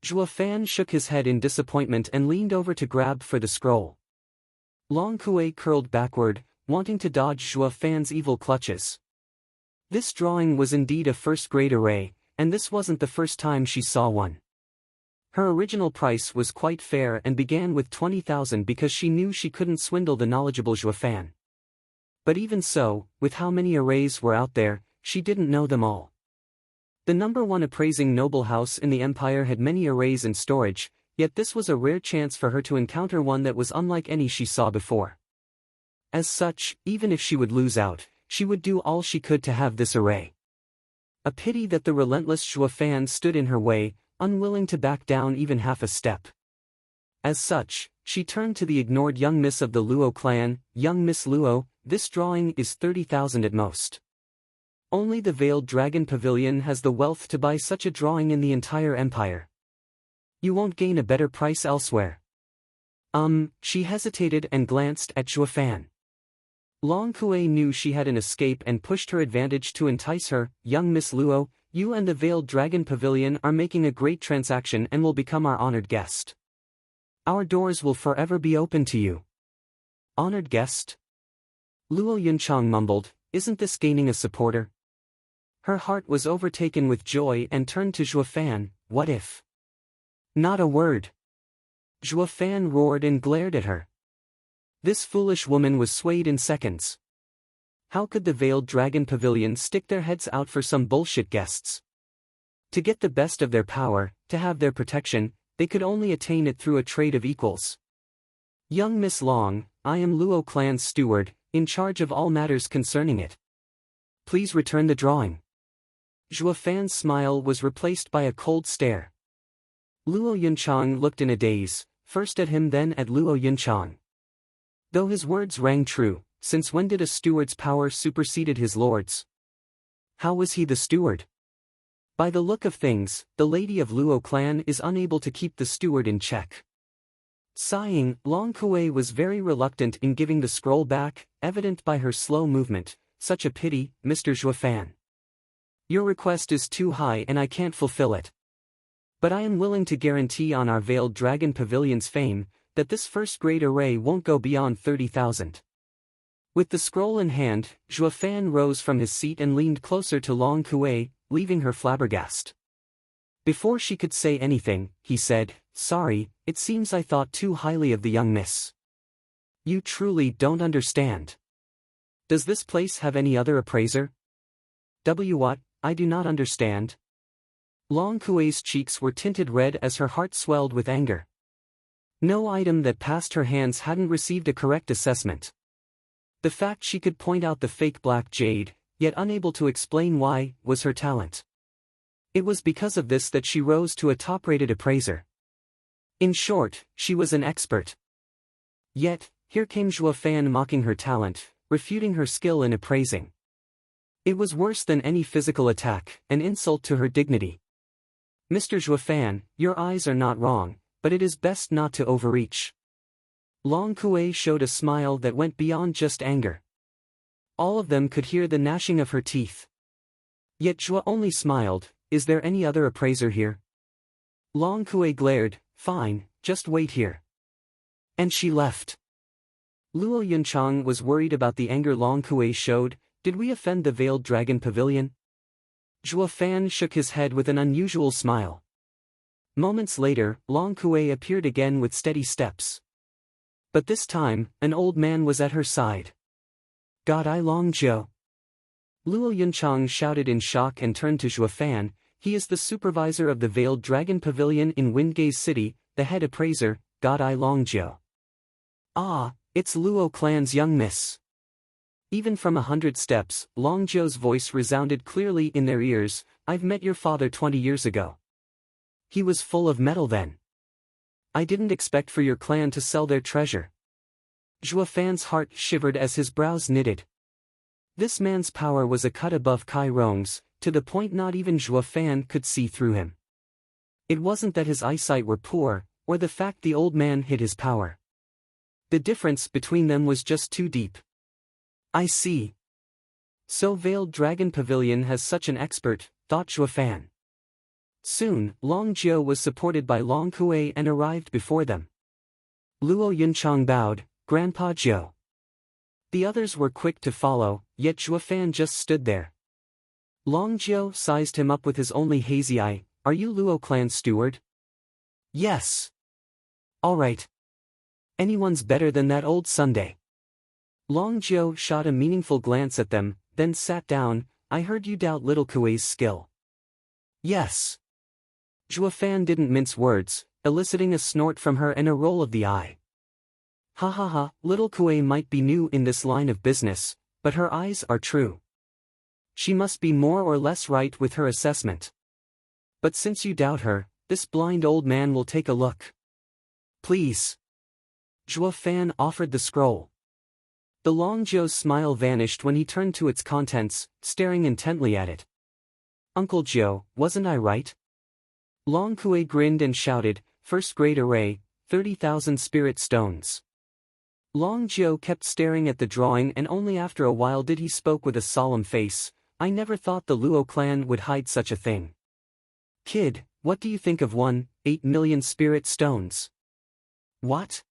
S1: Zhuofan shook his head in disappointment and leaned over to grab for the scroll. Long Kue curled backward, wanting to dodge Zhuofan's evil clutches. This drawing was indeed a first-grade array, and this wasn't the first time she saw one. Her original price was quite fair and began with 20,000 because she knew she couldn't swindle the knowledgeable Zhuofan. But even so, with how many arrays were out there, she didn't know them all. The number one appraising noble house in the empire had many arrays in storage, yet this was a rare chance for her to encounter one that was unlike any she saw before. As such, even if she would lose out, she would do all she could to have this array. A pity that the relentless Zhuofan stood in her way, unwilling to back down even half a step. As such, she turned to the ignored young miss of the Luo clan. "Young Miss Luo, this drawing is 30,000 at most. Only the Veiled Dragon Pavilion has the wealth to buy such a drawing in the entire empire. You won't gain a better price elsewhere." She hesitated and glanced at Zhuofan. Long Kue knew she had an escape and pushed her advantage to entice her. "Young Miss Luo, you and the Veiled Dragon Pavilion are making a great transaction and will become our honored guest. Our doors will forever be open to you." Honored guest? Luo Yunchang mumbled, "Isn't this gaining a supporter?" Her heart was overtaken with joy and turned to Zhuofan. "What if?" "Not a word." Zhuofan roared and glared at her. This foolish woman was swayed in seconds. How could the Veiled Dragon Pavilion stick their heads out for some bullshit guests? To get the best of their power, to have their protection, they could only attain it through a trade of equals. "Young Miss Long, I am Luo clan's steward, in charge of all matters concerning it. Please return the drawing." Zhuofan's smile was replaced by a cold stare. Luo Yunchang looked in a daze, first at him then at Luo Yunchang. Though his words rang true, since when did a steward's power superseded his lord's? How was he the steward? By the look of things, the lady of Luo clan is unable to keep the steward in check. Sighing, Long Kue was very reluctant in giving the scroll back, evident by her slow movement. "Such a pity, Mr. Zhuofan. Your request is too high and I can't fulfill it. But I am willing to guarantee on our Veiled Dragon Pavilion's fame, that this first-grade array won't go beyond 30,000. With the scroll in hand, Zhuofan rose from his seat and leaned closer to Long Kue, leaving her flabbergasted. Before she could say anything, he said, "Sorry, it seems I thought too highly of the young miss. You truly don't understand. Does this place have any other appraiser?" What? I do not understand." Long Kue's cheeks were tinted red as her heart swelled with anger. No item that passed her hands hadn't received a correct assessment. The fact she could point out the fake black jade, yet unable to explain why, was her talent. It was because of this that she rose to a top-rated appraiser. In short, she was an expert. Yet, here came Zhuofan mocking her talent, refuting her skill in appraising. It was worse than any physical attack, an insult to her dignity. "Mr. Zhuofan, your eyes are not wrong, but it is best not to overreach." Long Kue showed a smile that went beyond just anger. All of them could hear the gnashing of her teeth. Yet Zhuo only smiled. "Is there any other appraiser here?" Long Kue glared. "Fine, just wait here." And she left. Luo Yunchang was worried about the anger Long Kuei showed. Did we offend the Veiled Dragon Pavilion? Zhuo Fan shook his head with an unusual smile. Moments later, Long Kuei appeared again with steady steps. But this time, an old man was at her side. God I Long Zhou. Luo Yunchang shouted in shock and turned to Zhuo Fan. He is the supervisor of the Veiled Dragon Pavilion in Windgaze City, the head appraiser, God I Long Zhou. Ah, it's Luo clan's young miss. Even from 100 steps, Long Zhou's voice resounded clearly in their ears. I've met your father 20 years ago. He was full of metal then. I didn't expect for your clan to sell their treasure. Zhuo Fan's heart shivered as his brows knitted. This man's power was a cut above Kai Rong's, to the point not even Zhuo Fan could see through him. It wasn't that his eyesight were poor, or the fact the old man hid his power. The difference between them was just too deep. I see. So Veiled Dragon Pavilion has such an expert, thought Zhuo Fan. Soon, Long Zhou was supported by Long Kuei and arrived before them. Luo Yunchang bowed, Grandpa Zhou. The others were quick to follow, yet Zhuo Fan just stood there. Long Zhou sized him up with his only hazy eye. Are you Luo clan's steward? Yes. All right. Anyone's better than that old Sunday. Long Zhou shot a meaningful glance at them, then sat down. I heard you doubt little Kuei's skill. Yes. Zhuo Fan didn't mince words, eliciting a snort from her and a roll of the eye. Ha ha ha, little Kuei might be new in this line of business, but her eyes are true. She must be more or less right with her assessment. But since you doubt her, this blind old man will take a look. Please. Zhuo Fan offered the scroll. The Long Zhou's smile vanished when he turned to its contents, staring intently at it. Uncle Zhou, wasn't I right? Long Kuei grinned and shouted, first grade array, 30,000 spirit stones. Long Zhou kept staring at the drawing and only after a while did he spoke with a solemn face. I never thought the Luo clan would hide such a thing. Kid, what do you think of 8 million spirit stones? What?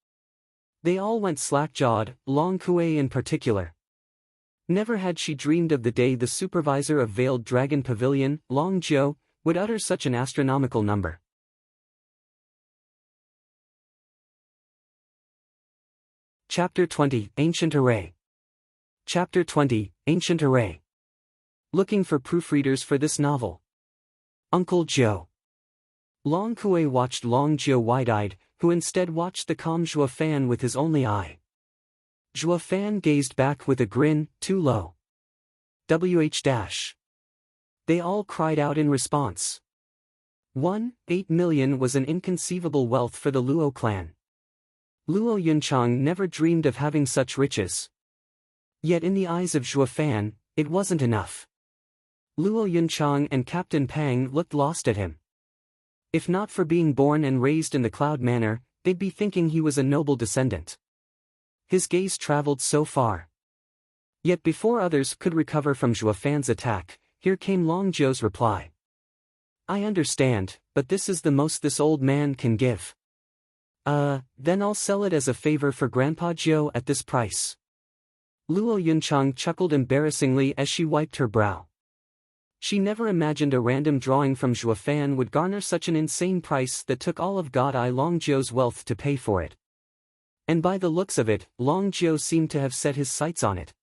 S1: They all went slack-jawed, Long Kuei in particular. Never had she dreamed of the day the supervisor of Veiled Dragon Pavilion, Long Zhou, would utter such an astronomical number. Chapter 20, Ancient Array. Chapter 20, Ancient Array. Looking for proofreaders for this novel. Uncle Zhou. Long Kuei watched Long Zhou wide-eyed, who instead watched the calm Zhuo Fan with his only eye. Zhuo Fan gazed back with a grin, too low. WH-. They all cried out in response. 8 million was an inconceivable wealth for the Luo clan. Luo Yunchang never dreamed of having such riches. Yet in the eyes of Zhuo Fan, it wasn't enough. Luo Yunchang and Captain Pang looked lost at him. If not for being born and raised in the Cloud Manor, they'd be thinking he was a noble descendant. His gaze traveled so far. Yet before others could recover from Zhuo Fan's attack, here came Long Zhou's reply. I understand, but this is the most this old man can give. Then I'll sell it as a favor for Grandpa Zhou at this price. Luo Yunchang chuckled embarrassingly as she wiped her brow. She never imagined a random drawing from Zhuo Fan would garner such an insane price that took all of God I Long Zhou's wealth to pay for it. And by the looks of it, Long Zhou seemed to have set his sights on it.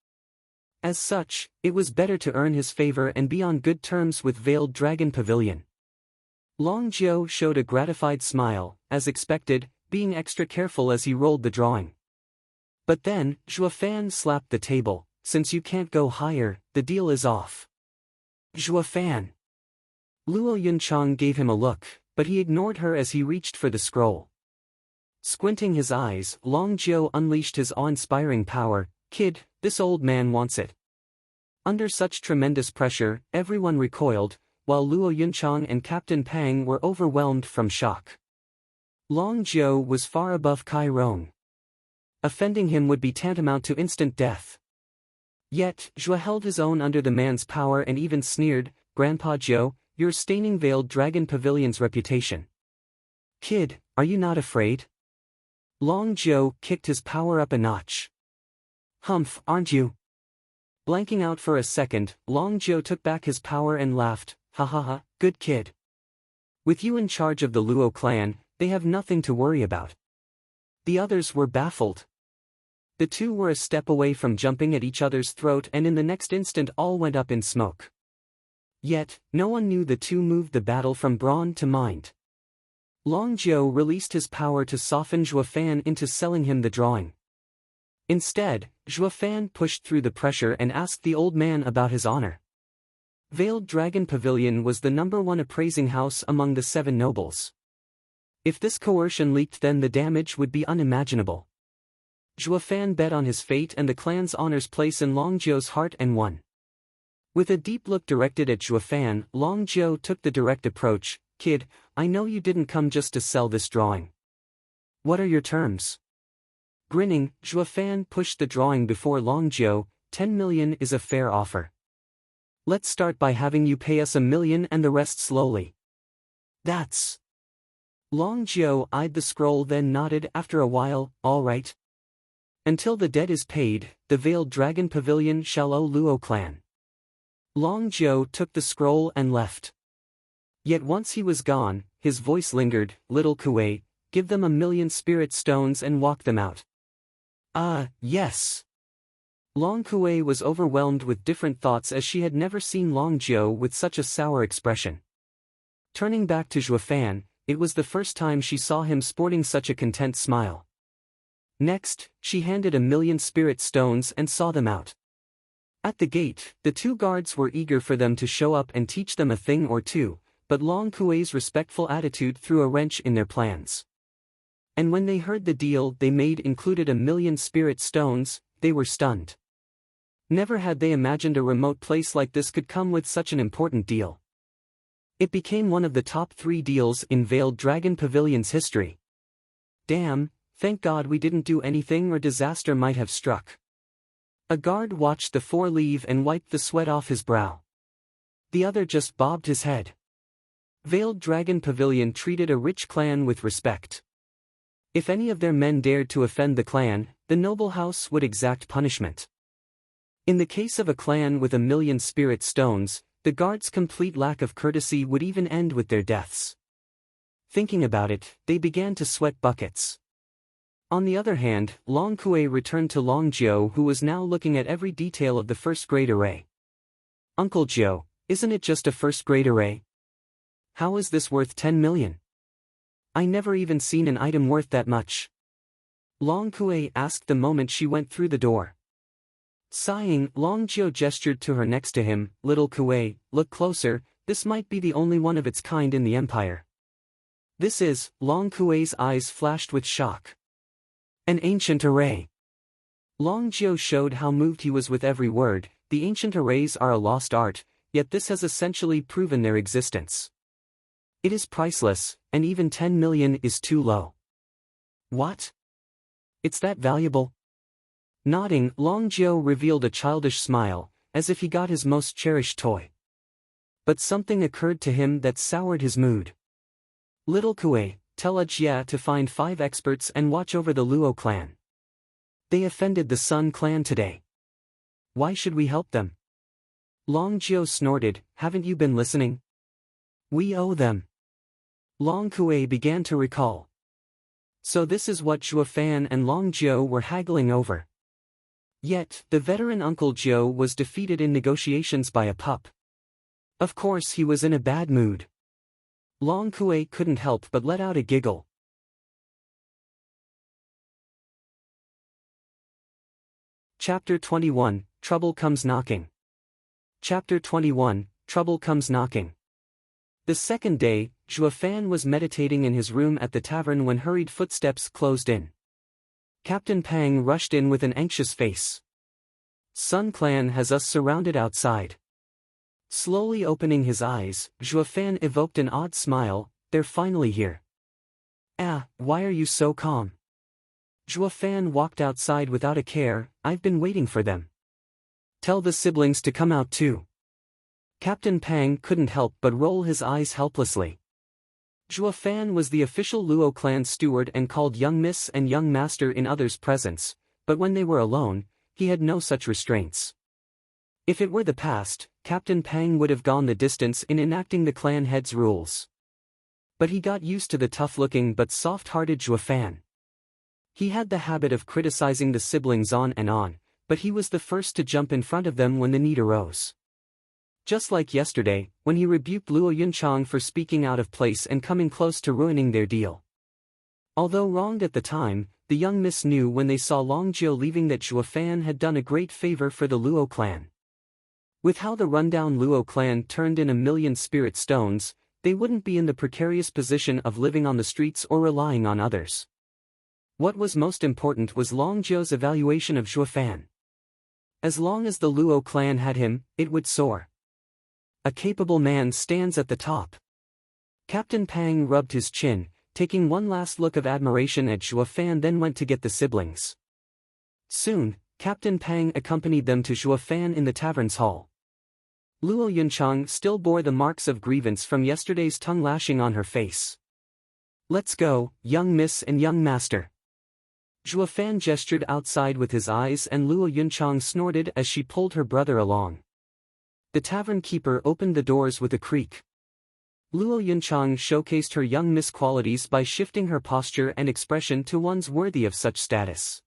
S1: As such, it was better to earn his favor and be on good terms with Veiled Dragon Pavilion. Long Zhou showed a gratified smile, as expected, being extra careful as he rolled the drawing. But then, Zhuo Fan slapped the table. Since you can't go higher, the deal is off. Zhuo Fan. Luo Yunchang gave him a look, but he ignored her as he reached for the scroll. Squinting his eyes, Long Zhou unleashed his awe-inspiring power. Kid, this old man wants it. Under such tremendous pressure, everyone recoiled, while Luo Yunchang and Captain Pang were overwhelmed from shock. Long Zhou was far above Kai Rong. Offending him would be tantamount to instant death. Yet, Zhuo held his own under the man's power and even sneered, Grandpa Zhou, you're staining Veiled Dragon Pavilion's reputation. Kid, are you not afraid? Long Zhou kicked his power up a notch. Humph, aren't you? Blanking out for a second, Long Joe took back his power and laughed, ha ha ha, good kid. With you in charge of the Luo clan, they have nothing to worry about. The others were baffled. The two were a step away from jumping at each other's throat, and in the next instant all went up in smoke. Yet, no one knew the two moved the battle from brawn to mind. Long Joe released his power to soften Zhuo Fan into selling him the drawing. Instead, Zhuo Fan pushed through the pressure and asked the old man about his honor. Veiled Dragon Pavilion was the #1 appraising house among the 7 nobles. If this coercion leaked, then the damage would be unimaginable. Zhuo Fan bet on his fate and the clan's honor's place in Long Zhou's heart and won. With a deep look directed at Zhuo Fan, Long Zhou took the direct approach. Kid, I know you didn't come just to sell this drawing. What are your terms? Grinning, Zhuo Fan pushed the drawing before Long Zhou. 10 million is a fair offer. Let's start by having you pay us 1 million and the rest slowly. That's... Long Zhou eyed the scroll, then nodded after a while. All right. Until the debt is paid, the Veiled Dragon Pavilion shall owe Luo clan. Long Zhou took the scroll and left. Yet once he was gone, his voice lingered. Little Kuei, give them 1 million spirit stones and walk them out. Yes. Long Kuei was overwhelmed with different thoughts, as she had never seen Long Zhou with such a sour expression. Turning back to Zhuo Fan, it was the first time she saw him sporting such a content smile. Next, she handed 1 million spirit stones and saw them out. At the gate, the 2 guards were eager for them to show up and teach them a thing or two, but Long Kuei's respectful attitude threw a wrench in their plans. And when they heard the deal they made included 1 million spirit stones, they were stunned. Never had they imagined a remote place like this could come with such an important deal. It became one of the top 3 deals in Veiled Dragon Pavilion's history. Damn, thank God we didn't do anything or disaster might have struck. A guard watched the 4 leave and wiped the sweat off his brow. The other just bobbed his head. Veiled Dragon Pavilion treated a rich clan with respect. If any of their men dared to offend the clan, the noble house would exact punishment. In the case of a clan with 1 million spirit stones, the guards' complete lack of courtesy would even end with their deaths. Thinking about it, they began to sweat buckets. On the other hand, Long Kuei returned to Long Zhou, who was now looking at every detail of the first-grade array. Uncle Zhou, isn't it just a first-grade array? How is this worth 10 million? I never even seen an item worth that much. Long Kuei asked the moment she went through the door. Sighing, Long Zhou gestured to her next to him. Little Kuei, look closer, this might be the only one of its kind in the empire. This is, Long Kuei's eyes flashed with shock. An ancient array. Long Zhou showed how moved he was with every word. The ancient arrays are a lost art, yet this has essentially proven their existence. It is priceless, and even 10 million is too low. What? It's that valuable? Nodding, Long Zhou revealed a childish smile, as if he got his most cherished toy. But something occurred to him that soured his mood. Little Kuei, tell Jia to find 5 experts and watch over the Luo clan. They offended the Sun clan today. Why should we help them? Long Zhou snorted, haven't you been listening? We owe them. Long Kuei began to recall. So this is what Zhuo Fan and Long Zhou were haggling over. Yet, the veteran Uncle Zhou was defeated in negotiations by a pup. Of course he was in a bad mood. Long Kuei couldn't help but let out a giggle. Chapter 21, Trouble Comes Knocking. Chapter 21, Trouble Comes Knocking. The second day, Zhuo Fan was meditating in his room at the tavern when hurried footsteps closed in. Captain Pang rushed in with an anxious face. Sun Clan has us surrounded outside. Slowly opening his eyes, Zhuo Fan evoked an odd smile. They're finally here. Why are you so calm? Zhuo Fan walked outside without a care. I've been waiting for them. Tell the siblings to come out too. Captain Pang couldn't help but roll his eyes helplessly. Zhuo Fan was the official Luo clan steward and called young miss and young master in others' presence, but when they were alone, he had no such restraints. If it were the past, Captain Pang would have gone the distance in enacting the clan head's rules. But he got used to the tough-looking but soft-hearted Zhuo Fan. He had the habit of criticizing the siblings on and on, but he was the first to jump in front of them when the need arose. Just like yesterday, when he rebuked Luo Yunchang for speaking out of place and coming close to ruining their deal. Although wronged at the time, the young miss knew when they saw Long Jiu leaving that Zhuo Fan had done a great favor for the Luo clan. With how the rundown Luo clan turned in 1,000,000 spirit stones, they wouldn't be in the precarious position of living on the streets or relying on others. What was most important was Long Jiu's evaluation of Zhuo Fan. As long as the Luo clan had him, it would soar. A capable man stands at the top. Captain Pang rubbed his chin, taking one last look of admiration at Zhuo Fan, then went to get the siblings. Soon, Captain Pang accompanied them to Zhuo Fan in the tavern's hall. Luo Yunchang still bore the marks of grievance from yesterday's tongue lashing on her face. "Let's go, young miss and young master." Zhuo Fan gestured outside with his eyes and Luo Yunchang snorted as she pulled her brother along. The tavern keeper opened the doors with a creak. Luo Yunchang showcased her young miss qualities by shifting her posture and expression to ones worthy of such status.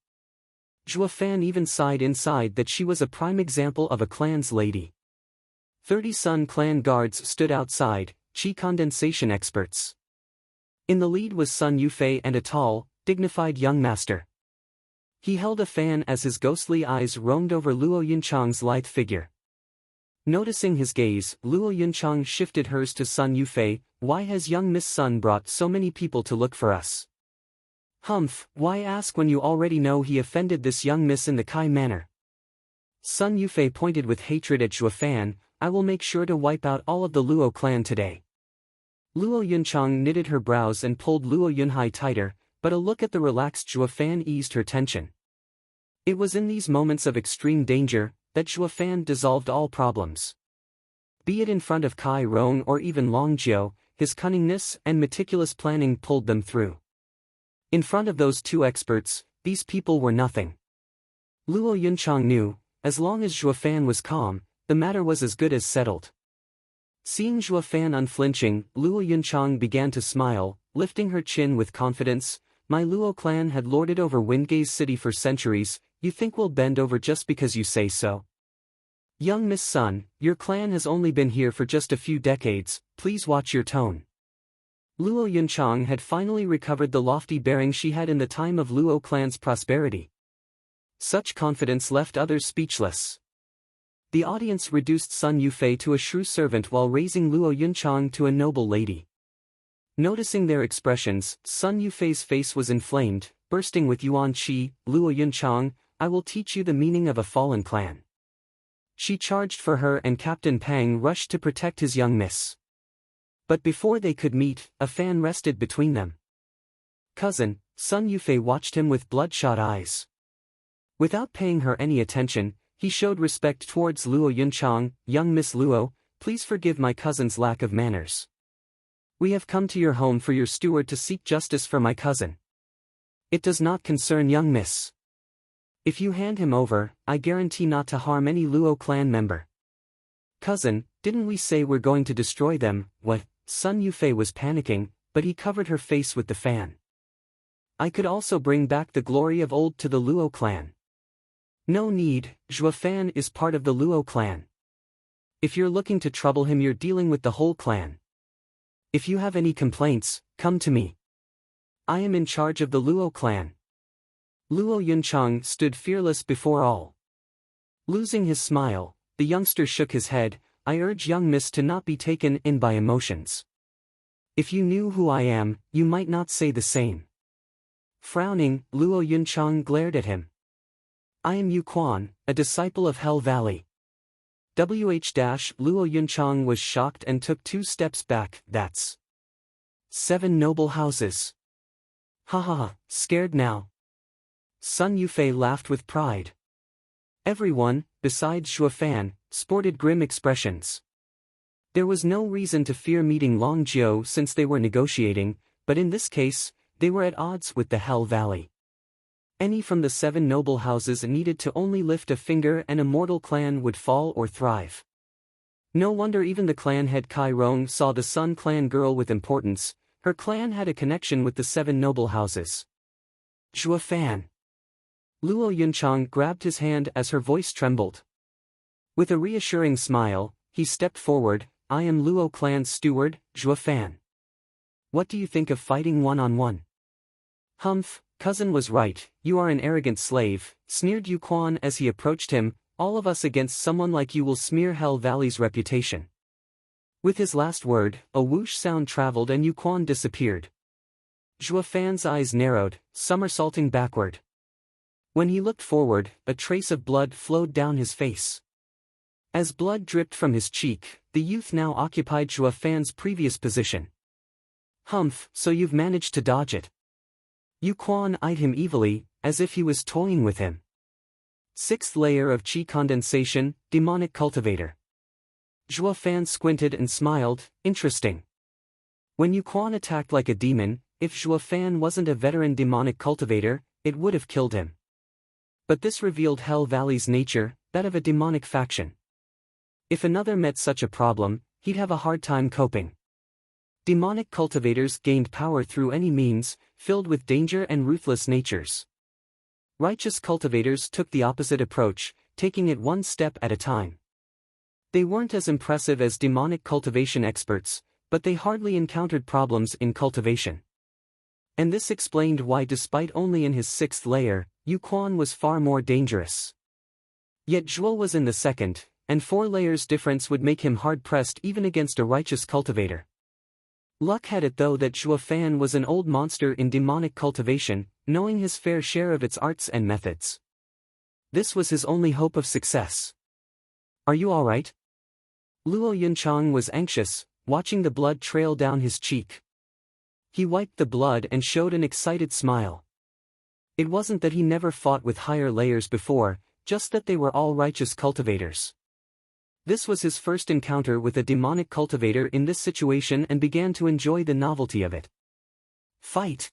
S1: Zhuo Fan even sighed inside that she was a prime example of a clan's lady. 30 Sun clan guards stood outside, qi condensation experts. In the lead was Sun Yufei and a tall, dignified young master. He held a fan as his ghostly eyes roamed over Luo Yunchang's lithe figure. Noticing his gaze, Luo Yunchang shifted hers to Sun Yufei. "Why has young Miss Sun brought so many people to look for us?" "Humph, why ask when you already know he offended this young miss in the Kai manner?" Sun Yufei pointed with hatred at Zhuo Fan. "I will make sure to wipe out all of the Luo clan today." Luo Yunchang knitted her brows and pulled Luo Yunhai tighter, but a look at the relaxed Zhuo Fan eased her tension. It was in these moments of extreme danger that Zhuo Fan dissolved all problems. Be it in front of Kai Rong or even Long Jiu, his cunningness and meticulous planning pulled them through. In front of those two experts, these people were nothing. Luo Yunchang knew, as long as Zhuo Fan was calm, the matter was as good as settled. Seeing Zhuo Fan unflinching, Luo Yunchang began to smile, lifting her chin with confidence. "My Luo clan had lorded over Windgaze City for centuries. You think we'll bend over just because you say so? Young Miss Sun, your clan has only been here for just a few decades, please watch your tone." Luo Yunchang had finally recovered the lofty bearing she had in the time of Luo clan's prosperity. Such confidence left others speechless. The audience reduced Sun Yufei to a shrew servant while raising Luo Yunchang to a noble lady. Noticing their expressions, Sun Yufei's face was inflamed, bursting with Yuan Qi. "Luo Yunchang, I will teach you the meaning of a fallen clan." She charged for her and Captain Pang rushed to protect his young miss. But before they could meet, a fan rested between them. "Cousin," Sun Yufei watched him with bloodshot eyes. Without paying her any attention, he showed respect towards Luo Yunchang. "Young Miss Luo, please forgive my cousin's lack of manners. We have come to your home for your steward to seek justice for my cousin. It does not concern young miss. If you hand him over, I guarantee not to harm any Luo clan member." "Cousin, didn't we say we're going to destroy them?" "What?" Sun Yufei was panicking, but he covered her face with the fan. "I could also bring back the glory of old to the Luo clan." "No need, Zhuo Fan is part of the Luo clan. If you're looking to trouble him, you're dealing with the whole clan. If you have any complaints, come to me. I am in charge of the Luo clan." Luo Yunchang stood fearless before all. Losing his smile, the youngster shook his head. "I urge young miss to not be taken in by emotions. If you knew who I am, you might not say the same." Frowning, Luo Yunchang glared at him. "I am Yu Quan, a disciple of Hell Valley." Luo Yunchang was shocked and took 2 steps back. "That's 7 noble houses. Ha ha ha, scared now?" Sun Yufei laughed with pride. Everyone, besides Zhuo Fan, sported grim expressions. There was no reason to fear meeting Long Jiu since they were negotiating, but in this case, they were at odds with the Hell Valley. Any from the 7 noble houses needed to only lift a finger and a mortal clan would fall or thrive. No wonder even the clan head Kai Rong saw the Sun clan girl with importance. Her clan had a connection with the 7 noble houses. Zhuo Fan. Luo Yunchang grabbed his hand as her voice trembled. With a reassuring smile, he stepped forward. I am Luo clan's steward, Zhuo Fan. What do you think of fighting one-on-one? Humph, cousin was right, you are an arrogant slave, sneered Yu Quan as he approached him. All of us against someone like you will smear Hell Valley's reputation. With his last word, a whoosh sound traveled and Yu Quan disappeared. Zhuo Fan's eyes narrowed, somersaulting backward. When he looked forward, a trace of blood flowed down his face. As blood dripped from his cheek, the youth now occupied Zhuo Fan's previous position. Humph, so you've managed to dodge it. Yu Quan eyed him evilly, as if he was toying with him. 6th layer of Qi condensation, demonic cultivator. Zhuo Fan squinted and smiled, interesting. When Yu Quan attacked like a demon, if Zhuo Fan wasn't a veteran demonic cultivator, it would have killed him. But this revealed Hell Valley's nature, that of a demonic faction. If another met such a problem, he'd have a hard time coping. Demonic cultivators gained power through any means, filled with danger and ruthless natures. Righteous cultivators took the opposite approach, taking it one step at a time. They weren't as impressive as demonic cultivation experts, but they hardly encountered problems in cultivation. And this explained why despite only in his 6th layer, Yu Quan was far more dangerous. Yet Zhuo was in the 2nd, and 4 layers difference would make him hard-pressed even against a righteous cultivator. Luck had it though that Zhuo Fan was an old monster in demonic cultivation, knowing his fair share of its arts and methods. This was his only hope of success. Are you alright? Luo Yunchang was anxious, watching the blood trail down his cheek. He wiped the blood and showed an excited smile. It wasn't that he never fought with higher layers before, just that they were all righteous cultivators. This was his first encounter with a demonic cultivator in this situation and began to enjoy the novelty of it. Fight!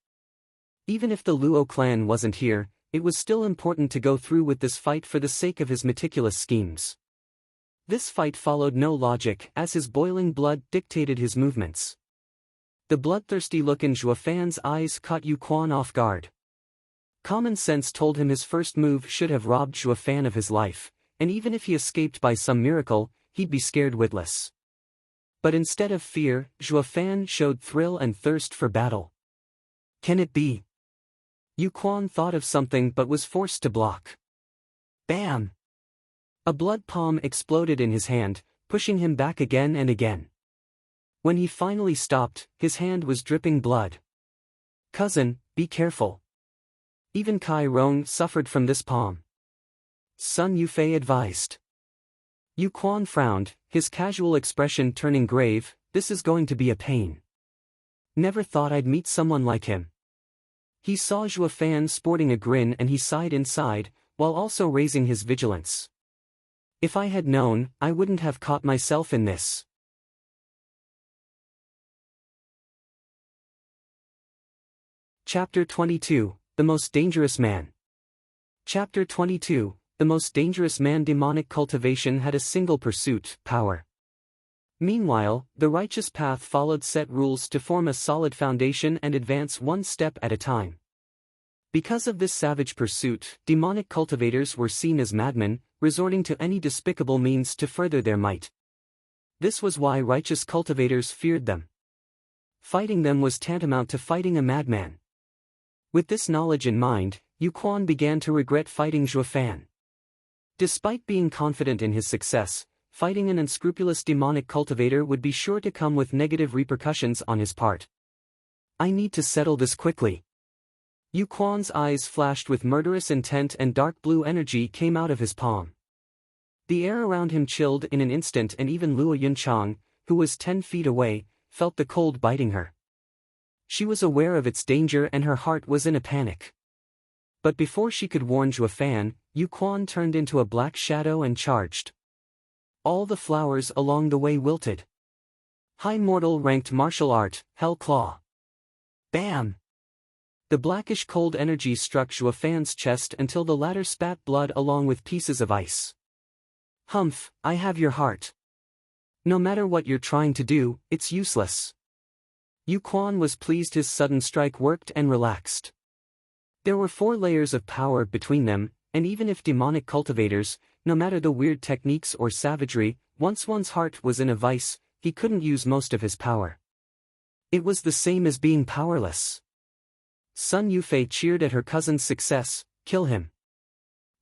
S1: Even if the Luo clan wasn't here, it was still important to go through with this fight for the sake of his meticulous schemes. This fight followed no logic as his boiling blood dictated his movements. The bloodthirsty look in Zhuo Fan's eyes caught Yu Quan off guard. Common sense told him his first move should have robbed Zhuo Fan of his life, and even if he escaped by some miracle, he'd be scared witless. But instead of fear, Zhuo Fan showed thrill and thirst for battle. Can it be? Yu Quan thought of something but was forced to block. Bam! A blood palm exploded in his hand, pushing him back again and again. When he finally stopped, his hand was dripping blood. Cousin, be careful. Even Kai Rong suffered from this palm. Sun Yufei advised. Yu Quan frowned, his casual expression turning grave. This is going to be a pain. Never thought I'd meet someone like him. He saw Zhuo Fan sporting a grin and he sighed inside, while also raising his vigilance. If I had known, I wouldn't have caught myself in this. Chapter 22, The Most Dangerous Man. Chapter 22, The Most Dangerous Man. Demonic cultivation had a single pursuit, power. Meanwhile, the righteous path followed set rules to form a solid foundation and advance one step at a time. Because of this savage pursuit, demonic cultivators were seen as madmen, resorting to any despicable means to further their might. This was why righteous cultivators feared them. Fighting them was tantamount to fighting a madman. With this knowledge in mind, Yu Quan began to regret fighting Zhuo Fan. Despite being confident in his success, fighting an unscrupulous demonic cultivator would be sure to come with negative repercussions on his part. I need to settle this quickly. Yu Quan's eyes flashed with murderous intent and dark blue energy came out of his palm. The air around him chilled in an instant and even Luo Yunchang, who was 10 feet away, felt the cold biting her. She was aware of its danger and her heart was in a panic. But before she could warn Zhuo Fan, Yu Quan turned into a black shadow and charged. All the flowers along the way wilted. High mortal ranked martial art, Hell Claw. Bam! The blackish cold energy struck Zhuo Fan's chest until the latter spat blood along with pieces of ice. Humph, I have your heart. No matter what you're trying to do, it's useless. Yu Quan was pleased his sudden strike worked and relaxed. There were 4 layers of power between them, and even if demonic cultivators, no matter the weird techniques or savagery, once one's heart was in a vice, he couldn't use most of his power. It was the same as being powerless. Sun Yufei cheered at her cousin's success, kill him.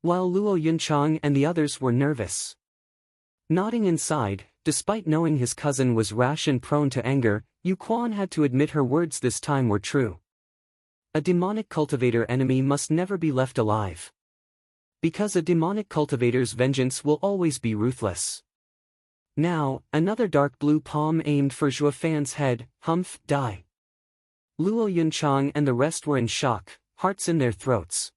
S1: While Luo Yunchang and the others were nervous. Nodding inside, despite knowing his cousin was rash and prone to anger, Yu Quan had to admit her words this time were true. A demonic cultivator enemy must never be left alive. Because a demonic cultivator's vengeance will always be ruthless. Now, another dark blue palm aimed for Zhuo Fan's head. Humph, die. Luo Yunchang and the rest were in shock, hearts in their throats.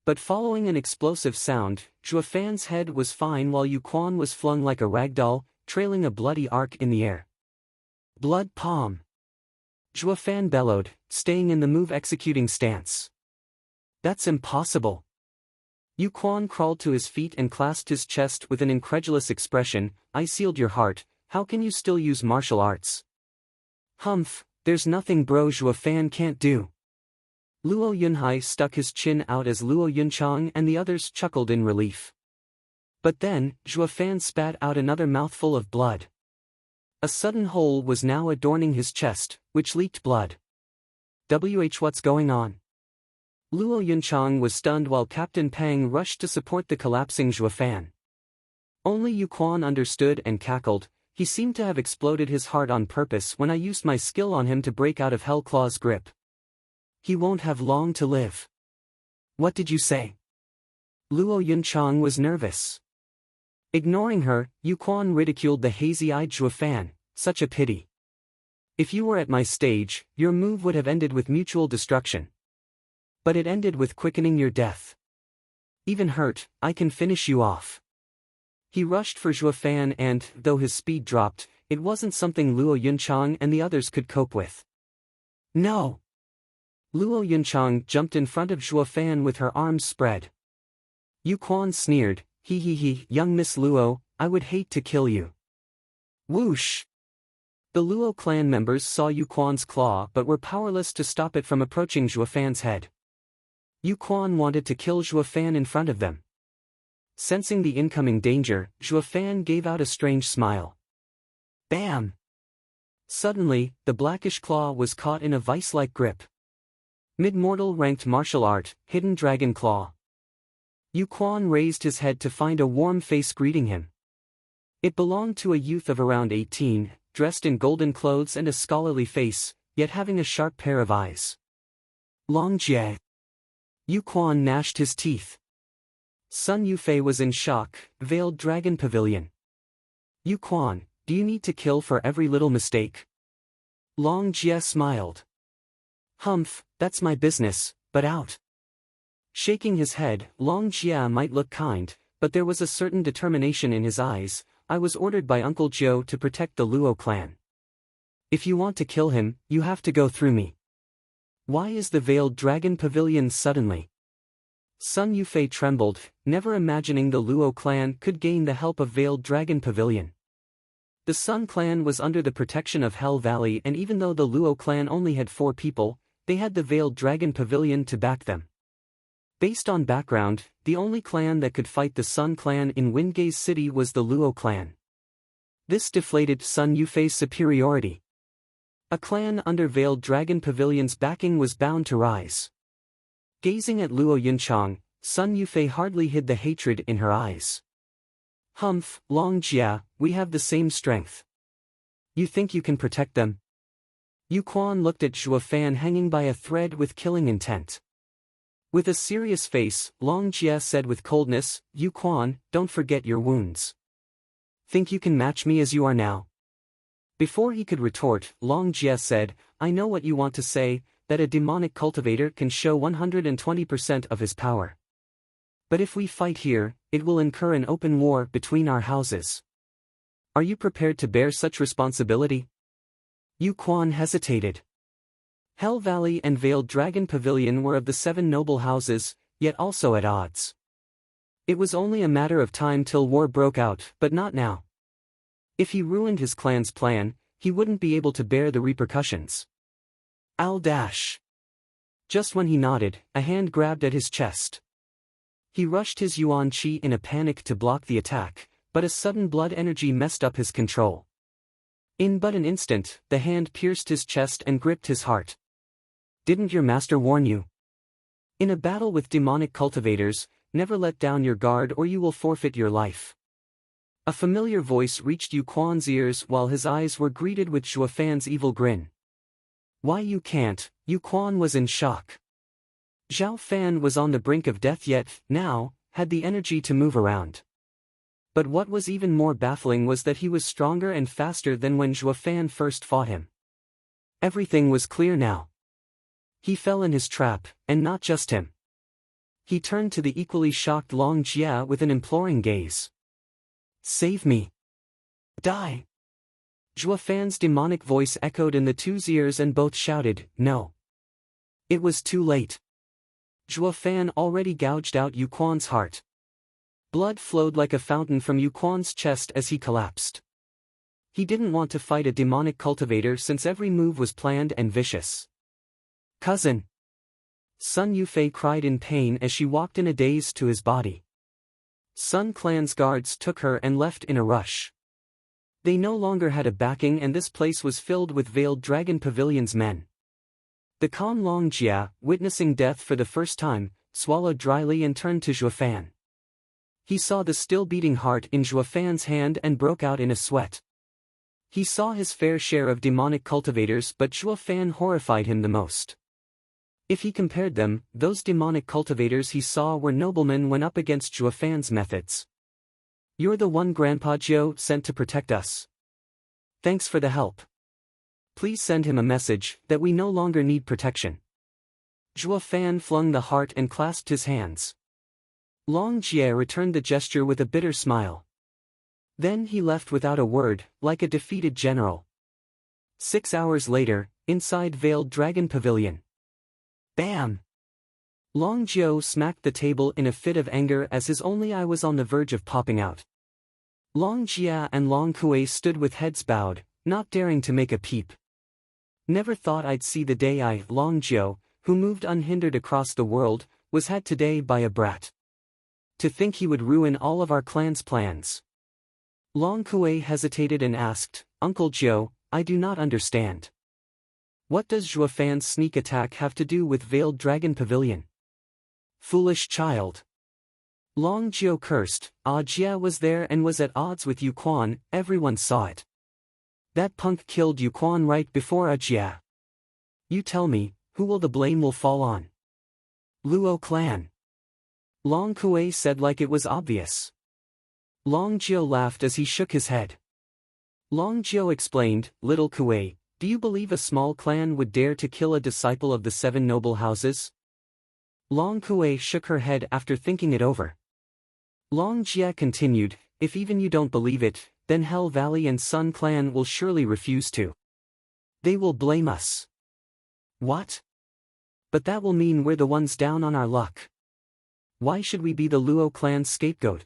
S1: But following an explosive sound, Zhuo Fan's head was fine while Yu Quan was flung like a ragdoll, trailing a bloody arc in the air. Blood palm. Zhuo Fan bellowed, staying in the move-executing stance. That's impossible. Yu Quan crawled to his feet and clasped his chest with an incredulous expression. I sealed your heart, how can you still use martial arts? Humph, there's nothing bro Zhuo Fan can't do. Luo Yunhai stuck his chin out as Luo Yunchang and the others chuckled in relief. But then, Zhuo Fan spat out another mouthful of blood. A sudden hole was now adorning his chest, which leaked blood. What's going on? Luo Yunchang was stunned while Captain Pang rushed to support the collapsing Zhuo Fan. Only Yu Quan understood and cackled. He seemed to have exploded his heart on purpose when I used my skill on him to break out of Hellclaw's grip. He won't have long to live. What did you say? Luo Yunchang was nervous. Ignoring her, Yu Quan ridiculed the hazy-eyed Zhuo Fan. Such a pity. If you were at my stage, your move would have ended with mutual destruction. But it ended with quickening your death. Even hurt, I can finish you off. He rushed for Zhuo Fan and, though his speed dropped, it wasn't something Luo Yunchang and the others could cope with. No! Luo Yunchang jumped in front of Zhuo Fan with her arms spread. Yu Quan sneered, he, young Miss Luo, I would hate to kill you. Whoosh! The Luo clan members saw Yu Quan's claw but were powerless to stop it from approaching Zhuo Fan's head. Yu Quan wanted to kill Zhuo Fan in front of them. Sensing the incoming danger, Zhuo Fan gave out a strange smile. Bam! Suddenly, the blackish claw was caught in a vice-like grip. Mid-mortal ranked martial art, Hidden Dragon Claw. Yu Quan raised his head to find a warm face greeting him. It belonged to a youth of around 18, dressed in golden clothes and a scholarly face, yet having a sharp pair of eyes. Long Jie. Yu Quan gnashed his teeth. Sun Yufei was in shock. Veiled Dragon Pavilion. Yu Quan, do you need to kill for every little mistake? Long Jie smiled. Humph, that's my business, but out. Shaking his head, Long Jie might look kind, but there was a certain determination in his eyes. I was ordered by Uncle Joe to protect the Luo clan. If you want to kill him, you have to go through me. Why is the Veiled Dragon Pavilion suddenly? Sun Yufei trembled, never imagining the Luo clan could gain the help of Veiled Dragon Pavilion. The Sun clan was under the protection of Hell Valley, and even though the Luo clan only had 4 people, they had the Veiled Dragon Pavilion to back them. Based on background, the only clan that could fight the Sun clan in Windgaze City was the Luo clan. This deflated Sun Yufei's superiority. A clan under Veiled Dragon Pavilion's backing was bound to rise. Gazing at Luo Yunchang, Sun Yufei hardly hid the hatred in her eyes. Humph, Long Jie, we have the same strength. You think you can protect them? Yu Quan looked at Zhuo Fan hanging by a thread with killing intent. With a serious face, Long Jie said with coldness, Yu Quan, don't forget your wounds. Think you can match me as you are now? Before he could retort, Long Jie said, I know what you want to say, that a demonic cultivator can show 120% of his power. But if we fight here, it will incur an open war between our houses. Are you prepared to bear such responsibility? Yu Quan hesitated. Hell Valley and Veiled Dragon Pavilion were of the 7 noble houses, yet also at odds. It was only a matter of time till war broke out, but not now. If he ruined his clan's plan, he wouldn't be able to bear the repercussions. I'll dash. Just when he nodded, a hand grabbed at his chest. He rushed his Yuan Qi in a panic to block the attack, but a sudden blood energy messed up his control. In but an instant, the hand pierced his chest and gripped his heart. Didn't your master warn you? In a battle with demonic cultivators, never let down your guard or you will forfeit your life. A familiar voice reached Yu Quan's ears while his eyes were greeted with Zhuo Fan's evil grin. Why you can't? Yu Quan was in shock. Zhao Fan was on the brink of death yet, now, had the energy to move around. But what was even more baffling was that he was stronger and faster than when Zhuo Fan first fought him. Everything was clear now. He fell in his trap, and not just him. He turned to the equally shocked Long Jia with an imploring gaze. Save me. Die. Zhuo Fan's demonic voice echoed in the two's ears and both shouted, no. It was too late. Zhuo Fan already gouged out Yu Quan's heart. Blood flowed like a fountain from Yu Quan's chest as he collapsed. He didn't want to fight a demonic cultivator since every move was planned and vicious. Cousin! Sun Yufei cried in pain as she walked in a daze to his body. Sun Clan's guards took her and left in a rush. They no longer had a backing and this place was filled with Veiled Dragon Pavilion's men. The calm Long Jia, witnessing death for the first time, swallowed dryly and turned to Zhuo Fan. He saw the still beating heart in Zhuo Fan's hand and broke out in a sweat. He saw his fair share of demonic cultivators but Zhuo Fan horrified him the most. If he compared them, those demonic cultivators he saw were noblemen when up against Zhuo Fan's methods. You're the one Grandpa Jiu sent to protect us. Thanks for the help. Please send him a message that we no longer need protection. Zhuo Fan flung the heart and clasped his hands. Long Jie returned the gesture with a bitter smile. Then he left without a word, like a defeated general. 6 hours later, inside Veiled Dragon Pavilion. Bam! Long Jiu smacked the table in a fit of anger as his only eye was on the verge of popping out. Long Jia and Long Kuei stood with heads bowed, not daring to make a peep. Never thought I'd see the day I, Long Jiu, who moved unhindered across the world, was had today by a brat. To think he would ruin all of our clan's plans. Long Kuei hesitated and asked, Uncle Jiu, I do not understand. What does Zhuo Fan's sneak attack have to do with Veiled Dragon Pavilion? Foolish child. Long Jiu cursed, Jia was there and was at odds with Yu Quan, everyone saw it. That punk killed Yu Quan right before Jia. You tell me, who will the blame will fall on? Luo clan. Long Kuei said like it was obvious. Long Jiu laughed as he shook his head. Long Jiu explained, Little Kuei, do you believe a small clan would dare to kill a disciple of the 7 noble houses? Long Kuei shook her head after thinking it over. Long Jia continued, if even you don't believe it, then Hell Valley and Sun Clan will surely refuse to. They will blame us. What? But that will mean we're the ones down on our luck. Why should we be the Luo clan's scapegoat?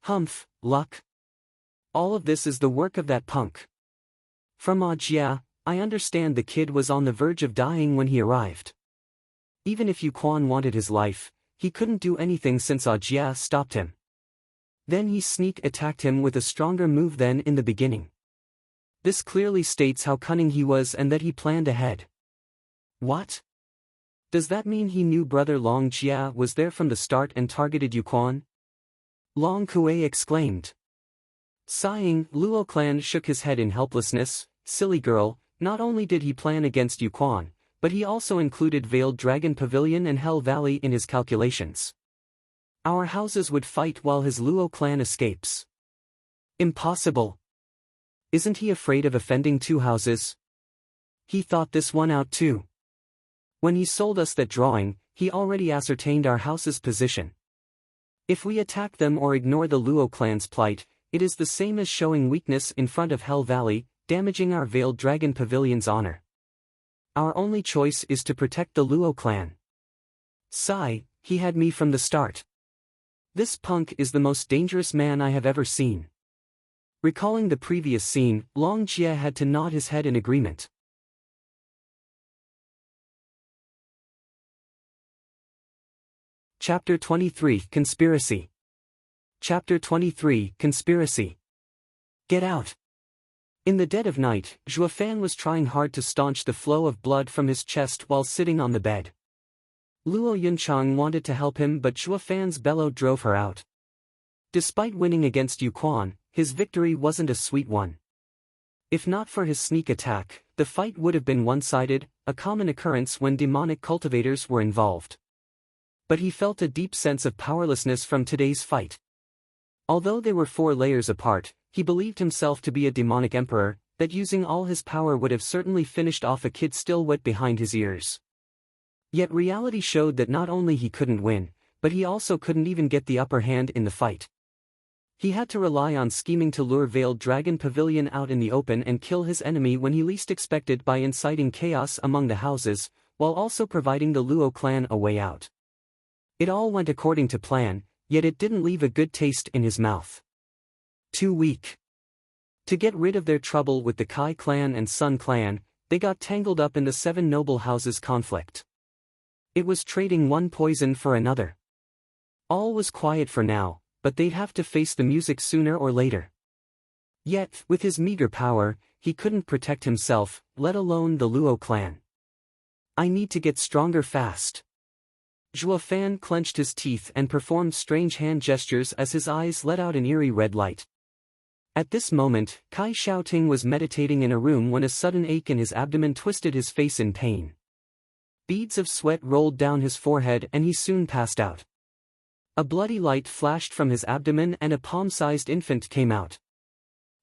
S1: Humph, luck. All of this is the work of that punk. From Jia, I understand the kid was on the verge of dying when he arrived. Even if Yu Quan wanted his life, he couldn't do anything since Jia stopped him. Then he sneak attacked him with a stronger move than in the beginning. This clearly states how cunning he was and that he planned ahead. What? Does that mean he knew brother Long Jia was there from the start and targeted Yu Quan? Long Kuei exclaimed. Sighing, Luo clan shook his head in helplessness. Silly girl, not only did he plan against Yu Quan, but he also included Veiled Dragon Pavilion and Hell Valley in his calculations. Our houses would fight while his Luo clan escapes. Impossible. Isn't he afraid of offending 2 houses? He thought this one out too. When he sold us that drawing, he already ascertained our house's position. If we attack them or ignore the Luo clan's plight, it is the same as showing weakness in front of Hell Valley, damaging our Veiled Dragon Pavilion's honor. Our only choice is to protect the Luo clan. Sigh, he had me from the start. This punk is the most dangerous man I have ever seen. Recalling the previous scene, Long Jie had to nod his head in agreement. Chapter 23 Conspiracy. Chapter 23 Conspiracy. Get out. In the dead of night, Zhuofan was trying hard to staunch the flow of blood from his chest while sitting on the bed. Luo Yunchang wanted to help him, but Zhuofan's bellow drove her out. Despite winning against Yu Quan, his victory wasn't a sweet one. If not for his sneak attack, the fight would have been one-sided, a common occurrence when demonic cultivators were involved. But he felt a deep sense of powerlessness from today's fight. Although they were 4 layers apart, he believed himself to be a demonic emperor, that using all his power would have certainly finished off a kid still wet behind his ears. Yet reality showed that not only he couldn't win, but he also couldn't even get the upper hand in the fight. He had to rely on scheming to lure Veiled Dragon Pavilion out in the open and kill his enemy when he least expected by inciting chaos among the houses, while also providing the Luo clan a way out. It all went according to plan, yet it didn't leave a good taste in his mouth. Too weak. To get rid of their trouble with the Kai clan and Sun clan, they got tangled up in the 7 noble houses conflict. It was trading one poison for another. All was quiet for now, but they'd have to face the music sooner or later. Yet, with his meager power, he couldn't protect himself, let alone the Luo clan. I need to get stronger fast. Zhuofan clenched his teeth and performed strange hand gestures as his eyes let out an eerie red light. At this moment, Kai Xiaoting was meditating in a room when a sudden ache in his abdomen twisted his face in pain. Beads of sweat rolled down his forehead and he soon passed out. A bloody light flashed from his abdomen and a palm-sized infant came out.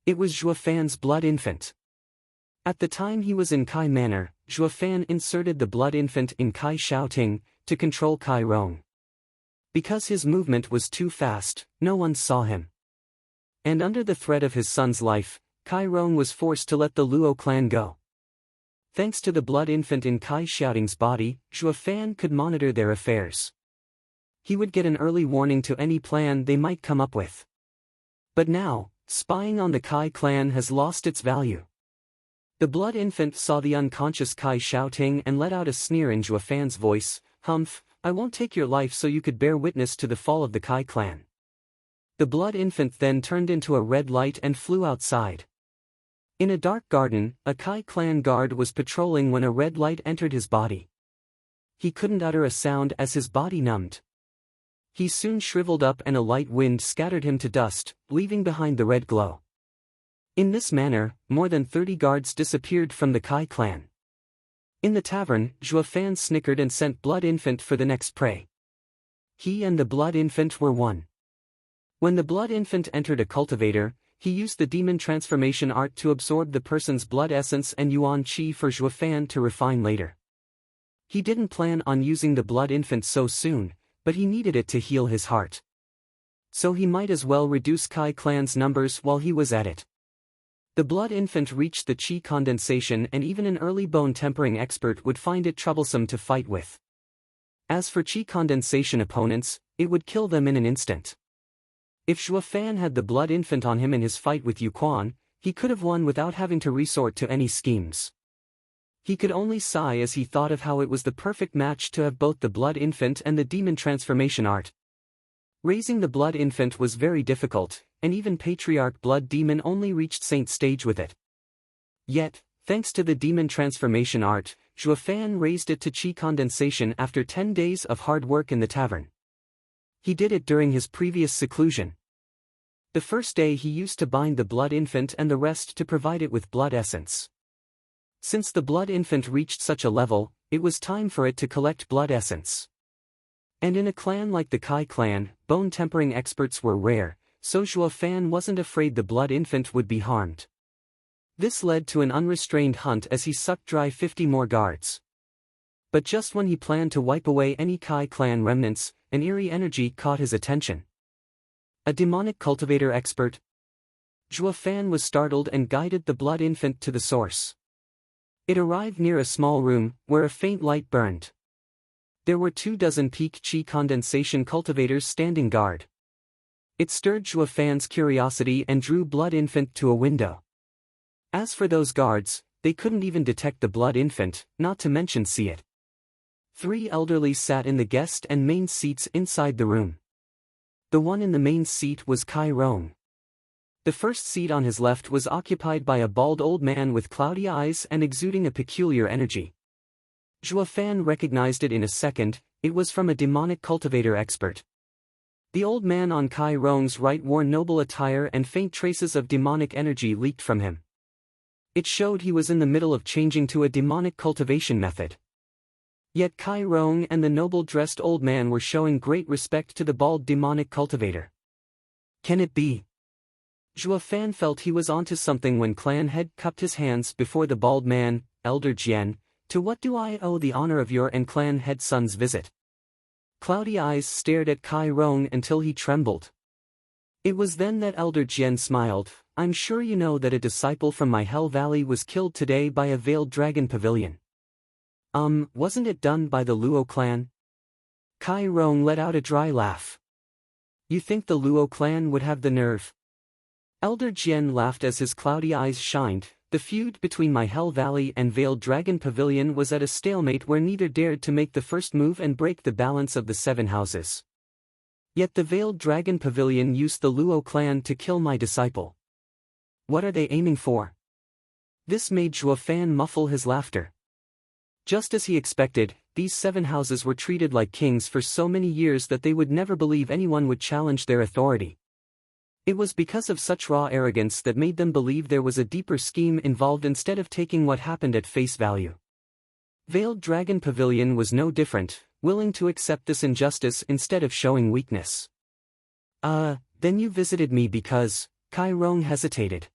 S1: It was Zhuofan's blood infant. At the time he was in Kai Manor, Zhuofan inserted the blood infant in Kai Xiaoting to control Kai Rong. Because his movement was too fast, no one saw him. And under the threat of his son's life, Kai Rong was forced to let the Luo clan go. Thanks to the blood infant in Kai Xiaoting's body, Zhuofan could monitor their affairs. He would get an early warning to any plan they might come up with. But now, spying on the Kai clan has lost its value. The blood infant saw the unconscious Kai Xiaoting and let out a sneer in Zhuofan's voice, "Humph, I won't take your life so you could bear witness to the fall of the Kai clan." The blood infant then turned into a red light and flew outside. In a dark garden, a Kai clan guard was patrolling when a red light entered his body. He couldn't utter a sound as his body numbed. He soon shriveled up and a light wind scattered him to dust, leaving behind the red glow. In this manner, more than 30 guards disappeared from the Kai clan. In the tavern, Zhuofan snickered and sent Blood Infant for the next prey. He and the Blood Infant were one. When the Blood Infant entered a cultivator, he used the demon transformation art to absorb the person's blood essence and yuan qi for Zhuofan to refine later. He didn't plan on using the Blood Infant so soon, but he needed it to heal his heart. So he might as well reduce Kai clan's numbers while he was at it. The Blood Infant reached the qi condensation and even an early bone tempering expert would find it troublesome to fight with. As for qi condensation opponents, it would kill them in an instant. If Zhuofan had the Blood Infant on him in his fight with Yu Quan, he could have won without having to resort to any schemes. He could only sigh as he thought of how it was the perfect match to have both the Blood Infant and the demon transformation art. Raising the Blood Infant was very difficult, and even Patriarch Blood Demon only reached Saint stage with it. Yet, thanks to the demon transformation art, Zhuofan raised it to qi condensation after 10 days of hard work in the tavern. He did it during his previous seclusion. The first day he used to bind the Blood Infant and the rest to provide it with blood essence. Since the Blood Infant reached such a level, it was time for it to collect blood essence. And in a clan like the Kai clan, bone tempering experts were rare, so Zhuofan wasn't afraid the Blood Infant would be harmed. This led to an unrestrained hunt as he sucked dry 50 more guards. But just when he planned to wipe away any Kai clan remnants, an eerie energy caught his attention. A demonic cultivator expert? Zhuofan was startled and guided the Blood Infant to the source. It arrived near a small room, where a faint light burned. There were 24 peak chi condensation cultivators standing guard. It stirred Zhuo Fan's curiosity and drew Blood Infant to a window. As for those guards, they couldn't even detect the Blood Infant, not to mention see it. 3 elderly sat in the guest and main seats inside the room. The one in the main seat was Kai Rong. The first seat on his left was occupied by a bald old man with cloudy eyes and exuding a peculiar energy. Zhuo Fan recognized it in a second. It was from a demonic cultivator expert. The old man on Kai Rong's right wore noble attire and faint traces of demonic energy leaked from him. It showed he was in the middle of changing to a demonic cultivation method. Yet Kai Rong and the noble-dressed old man were showing great respect to the bald demonic cultivator. Can it be? Zhuo Fan felt he was onto something when clan head cupped his hands before the bald man. Elder Jian, to what do I owe the honor of your and clan head son's visit? Cloudy eyes stared at Kai Rong until he trembled. It was then that Elder Jian smiled. I'm sure you know that a disciple from my Hell Valley was killed today by a veiled dragon pavilion. Wasn't it done by the Luo clan? Kai Rong let out a dry laugh. You think the Luo clan would have the nerve? Elder Jian laughed as his cloudy eyes shined. The feud between my Hell Valley and Veiled Dragon Pavilion was at a stalemate where neither dared to make the first move and break the balance of the 7 houses. Yet the Veiled Dragon Pavilion used the Luo clan to kill my disciple. What are they aiming for? This made Zhuo Fan muffle his laughter. Just as he expected, these 7 houses were treated like kings for so many years that they would never believe anyone would challenge their authority. It was because of such raw arrogance that made them believe there was a deeper scheme involved instead of taking what happened at face value. Veiled Dragon Pavilion was no different, willing to accept this injustice instead of showing weakness. Then you visited me because, Kai Rong hesitated.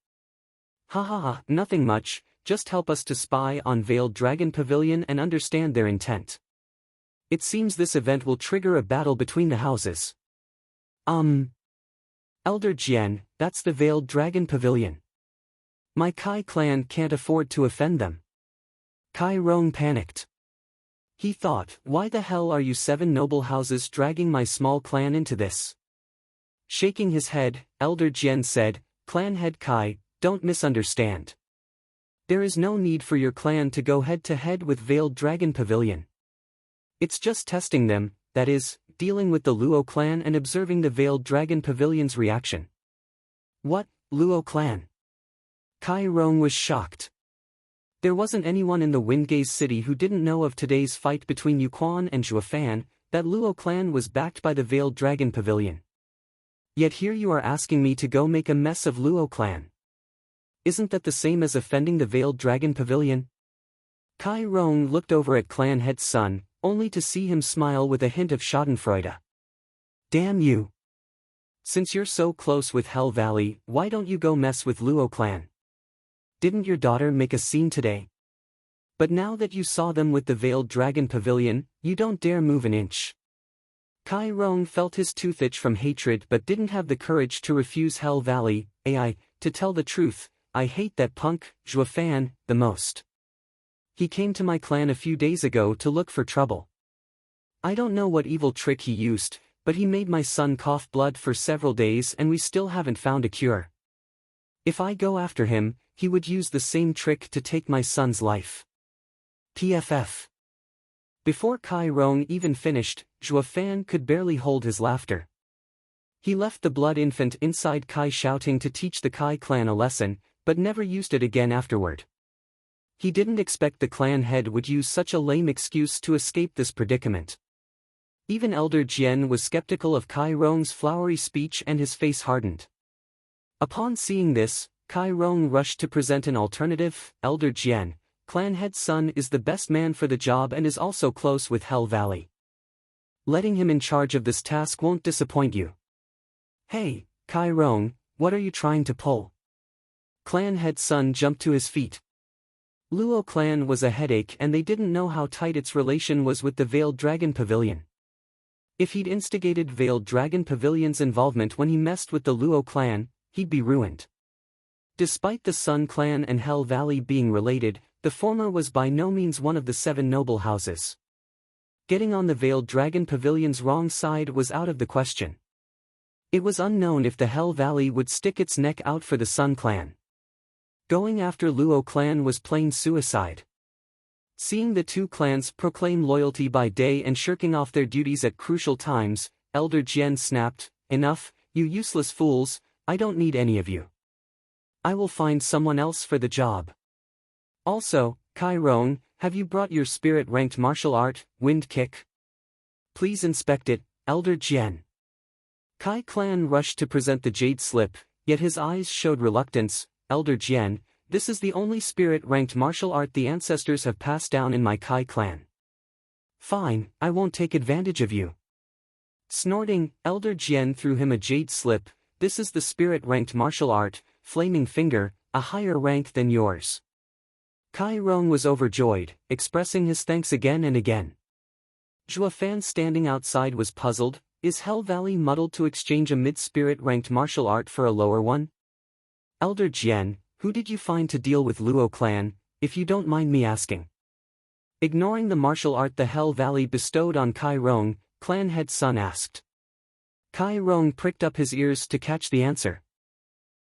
S1: Ha, nothing much, just help us to spy on Veiled Dragon Pavilion and understand their intent. It seems this event will trigger a battle between the houses. Elder Jian, that's the Veiled Dragon Pavilion. My Kai clan can't afford to offend them. Kai Rong panicked. He thought, why the hell are you 7 noble houses dragging my small clan into this? Shaking his head, Elder Jian said, Clan head Kai, don't misunderstand. There is no need for your clan to go head-to-head with Veiled Dragon Pavilion. It's just testing them, that is, dealing with the Luo clan and observing the Veiled Dragon Pavilion's reaction. What, Luo clan? Kai Rong was shocked. There wasn't anyone in the Windgaze city who didn't know of today's fight between Yuquan and Zhuo Fan, that Luo clan was backed by the Veiled Dragon Pavilion. Yet here you are asking me to go make a mess of Luo clan. Isn't that the same as offending the Veiled Dragon Pavilion? Kai Rong looked over at clan head's son, only to see him smile with a hint of schadenfreude. Damn you! Since you're so close with Hell Valley, why don't you go mess with Luo clan? Didn't your daughter make a scene today? But now that you saw them with the Veiled Dragon Pavilion, you don't dare move an inch. Kai Rong felt his tooth itch from hatred but didn't have the courage to refuse Hell Valley. To tell the truth, I hate that punk, Zhuo Fan, the most. He came to my clan a few days ago to look for trouble. I don't know what evil trick he used, but he made my son cough blood for several days and we still haven't found a cure. If I go after him, he would use the same trick to take my son's life. PFF. Before Kai Rong even finished, Zhuo Fan could barely hold his laughter. He left the Blood Infant inside Kai shouting to teach the Kai clan a lesson, but never used it again afterward. He didn't expect the clan head would use such a lame excuse to escape this predicament. Even Elder Jian was skeptical of Kai Rong's flowery speech and his face hardened. Upon seeing this, Kai Rong rushed to present an alternative. Elder Jian, clan head's son is the best man for the job and is also close with Hell Valley. Letting him in charge of this task won't disappoint you. Hey, Kai Rong, what are you trying to pull? Clan head's son jumped to his feet. Luo clan was a headache and they didn't know how tight its relation was with the Veiled Dragon Pavilion. If he'd instigated Veiled Dragon Pavilion's involvement when he messed with the Luo clan, he'd be ruined. Despite the Sun clan and Hell Valley being related, the former was by no means one of the 7 noble houses. Getting on the Veiled Dragon Pavilion's wrong side was out of the question. It was unknown if the Hell Valley would stick its neck out for the Sun Clan. Going after Luo clan was plain suicide. Seeing the 2 clans proclaim loyalty by day and shirking off their duties at crucial times, Elder Jian snapped, "Enough, you useless fools, I don't need any of you. I will find someone else for the job. Also, Kai Rong, have you brought your spirit-ranked martial art, Wind Kick? Please inspect it, Elder Jian." Kai clan rushed to present the jade slip, yet his eyes showed reluctance. "Elder Jian, this is the only spirit-ranked martial art the ancestors have passed down in my Kai clan." "Fine, I won't take advantage of you." Snorting, Elder Jian threw him a jade slip. "This is the spirit-ranked martial art, Flaming Finger, a higher rank than yours." Kai Rong was overjoyed, expressing his thanks again and again. Zhua Fan standing outside was puzzled. Is Hell Valley muddled to exchange a mid-spirit-ranked martial art for a lower one? "Elder Jian, who did you find to deal with Luo clan, if you don't mind me asking?" Ignoring the martial art the Hell Valley bestowed on Kai Rong, clan head Sun asked. Kai Rong pricked up his ears to catch the answer.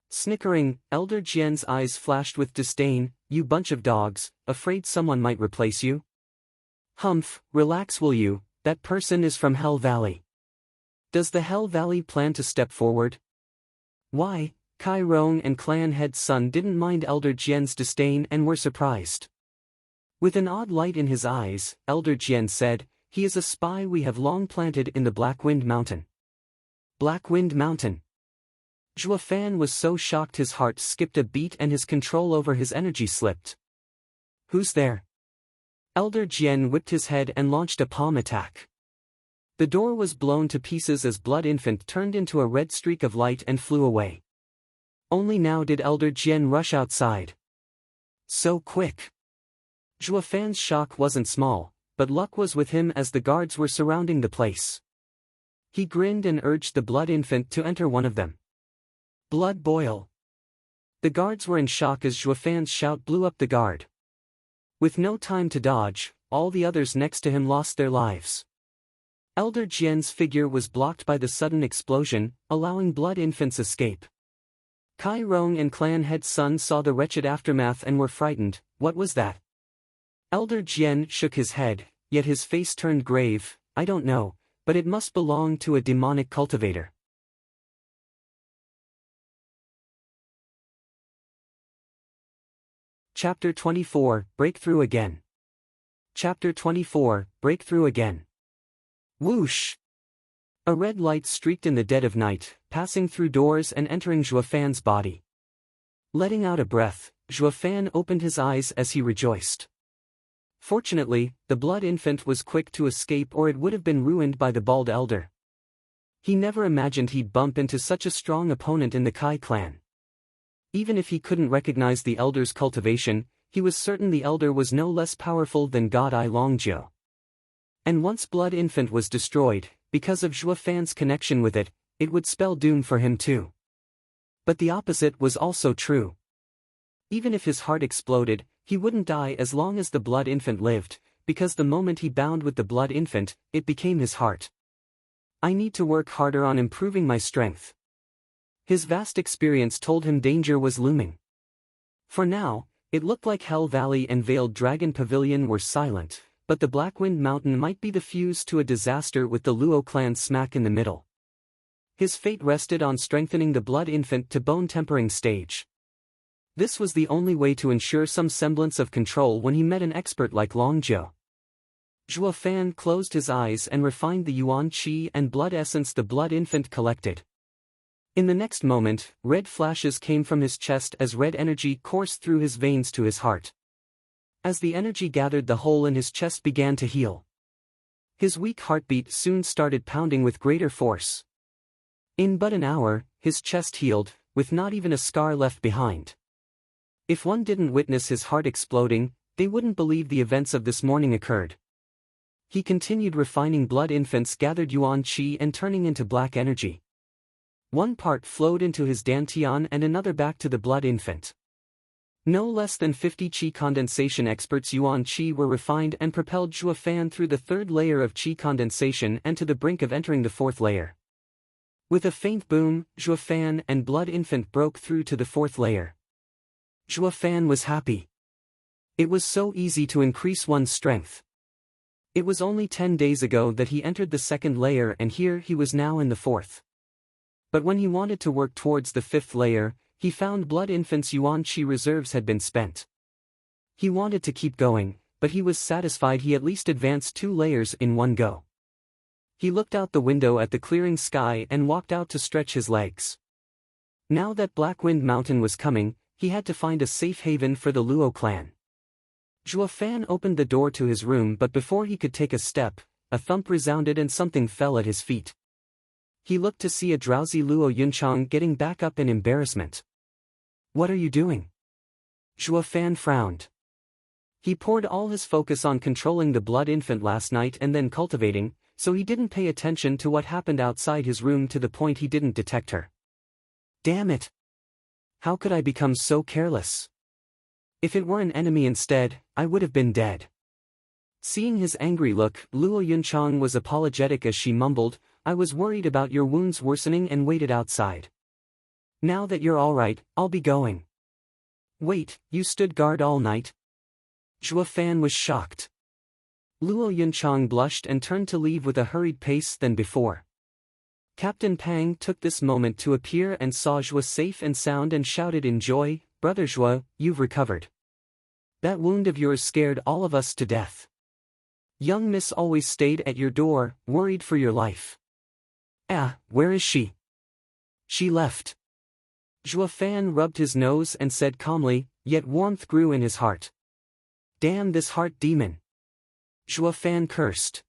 S1: Snickering, Elder Jian's eyes flashed with disdain. "You bunch of dogs, afraid someone might replace you? Humph, relax will you, that person is from Hell Valley. Does the Hell Valley plan to step forward?" Why, Kai Rong and clan head Sun didn't mind Elder Jian's disdain and were surprised. With an odd light in his eyes, Elder Jian said, "He is a spy we have long planted in the Black Wind Mountain." Black Wind Mountain. Zhua Fan was so shocked his heart skipped a beat and his control over his energy slipped. "Who's there?" Elder Jian whipped his head and launched a palm attack. The door was blown to pieces as Blood Infant turned into a red streak of light and flew away. Only now did Elder Jian rush outside. So quick. Zhua Fan's shock wasn't small, but luck was with him as the guards were surrounding the place. He grinned and urged the Blood Infant to enter one of them. Blood boil. The guards were in shock as Zhua Fan's shout blew up the guard. With no time to dodge, all the others next to him lost their lives. Elder Jian's figure was blocked by the sudden explosion, allowing Blood Infant's escape. Kai Rong and clan head Sun saw the wretched aftermath and were frightened. What was that? Elder Jian shook his head, yet his face turned grave. I don't know, but it must belong to a demonic cultivator. Chapter 24, Breakthrough Again. Chapter 24, Breakthrough Again. Whoosh! A red light streaked in the dead of night, passing through doors and entering Zhua Fan's body. Letting out a breath, Zhua Fan opened his eyes as he rejoiced. Fortunately, the Blood Infant was quick to escape or it would have been ruined by the Bald Elder. He never imagined he'd bump into such a strong opponent in the Kai clan. Even if he couldn't recognize the Elder's cultivation, he was certain the Elder was no less powerful than God I Longjiu. And once Blood Infant was destroyed, because of Zhua Fan's connection with it, it would spell doom for him too. But the opposite was also true. Even if his heart exploded, he wouldn't die as long as the Blood Infant lived, because the moment he bound with the Blood Infant, it became his heart. I need to work harder on improving my strength. His vast experience told him danger was looming. For now, it looked like Hell Valley and Veiled Dragon Pavilion were silent, but the Blackwind Mountain might be the fuse to a disaster with the Luo clan smack in the middle. His fate rested on strengthening the Blood Infant to bone-tempering stage. This was the only way to ensure some semblance of control when he met an expert like Longjiu. Zhua Fan closed his eyes and refined the Yuan Qi and blood essence the Blood Infant collected. In the next moment, red flashes came from his chest as red energy coursed through his veins to his heart. As the energy gathered, the hole in his chest began to heal. His weak heartbeat soon started pounding with greater force. In but an hour, his chest healed, with not even a scar left behind. If one didn't witness his heart exploding, they wouldn't believe the events of this morning occurred. He continued refining Blood Infant's gathered Yuan Qi and turning into black energy. One part flowed into his Dantian and another back to the Blood Infant. No less than 50 qi condensation experts Yuan Qi were refined and propelled Zhuo Fan through the third layer of qi condensation and to the brink of entering the fourth layer. With a faint boom, Zhuo Fan and Blood Infant broke through to the fourth layer. Zhuo Fan was happy. It was so easy to increase one's strength. It was only 10 days ago that he entered the second layer and here he was now in the fourth. But when he wanted to work towards the fifth layer, he found Blood Infant's Yuan Qi reserves had been spent. He wanted to keep going, but he was satisfied he at least advanced 2 layers in one go. He looked out the window at the clearing sky and walked out to stretch his legs. Now that Black Wind Mountain was coming, he had to find a safe haven for the Luo clan. Zhuo Fan opened the door to his room, but before he could take a step, a thump resounded and something fell at his feet. He looked to see a drowsy Luo Yunchang getting back up in embarrassment. "What are you doing?" Zhuo Fan frowned. He poured all his focus on controlling the Blood Infant last night and then cultivating, so he didn't pay attention to what happened outside his room to the point he didn't detect her. Damn it! How could I become so careless? If it were an enemy instead, I would have been dead. Seeing his angry look, Luo Yunchang was apologetic as she mumbled, "I was worried about your wounds worsening and waited outside. Now that you're all right, I'll be going." "Wait, you stood guard all night?" Zhuo Fan was shocked. Luo Yunchang blushed and turned to leave with a hurried pace than before. Captain Pang took this moment to appear and saw Zhuo safe and sound and shouted in joy, "Brother Zhuo, you've recovered. That wound of yours scared all of us to death. Young Miss always stayed at your door, worried for your life." "Ah, where is she?" "She left." Zhuo Fan rubbed his nose and said calmly, yet warmth grew in his heart. "Damn this heart demon." Zhuo Fan cursed.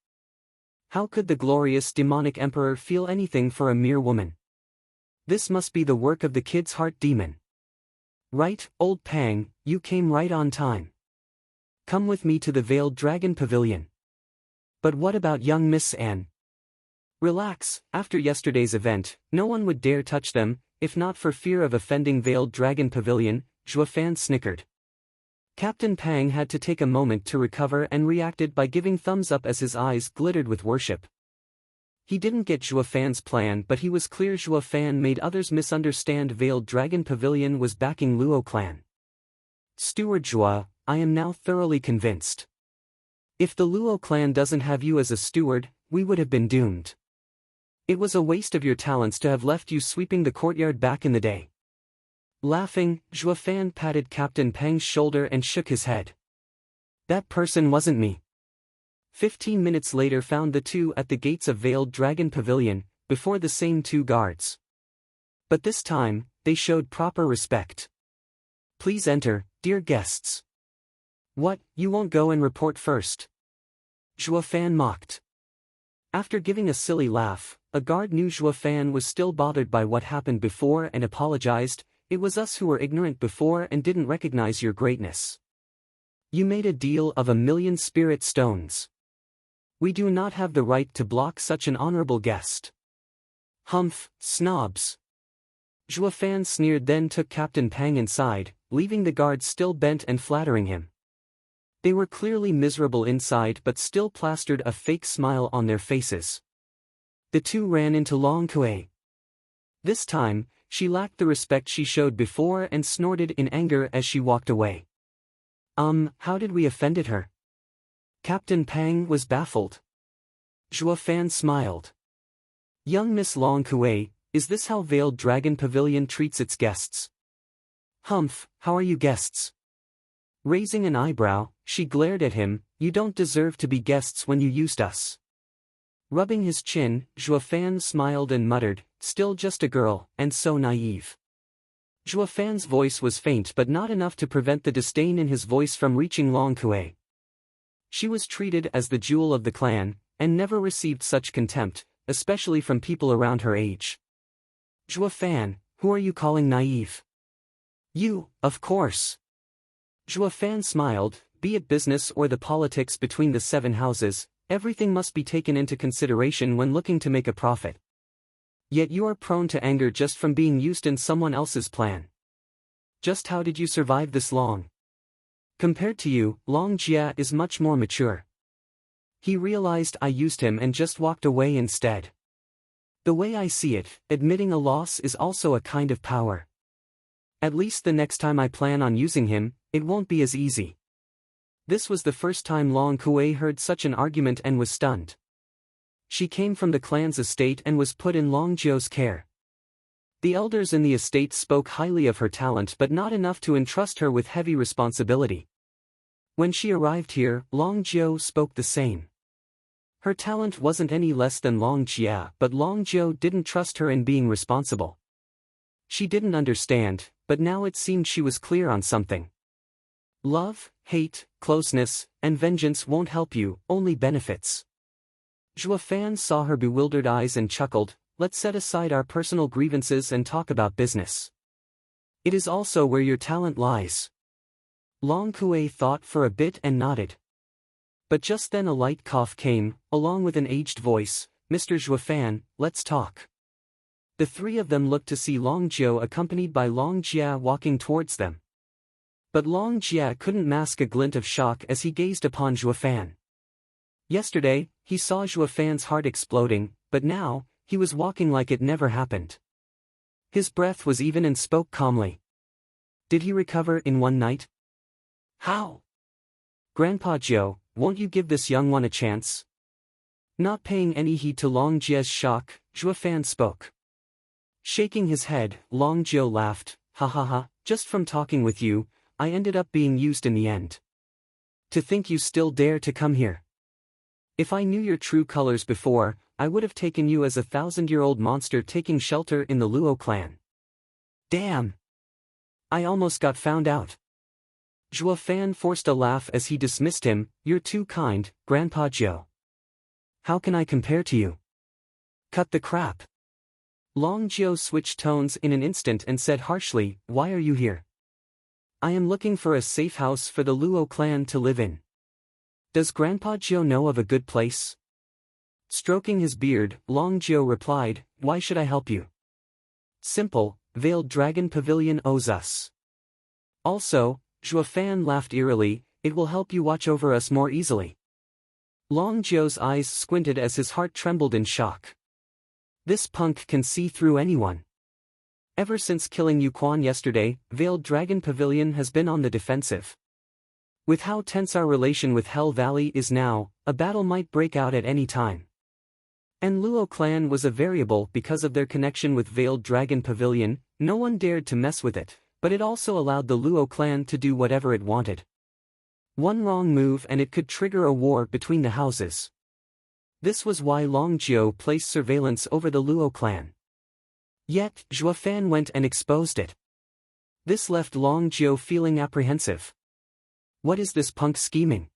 S1: How could the glorious demonic emperor feel anything for a mere woman? This must be the work of the kid's heart demon. "Right, old Pang, you came right on time. Come with me to the Veiled Dragon Pavilion." "But what about young Miss Anne?" "Relax, after yesterday's event, no one would dare touch them, if not for fear of offending Veiled Dragon Pavilion," Zhuo Fan snickered. Captain Pang had to take a moment to recover and reacted by giving thumbs up as his eyes glittered with worship. He didn't get Zhuo Fan's plan, but he was clear Zhuo Fan made others misunderstand Veiled Dragon Pavilion was backing Luo clan. "Steward Zhuo, I am now thoroughly convinced. If the Luo clan doesn't have you as a steward, we would have been doomed. It was a waste of your talents to have left you sweeping the courtyard back in the day." Laughing, Zhuo Fan patted Captain Pang's shoulder and shook his head. "That person wasn't me." 15 minutes later found the two at the gates of Veiled Dragon Pavilion, before the same 2 guards. But this time, they showed proper respect. "Please enter, dear guests." "What, you won't go and report first?" Zhuo Fan mocked. After giving a silly laugh, a guard knew Zhuo Fan was still bothered by what happened before and apologized. "It was us who were ignorant before and didn't recognize your greatness. You made a deal of 1,000,000 spirit stones. We do not have the right to block such an honorable guest." "Humph, snobs." Zhuo Fan sneered, then took Captain Pang inside, leaving the guards still bent and flattering him. They were clearly miserable inside but still plastered a fake smile on their faces. The two ran into Long Kui. This time, she lacked the respect she showed before and snorted in anger as she walked away. How did we offended her?" Captain Pang was baffled. Zhuo Fan smiled. "Young Miss Long Kui, is this how Veiled Dragon Pavilion treats its guests?" "Humph, how are you guests?" Raising an eyebrow, she glared at him, "You don't deserve to be guests when you used us." Rubbing his chin, Zhuo Fan smiled and muttered, "Still just a girl, and so naive." Zhuo Fan's voice was faint but not enough to prevent the disdain in his voice from reaching Long Kui. She was treated as the jewel of the clan, and never received such contempt, especially from people around her age. "Zhuo Fan, who are you calling naive?" "You, of course." Zhuo Fan smiled, "Be it business or the politics between the 7 houses, everything must be taken into consideration when looking to make a profit. Yet you are prone to anger just from being used in someone else's plan." Just how did you survive this long? Compared to you, Long Jia is much more mature. He realized I used him and just walked away instead. The way I see it, admitting a loss is also a kind of power. At least the next time I plan on using him, it won't be as easy. This was the first time Long Kuei heard such an argument and was stunned. She came from the clan's estate and was put in Long Jia's care. The elders in the estate spoke highly of her talent but not enough to entrust her with heavy responsibility. When she arrived here, Long Jia spoke the same. Her talent wasn't any less than Long Jia, but Long Jia didn't trust her in being responsible. She didn't understand, but now it seemed she was clear on something. Love, hate, closeness, and vengeance won't help you, only benefits. Zhua Fan saw her bewildered eyes and chuckled, let's set aside our personal grievances and talk about business. It is also where your talent lies. Long Kuei thought for a bit and nodded. But just then a light cough came, along with an aged voice, Mr. Zhua Fan, let's talk. The three of them looked to see Long Jia accompanied by Long Jia walking towards them. But Long Jia couldn't mask a glint of shock as he gazed upon Zhua Fan. Yesterday, he saw Zhua Fan's heart exploding, but now, he was walking like it never happened. His breath was even and spoke calmly. Did he recover in one night? How? Grandpa Jiao, won't you give this young one a chance? Not paying any heed to Long Jia's shock, Zhua Fan spoke. Shaking his head, Long Jia laughed, ha ha ha, just from talking with you, I ended up being used in the end. To think you still dare to come here. If I knew your true colors before, I would have taken you as a 1,000-year-old monster taking shelter in the Luo clan. Damn! I almost got found out. Zhua Fan forced a laugh as he dismissed him, you're too kind, Grandpa Jiao. How can I compare to you? Cut the crap. Long Jia switched tones in an instant and said harshly, why are you here? I am looking for a safe house for the Luo clan to live in. Does Grandpa Jiao know of a good place? Stroking his beard, Long Jia replied, why should I help you? Simple, Veiled Dragon Pavilion owes us. Also, Zhua Fan laughed eerily, it will help you watch over us more easily. Long Jia's eyes squinted as his heart trembled in shock. This punk can see through anyone. Ever since killing Yu Quan yesterday, Veiled Dragon Pavilion has been on the defensive. With how tense our relation with Hell Valley is now, a battle might break out at any time. And Luo clan was a variable because of their connection with Veiled Dragon Pavilion, no one dared to mess with it, but it also allowed the Luo clan to do whatever it wanted. One wrong move and it could trigger a war between the houses. This was why Long Jia placed surveillance over the Luo clan. Yet, Zhua Fan went and exposed it. This left Long Jia feeling apprehensive. What is this punk scheming?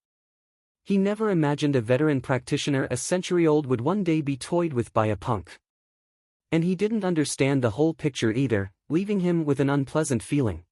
S1: He never imagined a veteran practitioner a century old would one day be toyed with by a punk. And he didn't understand the whole picture either, leaving him with an unpleasant feeling.